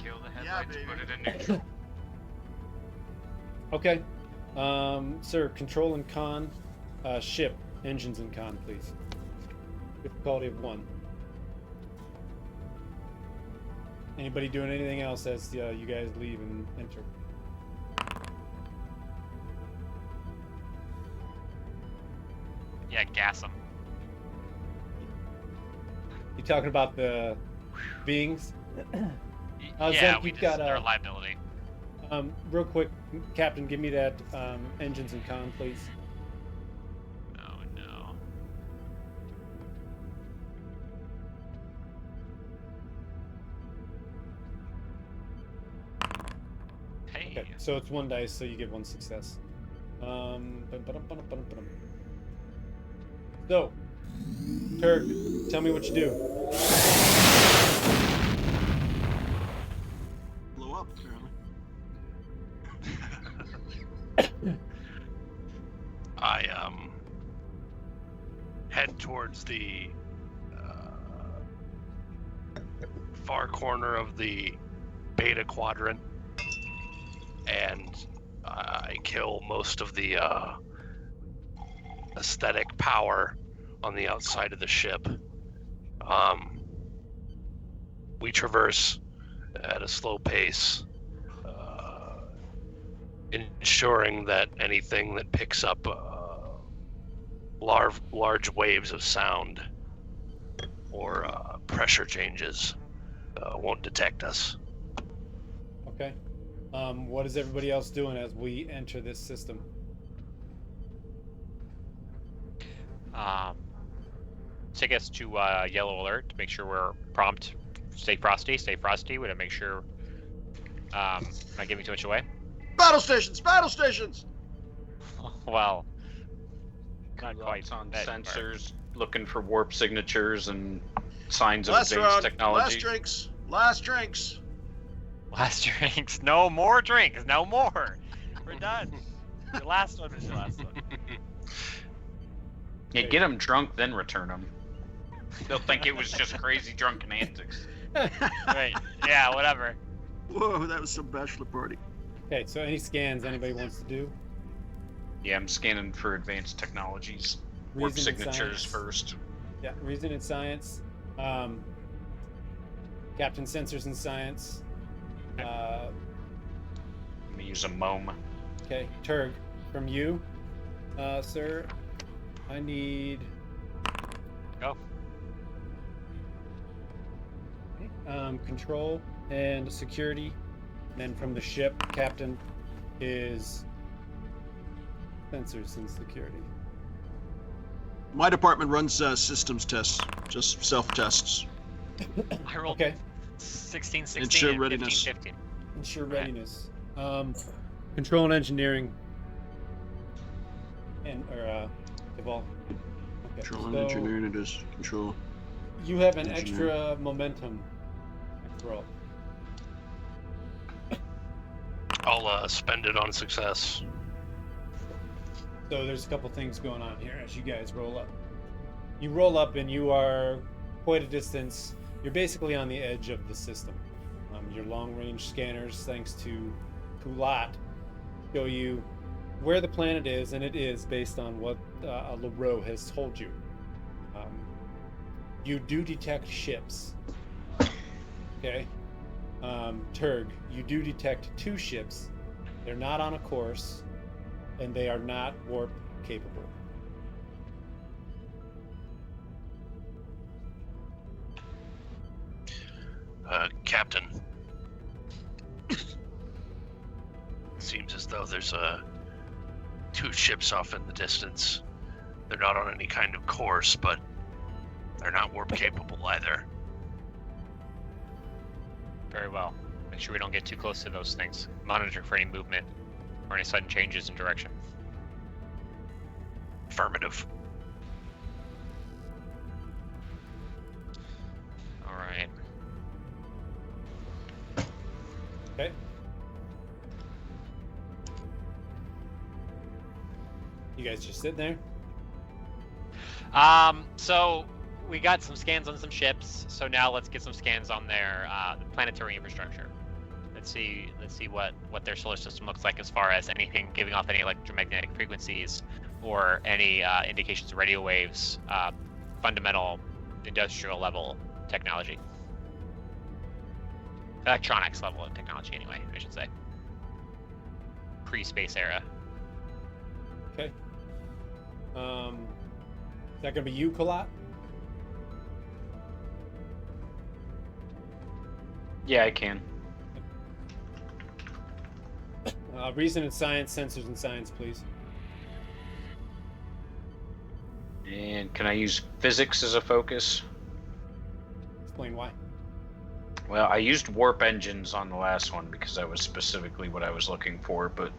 Kill the headlights, put it in neutral. Okay. Sir, control and Conn, ship, engines and Conn, please. Difficulty of 1. Anybody doing anything else as you guys leave and enter? Yeah, gas them. You talking about the beings? Yeah, Zek, we you've just, got they're a liability. real quick, Captain, give me that engines and Conn, please. Oh no. Hey. Okay, so it's 1 dice, so you get 1 success. So, Turk, tell me what you do. Blow up, apparently. I head towards the far corner of the Beta Quadrant, and I kill most of the aesthetic power on the outside of the ship. We traverse at a slow pace, ensuring that anything that picks up large waves of sound or pressure changes won't detect us. Okay. What is everybody else doing as we enter this system? Take us to yellow alert to make sure we're prompt. Stay frosty. Would I make sure not giving too much away? Battle stations! Battle stations! Well, not quite Lights on that far. sensors, looking for warp signatures and signs of Last advanced round. technology. Last drinks. Last drinks. Last drinks. No more drinks. No more. We're done. The last one was the last one. Yeah, get them drunk, then return them. They'll think it was just crazy drunken antics. Right. Yeah, whatever. Whoa, that was some bachelor party. Okay, so any scans anybody wants to do? Yeah, I'm scanning for advanced technologies. Warp Reason and signatures science. first. Yeah, reason and science. Captain sensors and science. Let me use a mome. Okay, Turg, from you, sir, I need. Go. Control and security. Then from the ship, Captain, is sensors and security. My department runs systems tests, just self-tests. I rolled Okay. 16, 16, Ensure and readiness. 15, 15. Ensure Okay. readiness. Control and engineering. And Deval. Okay. Control and so engineering it is. Control. You have an Engineering. extra momentum roll. I'll spend it on success. So there's a couple things going on here as you guys roll up. You roll up and you are quite a distance. You're basically on the edge of the system. Your long-range scanners, thanks to Kullat, show you where the planet is, and it is based on what LaRoe has told you. You do detect ships. Okay? Turg, you do detect 2 ships. They're not on a course, and they are not warp capable. Captain. Seems as though there's 2 ships off in the distance. They're not on any kind of course, but they're not warp capable either. Very well. sure we don't get too close to those things. Monitor for any movement or any sudden changes in direction. Affirmative. All right. Okay. You guys just sitting there? So we got some scans on some ships. So now let's get some scans on their the planetary infrastructure. Let's see what their solar system looks like as far as anything giving off any electromagnetic frequencies or any indications of radio waves, fundamental industrial level technology. Electronics level of technology, anyway, I should say. Pre-space era. Okay. Is that gonna be you, Kullat? Yeah, I can. Reason and science, sensors and science, please. And can I use physics as a focus? Explain why. Well, I used warp engines on the last one because that was specifically what I was looking for, but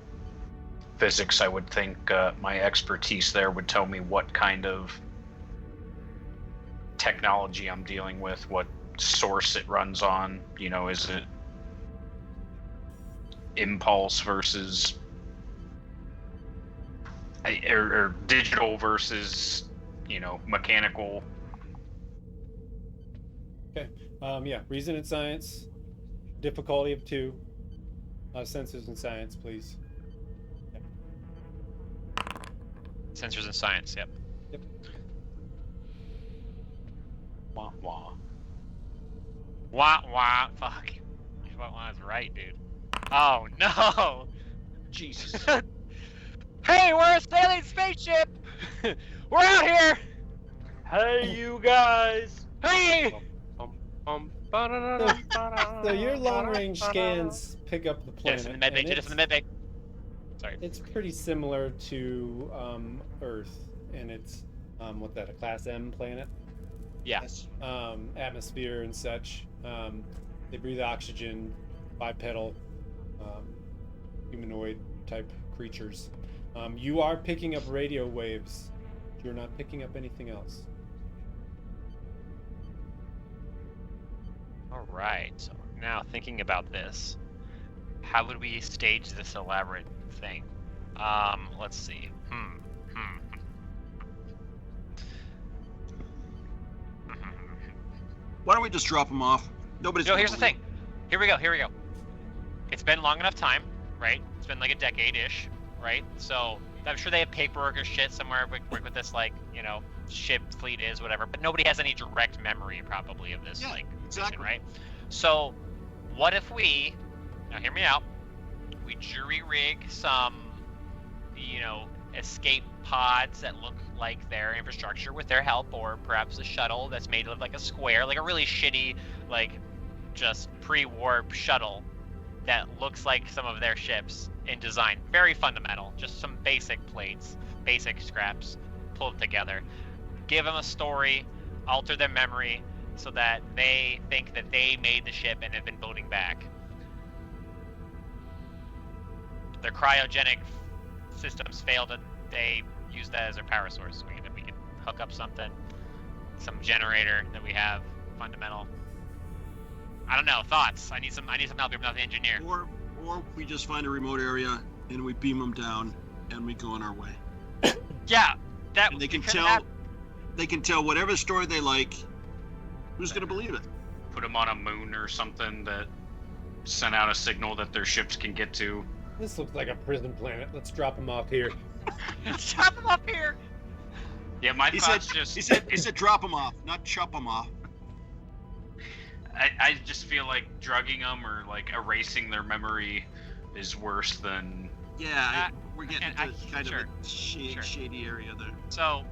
physics, I would think my expertise there would tell me what kind of technology I'm dealing with, what source it runs on. You know, is it impulse versus or digital versus, you know, mechanical? Okay. Yeah. Reason and science. Difficulty of 2. Sensors and science, please. Sensors and science, yep. Yep. Wah wah. Wah wah. Fuck. Wah wah is right, dude. Oh no! Jesus. Hey, we're a sailing spaceship! We're out here! Hey, you guys! Hey! So your long-range scans pick up the planet. Just in the medbay, just in the medbay. Sorry. It's pretty similar to Earth, and it's what's that? A Class M planet? Yes. Atmosphere and such. They breathe oxygen, bipedal, humanoid type creatures. You are picking up radio waves. You're not picking up anything else. All right. So now thinking about this, how would we stage this elaborate thing? Let's see. Why don't we just drop them off? Nobody's. No, gonna here's the believe thing. Here we go. It's been long enough time, right? It's been like a decade-ish, right? So I'm sure they have paperwork or shit somewhere with this, like, you know, ship fleet is, whatever. But nobody has any direct memory, probably, of this, like, exactly. mission, right? So what if we, now hear me out, we jury-rig some, you know, escape pods that look like their infrastructure with their help, or perhaps a shuttle that's made of like a square, like a really shitty, like, just pre-warp shuttle that looks like some of their ships in design. Very fundamental, just some basic plates, basic scraps, pulled together. Give them a story, alter their memory so that they think that they made the ship and have been building back. Their cryogenic systems failed, and they use that as their power source. We can hook up something, some generator that we have, fundamental. I don't know, thoughts. I need some help here. I'm not the engineer. Or we just find a remote area and we beam them down and we go on our way. Yeah, that. And they can tell. They can tell whatever story they like. Who's gonna believe it? Put them on a moon or something that sent out a signal that their ships can get to. This looks like a prison planet. Let's drop them off here. Chop them up here. Yeah, my He thoughts said, just. he said drop them off, not chop them off. I just feel like drugging them or like erasing their memory is worse than. Yeah, we're getting into kind sure, of a shady area there. So,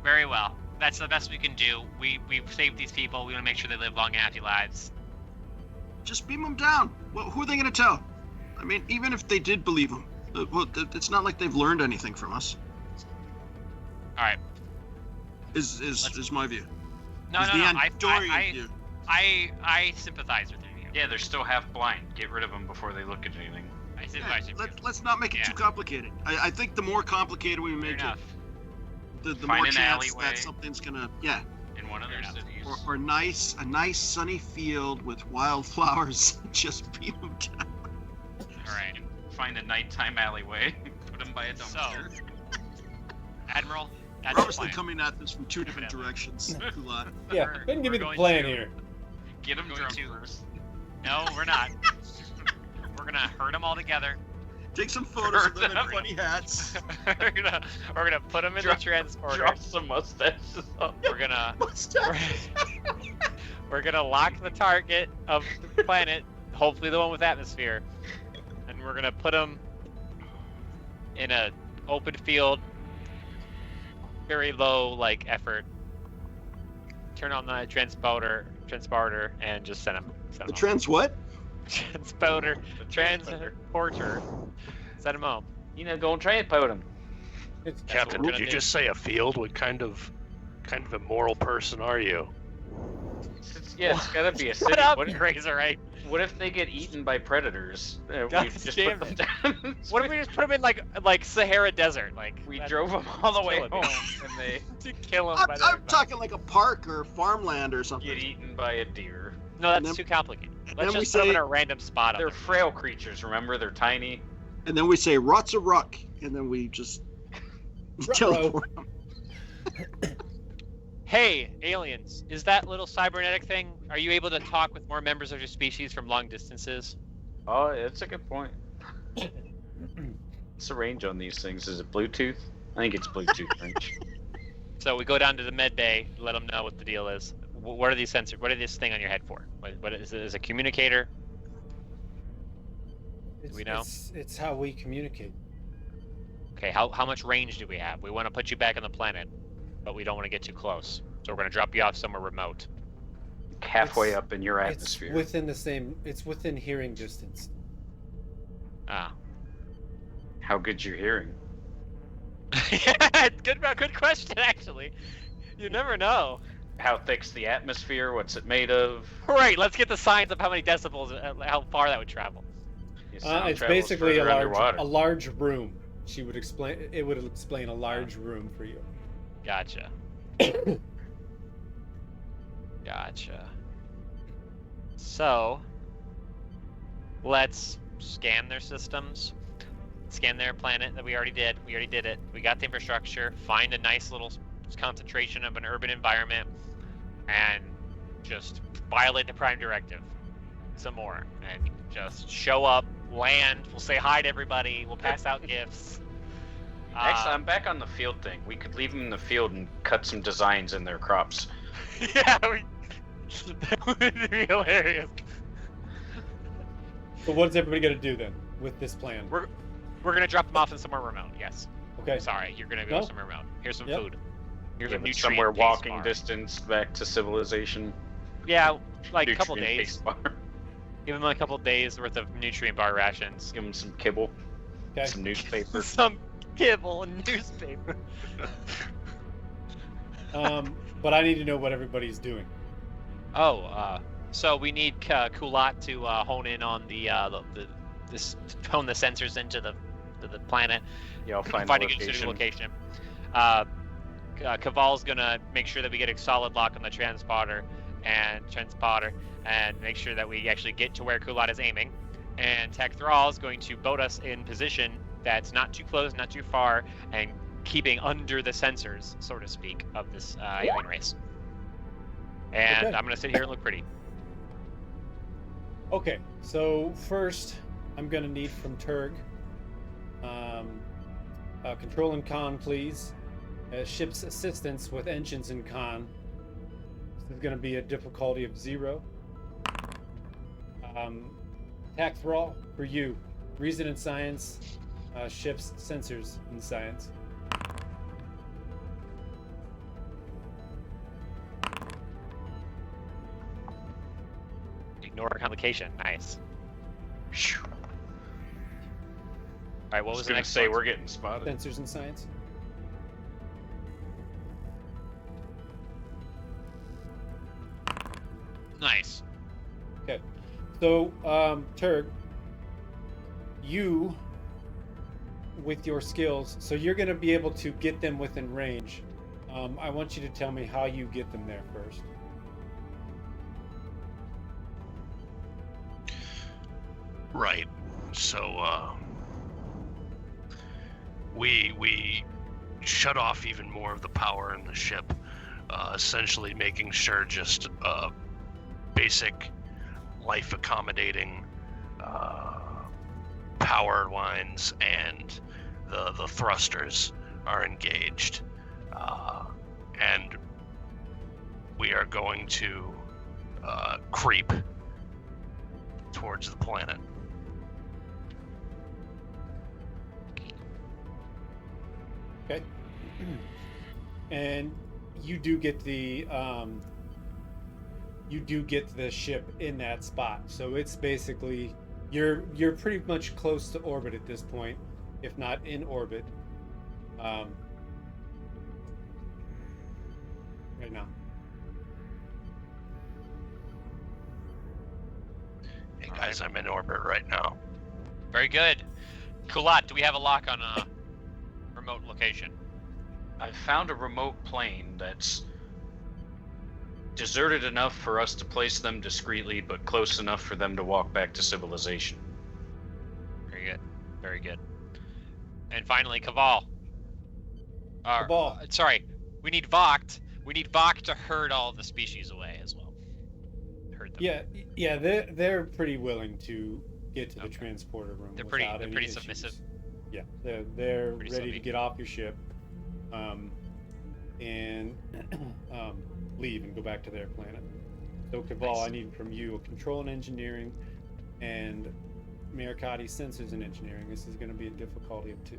very well. That's the best we can do. We've saved these people. We want to make sure they live long and happy lives. Just beam them down. Well, who are they gonna tell? I mean, even if they did believe them, well, it's not like they've learned anything from us. All right. Is my view. No, Is no, the no. Andorian view. I sympathize with you. Yeah, they're still half blind. Get rid of them before they look at anything. I see Yeah, what you mean. let's not make it Yeah. too complicated. I think the more complicated we Fair make it, enough. the Find more an chance alleyway. that something's gonna, yeah. In one of Fair their enough. cities. Or a nice sunny field with wildflowers. Just beat them down. Alright. Find a nighttime alleyway. Put them by a dumpster. Admiral, that's We're the obviously plan. coming at this from two different directions. Kullat. Yeah, We're- go ahead and give me we're the going plan to- here. Get them Going drunk to- first. No, we're not. We're gonna herd them all together. Take some photos of them in funny hats. we're gonna put them in the transporter. Drop some mustaches up. We're gonna Mustache. we're gonna lock the target of the planet, hopefully the one with atmosphere, and we're gonna put them in a open field, very low like effort. Turn on the transporter, and just send them. The trans what? Transporter. Send them home. You know, go and transport them. Captain, we're did gonna you do. just say a field? What kind of immoral person are you? Yeah, it's gotta be a city. What up, What, Grazerite? what if they get eaten by predators? We God just damn put them down. What if we just put them in like Sahara Desert? Like We that's- drove them all the way killing me. home, and they to kill them. I'm talking like a park or farmland or something. get eaten by a deer. No, that's and then- too complicated. then Let's we just put them in say- a random spot. They're Up there. frail creatures. Remember, they're tiny. And then we say "Rots a ruck," and then we just teleport them. Hey, aliens! Is that little cybernetic thing? Are you able to talk with more members of your species from long distances? Oh, that's a good point. What's the range on these things? Is it Bluetooth? I think it's Bluetooth range. So we go down to the med bay, let them know what the deal is. What are these sensors? What is this thing on your head for? What is it? Is it a communicator? we know? It's how we communicate. Okay, how much range do we have? We want to put you back on the planet, but we don't want to get too close. So we're going to drop you off somewhere remote. Halfway It's- up in your It's atmosphere. within the same. It's within hearing distance. Ah. How good's your hearing? Good question, actually. You never know. How thick's the atmosphere? What's it made of? Right, let's get the science of how many decibels, how far that would travel. Your sound It's travels basically further underwater. a large room. She would explain. It would explain a large room for you. Gotcha. Gotcha. So, let's scan their systems, scan their planet that we already did. We already did it. We got the infrastructure, find a nice little concentration of an urban environment, and just violate the Prime Directive some more. And just show up, land, we'll say hi to everybody, we'll pass out gifts. Actually, I'm back on the field thing. We could leave them in the field and cut some designs in their crops. Yeah, that would be hilarious. So what's everybody gonna do then with this plan? We're gonna drop them off in somewhere remote. Yes. Okay. Sorry, you're gonna go No. somewhere remote. Here's some Yep. food. Here's Yeah, a but nutrient somewhere paste walking bar. distance back to civilization. Yeah, like a couple Nutrient days. paste bar. Give them a couple days worth of nutrient bar rations. Give them some kibble, Okay. some newspaper. Some kibble and newspaper. But I need to know what everybody's doing. Oh, so we need Kullat to hone in on hone the sensors into the planet. Yeah, I'll find Finding the a suitable location. location. Caval's gonna make sure that we get a solid lock on the transporter and make sure that we actually get to where Kullat is aiming. And Thrall is going to boat us in position that's not too close, not too far, and keeping under the sensors, so to speak, of this alien race. And Okay. I'm gonna sit here and look pretty. Okay, so first I'm gonna need from Turg. Control and Conn, please. Ship's assistance with engines in Conn. This is gonna be a difficulty of 0. Thrall, for you. Reason and science. Ship's sensors in science. Ignore complication. Nice. Alright, what I was was the gonna next say one? we're getting spotted. Sensors in science. Nice. So, Turg, you, with your skills, so you're going to be able to get them within range. I want you to tell me how you get them there first. Right. So, we shut off even more of the power in the ship, essentially making sure just basic life accommodating power lines and the thrusters are engaged, and we are going to creep towards the planet. Okay. And you do get the ship in that spot. So it's basically you're pretty much close to orbit at this point, if not in orbit. Right now. Hey guys, I'm in orbit right now. Very good. Kullat, do we have a lock on a remote location? I found a remote plane that's deserted enough for us to place them discreetly, but close enough for them to walk back to civilization. Very good. Very good. And finally, Cabal. Cabal. Sorry, we need Vokt. We need Vokt to herd all the species away as well. Herd them. Yeah, they're pretty willing to get to the transporter room. They're without pretty any submissive. issues. Yeah, they're Pretty ready to subby. get off your ship, and leave and go back to their planet. So Cabal, Nice. I need from you a control and engineering, and Maricadi sensors and engineering. This is going to be a difficulty of 2.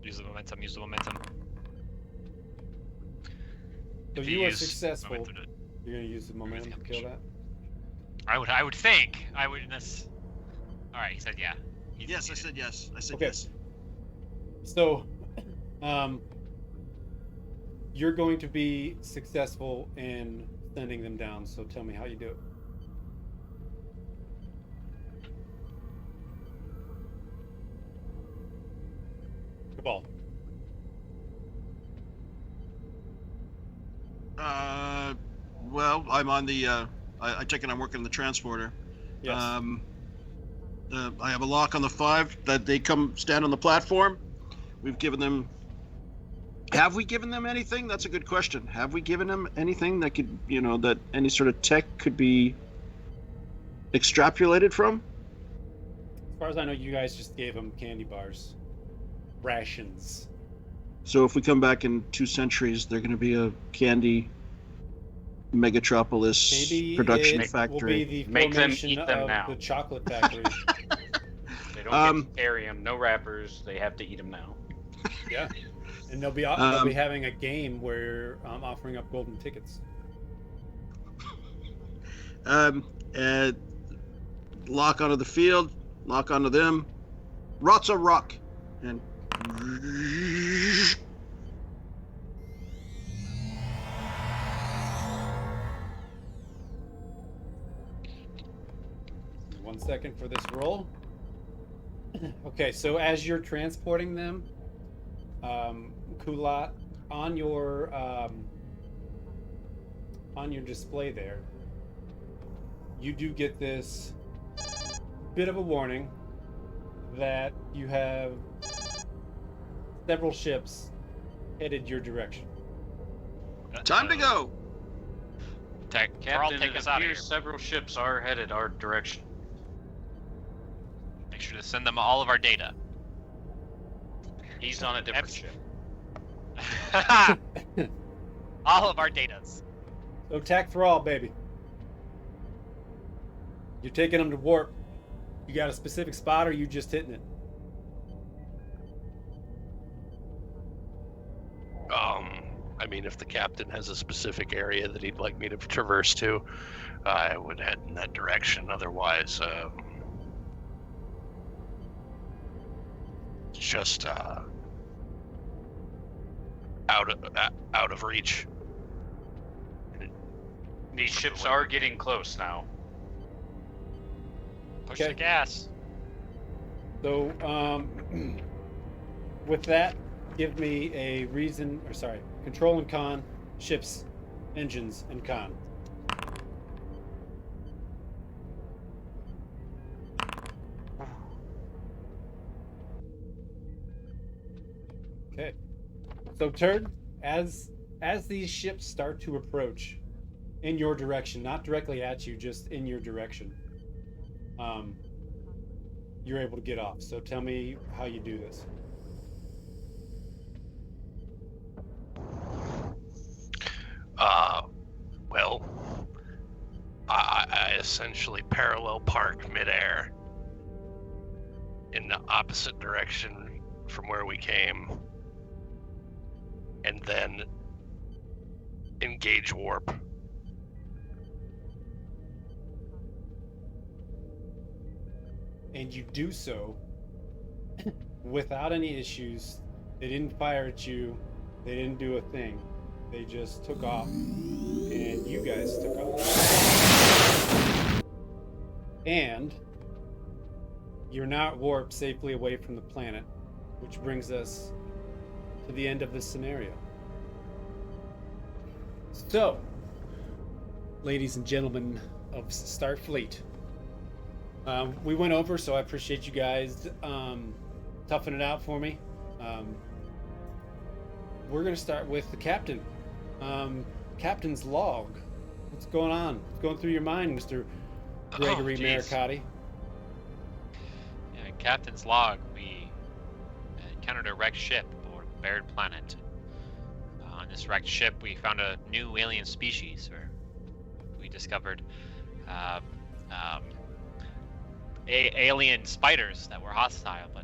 Use the momentum. Use the momentum. So If you you are use successful. momentum to- You're going to use the momentum to kill that? I would think. I would. That's. All right. He said yeah. Yes, I said yes. I said Okay. yes. So, you're going to be successful in sending them down. So tell me how you do it. Cabal. Well, I'm on the. I take it I'm working on the transporter. Yes. I have a lock on the 5 that they come stand on the platform. We've given them. Have we given them anything? That's a good question. Have we given them anything that could, that any sort of tech could be extrapolated from? As far as I know, you guys just gave them candy bars, rations. So if we come back in 2 centuries, they're going to be a candy megatropolis Maybe production it factory. will be the Make them formation eat them of now. the chocolate factory. They don't get to carry them. No wrappers. They have to eat them now. Yeah, and they'll be having a game where I'm offering up golden tickets. Lock onto the field, lock onto them. Rotsa rock, and One second for this roll. Okay, so as you're transporting them, Kullat, on your display there, you do get this bit of a warning that you have several ships headed your direction. time to go. Thrall, Captain, take it us out of here. appears several ships are headed our direction. Make sure to send them all of our data. He's on a different Abs- ship. All of our datas. So attack Thrall, baby. You're taking them to warp. You got a specific spot, or you just hitting it? I mean, if the captain has a specific area that he'd like me to traverse to, I would head in that direction. Otherwise, just out of reach. These ships are getting close now. Push Okay. the gas. So, with that, give me a reason, or sorry, control and con, ships, engines, and con. Okay. So, Turd, as these ships start to approach in your direction, not directly at you, just in your direction, you're able to get off. So tell me how you do this. Well, I essentially parallel park midair in the opposite direction from where we came, and then engage warp. And you do so without any issues. They didn't fire at you. They didn't do a thing. They just took off. And you guys took off. And you're not warped safely away from the planet, which brings us to the end of this scenario. So, ladies and gentlemen of Starfleet, we went over, so I appreciate you guys toughing it out for me. We're going to start with the captain. Captain's log. What's going on? What's going through your mind, Mr. Gregory Maricadi? Yeah, Captain's log. We encountered a wrecked ship aboard a Baird planet. On this wrecked ship, we found a new alien species, or we discovered alien spiders that were hostile, but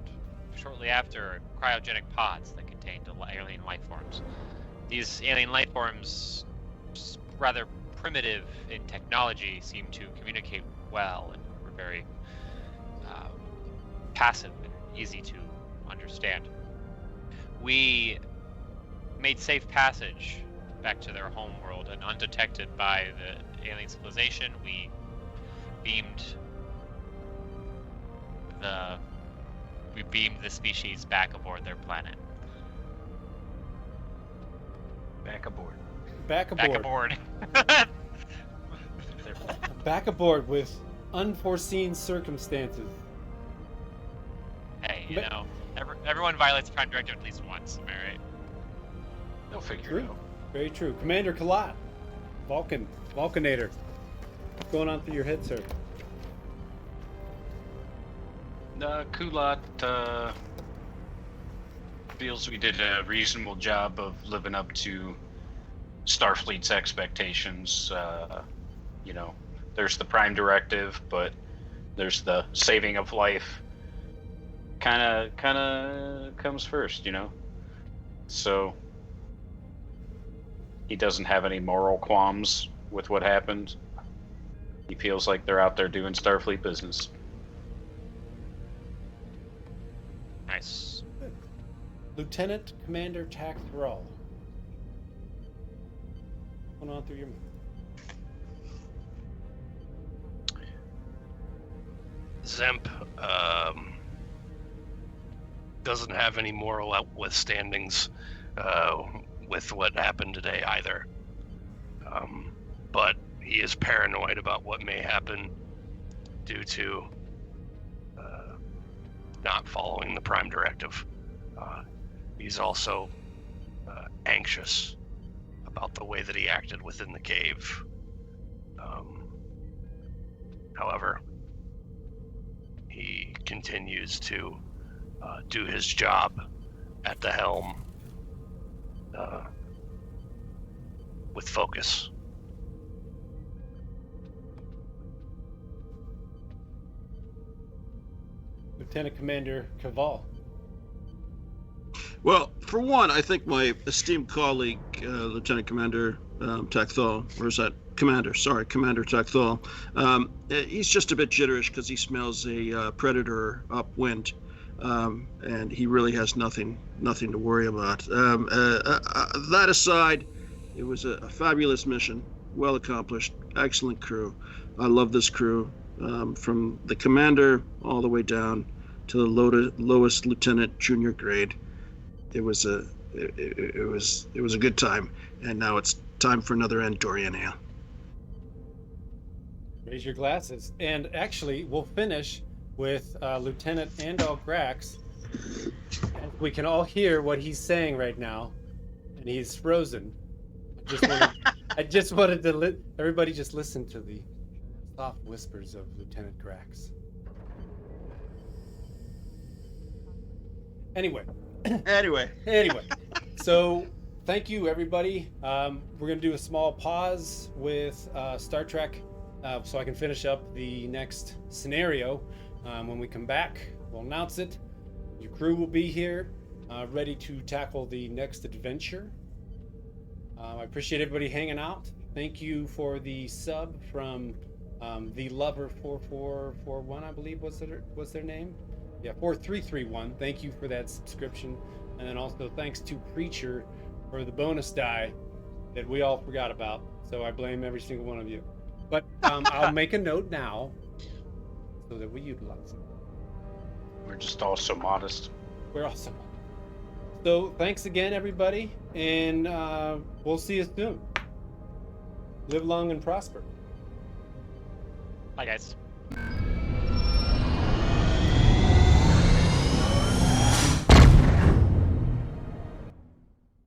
shortly after, cryogenic pods that contained alien life forms. These alien life forms, rather primitive in technology, seem to communicate well and were very passive and easy to understand. We made safe passage back to their home world, and undetected by the alien civilization, we beamed the species back aboard their planet. Back aboard. Back aboard. Back aboard. Back aboard with unforeseen circumstances. Hey, you know, everyone violates Prime Directive at least once, am I right? They'll figure True. it out. Very true. Commander Kullat, Vulcanator. What's going on through your head, sir? Kullat feels we did a reasonable job of living up to Starfleet's expectations. You know, there's the Prime Directive, but there's the saving of life. Kind of comes first, you know. So he doesn't have any moral qualms with what happened. He feels like they're out there doing Starfleet business. Nice. Lieutenant Commander Thrall. What's going on through your mind? Zemp doesn't have any moral outstandings with what happened today either. But he is paranoid about what may happen due to not following the Prime Directive. He's also anxious about the way that he acted within the cave. However, he continues to do his job at the helm with focus. Lieutenant Commander Cavall. Well, for one, I think my esteemed colleague Lieutenant Commander Thrall, or is that Commander? Sorry, Commander Thrall. He's just a bit jitterish because he smells a predator upwind, and he really has nothing to worry about. That aside, it was a fabulous mission, well accomplished, excellent crew. I love this crew, from the commander all the way down to the lowest lieutenant, junior grade. It was a good time, and now it's time for another Andorian ale. Raise your glasses. And actually, we'll finish with Lieutenant Andal Grax. And we can all hear what he's saying right now, and he's frozen. I just wanted to everybody just listen to the soft whispers of Lieutenant Grax. Anyway. So, thank you, everybody. We're going to do a small pause with Star Trek so I can finish up the next scenario. When we come back, we'll announce it. Your crew will be here, ready to tackle the next adventure. I appreciate everybody hanging out. Thank you for the sub from the Lover 4441, I believe was their name. Yeah, 4331. Thank you for that subscription. And then also thanks to Preacher for the bonus die that we all forgot about. So I blame every single one of you. But I'll make a note now so that we utilize it. We're just all so modest. We're awesome. So thanks again, everybody. And we'll see you soon. Live long and prosper. Bye, guys.